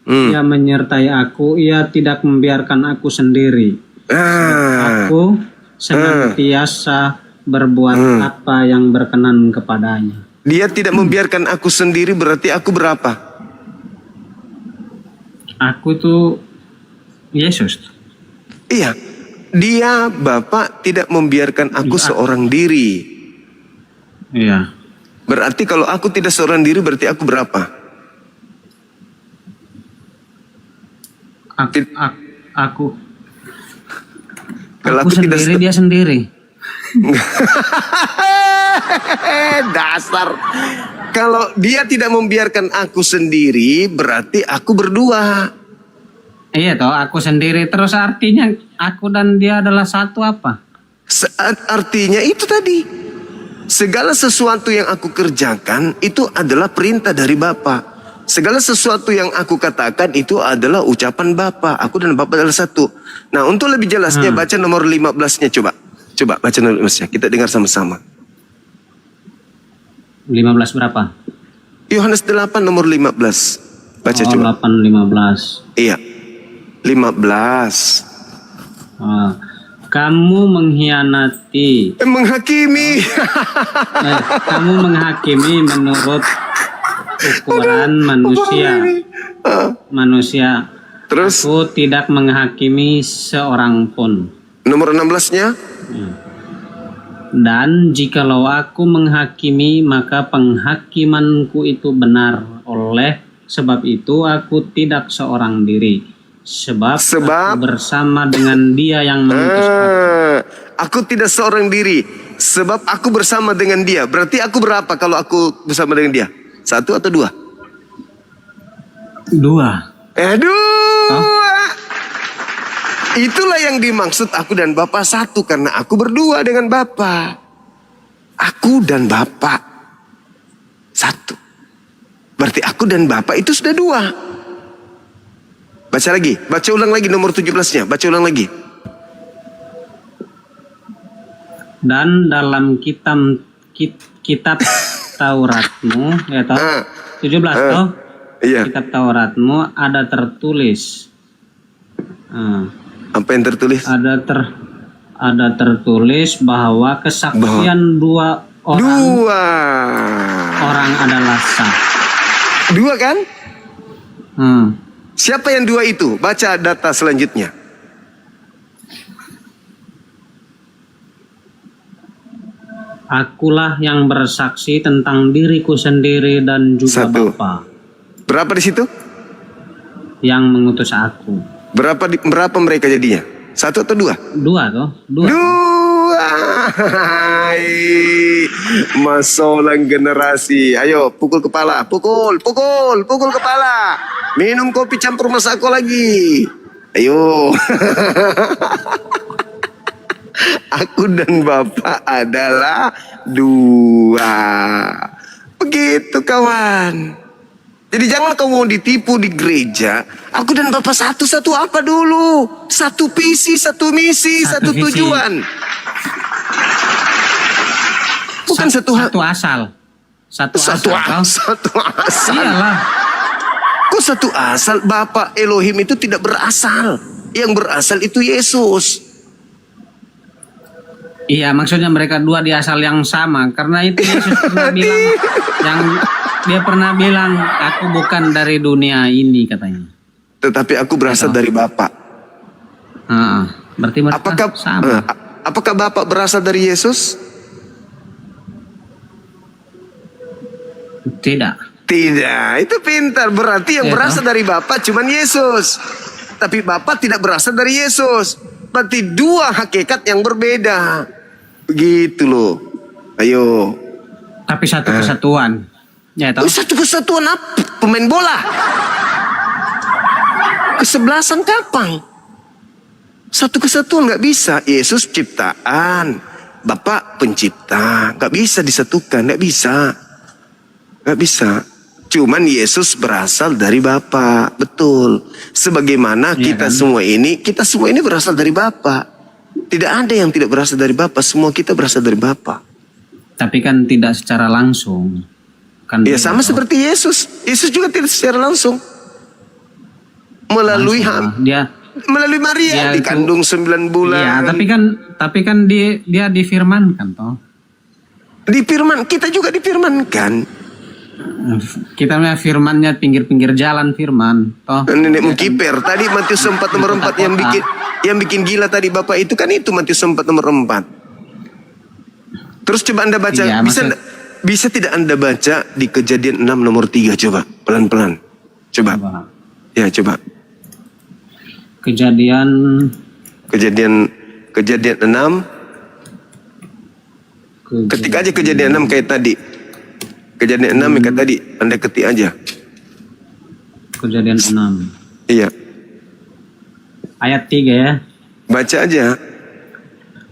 ia menyertai aku, ia tidak membiarkan aku sendiri. Aku senantiasa berbuat apa yang berkenan kepadanya. Dia tidak membiarkan aku sendiri, berarti aku berapa? Aku itu Yesus. Iya, dia Bapak tidak membiarkan aku seorang diri. Iya. Berarti kalau aku tidak seorang diri, berarti aku berapa? Aku Kalau aku tidak sendiri, dia sendiri. Dasar. Kalau dia tidak membiarkan aku sendiri, berarti aku berdua. Iya toh, aku sendiri. Terus artinya aku dan dia adalah satu apa? Artinya itu tadi. Segala sesuatu yang aku kerjakan itu adalah perintah dari Bapa. Segala sesuatu yang aku katakan itu adalah ucapan Bapa. Aku dan Bapa adalah satu. Nah, untuk lebih jelasnya baca nomor 15-nya coba. Coba baca nomor 15-nya. Kita dengar sama-sama. 15 berapa? Yohanes 8 nomor 15. Baca coba. 8:15. Iya. 15. Kamu mengkhianati. Menghakimi. Kamu menghakimi menurut ukuran manusia. Terus Aku tidak menghakimi seorang pun. nomor 16-nya. Dan jikalau aku menghakimi, maka penghakimanku itu benar. Oleh sebab itu aku tidak seorang diri. Sebab aku bersama dengan dia yang mengutus aku. Aku tidak seorang diri. Sebab aku bersama dengan dia. Berarti aku berapa kalau aku bersama dengan dia? 1 atau 2? 2. 2. Itulah yang dimaksud aku dan Bapa satu. Karena aku berdua dengan Bapa. Aku dan Bapa satu. Berarti aku dan Bapa itu sudah 2. Baca lagi. Baca ulang lagi nomor 17-nya. Baca ulang lagi. Dan dalam kitab Tauratmu, ya toh? 17 toh? Iya. Kitab Tauratmu ada tertulis. Apa yang tertulis? Ada tertulis bahwa kesaksian dua orang adalah sah. 2 kan? Siapa yang 2 itu? Baca data selanjutnya. Akulah yang bersaksi tentang diriku sendiri dan juga 1. Bapa Berapa di situ? yang mengutus aku. Berapa mereka jadinya? 1 atau 2? 2 toh? 2. 2. Masolang generasi. Ayo pukul kepala. Pukul kepala. Minum kopi campur masako lagi. Ayo. Aku dan Bapak adalah 2. Begitu kawan. Jadi jangan kamu ditipu di gereja. Aku dan Bapak satu apa dulu? Satu visi, satu misi, satu tujuan. Bukan satu asal. Satu asal. Iyalah. Kok satu asal? Bapak Elohim itu tidak berasal. Yang berasal itu Yesus. Iya, maksudnya mereka dua di asal yang sama. Karena itu Yesus pernah bilang, dia pernah bilang, aku bukan dari dunia ini katanya. Tetapi aku berasal dari Bapa. Berarti mereka sama. Apakah Bapa berasal dari Yesus? Tidak. Tidak, itu pintar. Berarti yang berasal dari Bapa cuman Yesus. Tapi Bapa tidak berasal dari Yesus. Berarti dua hakikat yang berbeda. Begitu loh. Ayo. Tapi satu kesatuan. Ya, tahu? Satu kesatuan apa? Pemain bola. Kesebelasan kapan? Satu kesatuan nggak bisa. Yesus ciptaan, Bapa pencipta, nggak bisa disatukan, nggak bisa, nggak bisa. Cuman Yesus berasal dari Bapa, betul. Sebagaimana kita semua ini berasal dari Bapa. Tidak ada yang tidak berasal dari Bapa, semua kita berasal dari Bapa. Tapi kan tidak secara langsung. Kan Ya sama seperti Yesus. Yesus juga tidak secara langsung. Melalui melalui Maria dikandung 9 bulan. Iya, tapi kan dia difirmankan toh. Difirman, kita juga difirmankan. Kita melihat firmannya pinggir-pinggir jalan firman toh. Nenek Mukiper tadi Matius 4 nomor 4 yang bikin gila tadi Bapak itu kan itu Matius 4 nomor 4. Terus coba Anda baca, Iya, bisa tidak Anda baca di Kejadian 6 nomor 3 coba, pelan-pelan. Coba. Ya, coba. Kejadian 6. Ketik aja Kejadian 6 kayak tadi. Kejadian 6 kayak tadi, Anda ketik aja. Kejadian 6. Iya. Ayat 3 ya. Baca aja.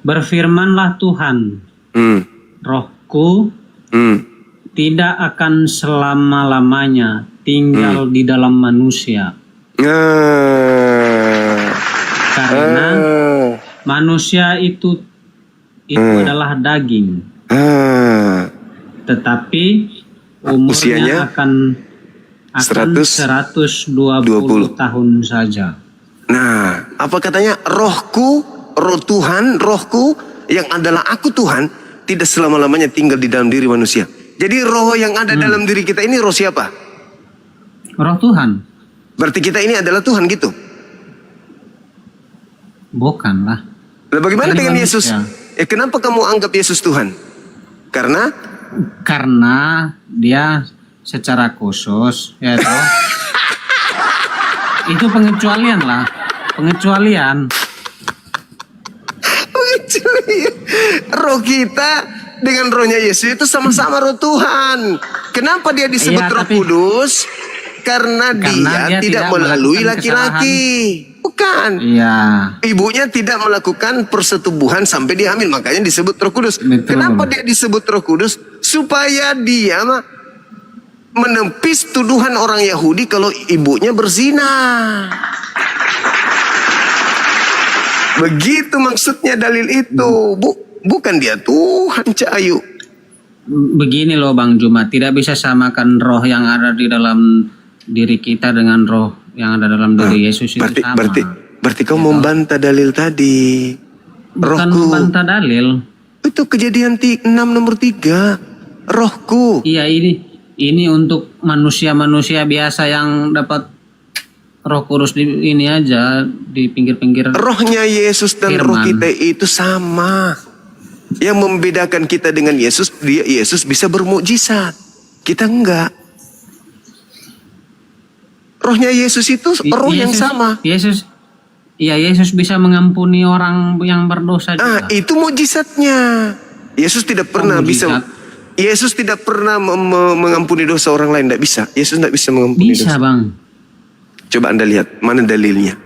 Berfirmanlah Tuhan, Rohku tidak akan selama-lamanya tinggal di dalam manusia. Karena manusia itu adalah daging. Tetapi umurnya usianya akan 120 tahun saja. Nah, apa katanya? Rohku, roh Tuhan, rohku yang adalah aku Tuhan, tidak selama-lamanya tinggal di dalam diri manusia. Jadi roh yang ada dalam diri kita ini roh siapa? Roh Tuhan. Berarti kita ini adalah Tuhan gitu? Bukanlah. Nah, bagaimana Jadi dengan manusia. Yesus? Kenapa kamu anggap Yesus Tuhan? Karena dia secara khusus, ya toh. Itu pengecualian lah, pengecualian. Roh kita dengan rohnya Yesus itu sama-sama roh Tuhan. Kenapa dia disebut Iya, Roh Kudus? Karena dia tidak melalui melakukan laki-laki. Bukan. Iya. Ibunya tidak melakukan persetubuhan sampai dia hamil, makanya disebut Roh Kudus. Betul. Kenapa dia disebut Roh Kudus? Supaya dia menepis tuduhan orang Yahudi kalau ibunya berzina. Begitu maksudnya dalil itu. Bukan dia Tuhan, Cahayu. Begini loh Bang Juma, tidak bisa samakan roh yang ada di dalam diri kita dengan roh yang ada dalam diri Yesus itu sama. Berarti kau membantah dalil tadi. Bukan Rohku. membantah dalil. Itu Kejadian 6 nomor 3. Rohku. Iya, ini untuk manusia-manusia biasa yang dapat Roh Kudus di ini aja di pinggir-pinggir. Rohnya Yesus dan roh firman. kita itu sama. Yang membedakan kita dengan Yesus, Yesus bisa bermukjizat. Kita enggak. Rohnya Yesus itu roh yang sama. Yesus bisa mengampuni orang yang berdosa juga. Itu mukjizatnya. Yesus tidak pernah bisa. Yesus tidak pernah mengampuni dosa orang lain, tidak bisa. Yesus tidak bisa mengampuni Bisa dosa. Bang. Coba Anda lihat mana dalilnya.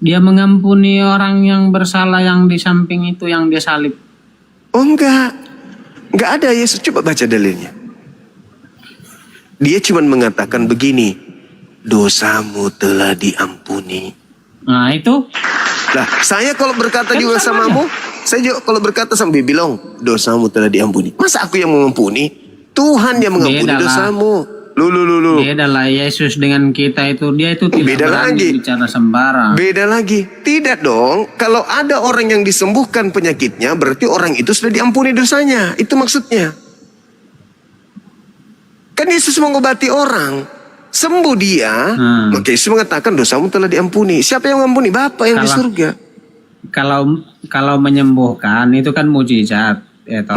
Dia mengampuni orang yang bersalah yang di samping itu yang dia salib. Oh enggak ada Yesus. Coba baca dalilnya. Dia cuma mengatakan begini, dosamu telah diampuni. Nah itu. Lah, saya kalau berkata Kan juga sama samamu, saya juga kalau berkata sama bilang, dosamu telah diampuni. Masa aku yang mengampuni? Tuhan yang mengampuni Beda lah. dosamu. Lu. Beda lah Yesus dengan kita itu, dia itu tidak Beda berani lagi. bicara sembarang. Beda lagi. Tidak dong. Kalau ada orang yang disembuhkan penyakitnya, berarti orang itu sudah diampuni dosanya. Itu maksudnya. Kan Yesus mengobati orang. Sembuh dia. Maka Yesus mengatakan dosamu telah diampuni. Siapa yang mengampuni? Bapa yang di surga. Kalau menyembuhkan itu kan mujizat, ya toh.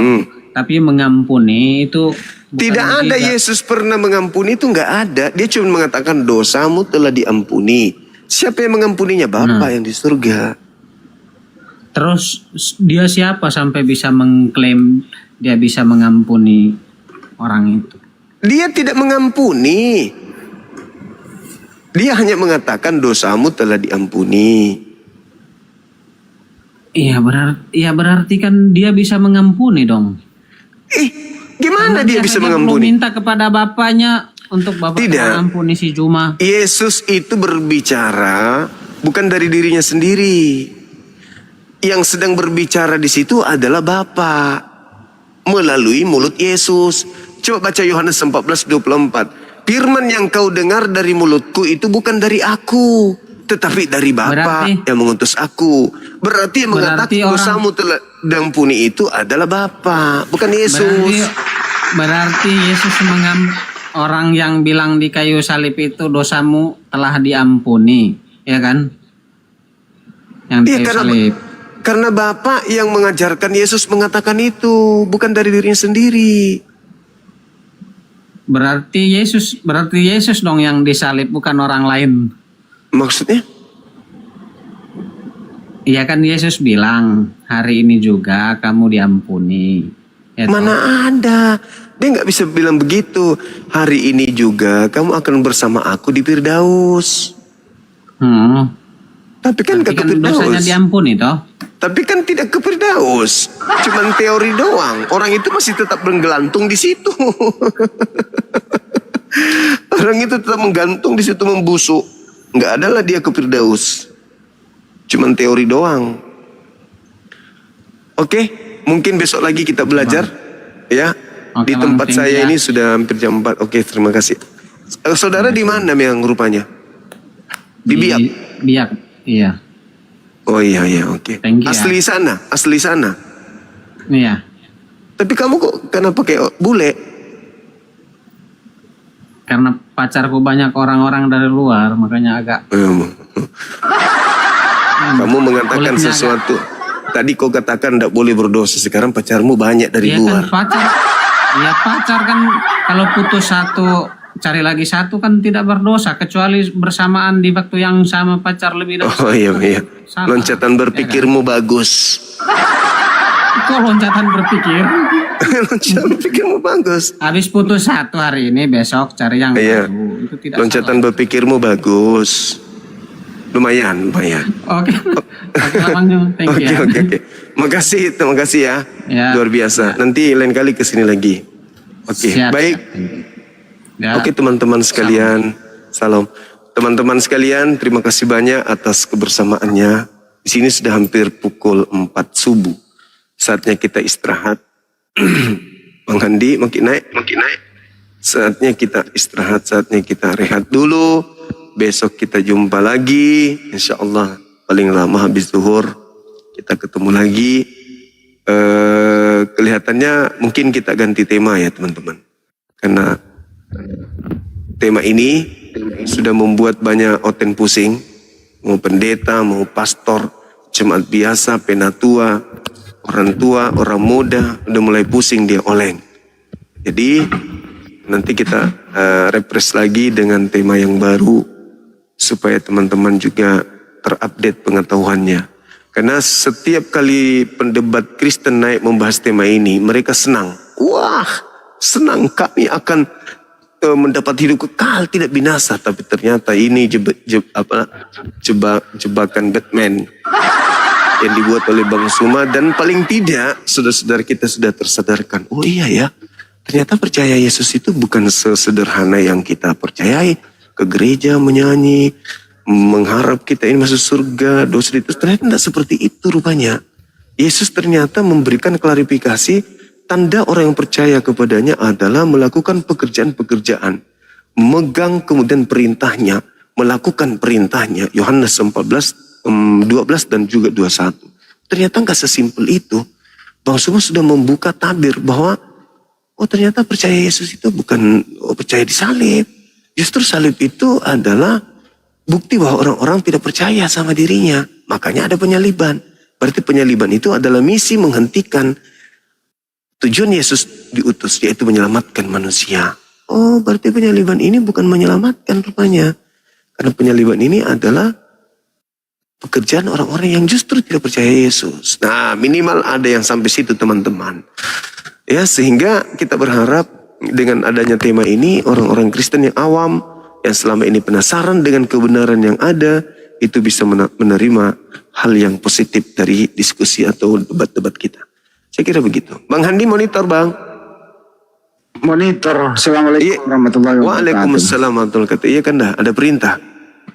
Tapi mengampuni itu bukan Tidak ada mujizat. Yesus pernah mengampuni, itu nggak ada. Dia cuma mengatakan dosamu telah diampuni. Siapa yang mengampuninya? Bapa yang di surga. Terus dia siapa sampai bisa mengklaim dia bisa mengampuni orang itu? Dia tidak mengampuni. Dia hanya mengatakan dosamu telah diampuni. Iya berarti kan dia bisa mengampuni dong. Gimana Karena dia bisa perlu mengampuni? minta kepada bapaknya untuk bapak Tidak. mengampuni si Juma. Yesus itu berbicara bukan dari dirinya sendiri. Yang sedang berbicara di situ adalah Bapa melalui mulut Yesus. Coba baca Yohanes 14:24. Firman yang kau dengar dari mulutku itu bukan dari aku, tetapi dari Bapa yang mengutus aku. Berarti yang mengatakan dosamu telah diampuni itu adalah Bapa, bukan Yesus. Berarti Yesus orang yang bilang di kayu salib itu dosamu telah diampuni, ya kan? Yang di kayu salib. Karena Bapa yang mengajarkan Yesus mengatakan itu, bukan dari dirinya sendiri. Berarti Yesus dong yang disalib, bukan orang lain. Maksudnya? Iya kan Yesus bilang hari ini juga kamu diampuni. Ya Mana ada? Dia nggak bisa bilang begitu. Hari ini juga kamu akan bersama aku di Firdaus. Tapi kan ke Firdaus. Dosanya diampuni toh. Tapi kan tidak ke Firdaus. Cuman teori doang. Orang itu masih tetap menggelantung di situ. Orang itu tetap menggantung di situ, membusuk. Nggak ada lah dia ke Firdaus. Cuman teori doang. Oke, mungkin besok lagi kita belajar. Ya, di tempat saya ini sudah hampir jam 4. Oke, terima kasih. Saudara di mana yang rupanya? Di Biak? Biak, iya. Oh iya, oke. Asli sana? Iya. Tapi kamu kok kenapa kayak bule? Karena pacarku banyak orang-orang dari luar, makanya agak. Kamu mengatakan sesuatu. Tadi kau katakan tidak boleh berdosa. Sekarang pacarmu banyak dari luar. Kan pacar kan kalau putus satu cari lagi satu kan tidak berdosa, kecuali bersamaan di waktu yang sama pacar lebih dari Oh iya. Loncatan berpikirmu bagus. Kok loncatan berpikir? Loncatan berpikirmu bagus. Habis putus satu hari ini, besok cari yang baru. Itu tidak loncatan berpikirmu bagus. Lumayan. Oke. Thank you. Oke. Makasih, terima kasih ya. Luar biasa. Nanti lain kali kesini lagi. Oke, baik. Oke teman-teman sekalian, salam. Teman-teman sekalian, terima kasih banyak atas kebersamaannya. Di sini sudah hampir pukul 4 subuh. Saatnya kita istirahat. Bang Handi, makin naik. Saatnya kita istirahat, saatnya kita rehat dulu. Besok kita jumpa lagi. Insya Allah paling lama habis zuhur kita ketemu lagi. Kelihatannya mungkin kita ganti tema ya teman-teman. Karena tema ini sudah membuat banyak oten pusing. Mau pendeta, mau pastor, jemaat biasa, penatua, orang tua, orang muda, udah mulai pusing dia oleng. Jadi nanti kita refresh lagi dengan tema yang baru supaya teman-teman juga terupdate pengetahuannya. Karena setiap kali pendebat Kristen naik membahas tema ini, mereka senang. Wah, senang kami akan mendapat hidup kekal, tidak binasa. Tapi ternyata ini jebakan Batman yang dibuat oleh Bang Suma. Dan paling tidak, saudara-saudara kita sudah tersadarkan. Oh iya ya, ternyata percaya Yesus itu bukan sesederhana yang kita percayai. Ke gereja menyanyi, mengharap kita ini masuk surga, dosa itu ternyata tidak seperti itu rupanya. Yesus ternyata memberikan klarifikasi, tanda orang yang percaya kepadanya adalah melakukan pekerjaan-pekerjaan. megang kemudian perintahnya, melakukan perintahnya, Yohanes 14, 12 dan juga 21. Ternyata nggak sesimpel itu. Bang Suma sudah membuka tabir bahwa oh ternyata percaya Yesus itu bukan percaya di salib. Justru salib itu adalah bukti bahwa orang-orang tidak percaya sama dirinya. Makanya ada penyaliban. Berarti penyaliban itu adalah misi menghentikan tujuan Yesus diutus, yaitu menyelamatkan manusia. Oh, berarti penyaliban ini bukan menyelamatkan rupanya. Karena penyaliban ini adalah pekerjaan orang-orang yang justru tidak percaya Yesus. Nah, minimal ada yang sampai situ teman-teman. Ya, sehingga kita berharap dengan adanya tema ini, orang-orang Kristen yang awam, yang selama ini penasaran dengan kebenaran yang ada, itu bisa menerima hal yang positif dari diskusi atau debat-debat kita. Saya kira begitu. Bang Handi monitor, Bang. Monitor. Assalamualaikum warahmatullahi wabarakatuh. Waalaikumsalam warahmatullahi wabarakatuh. Iya kan dah, ada perintah.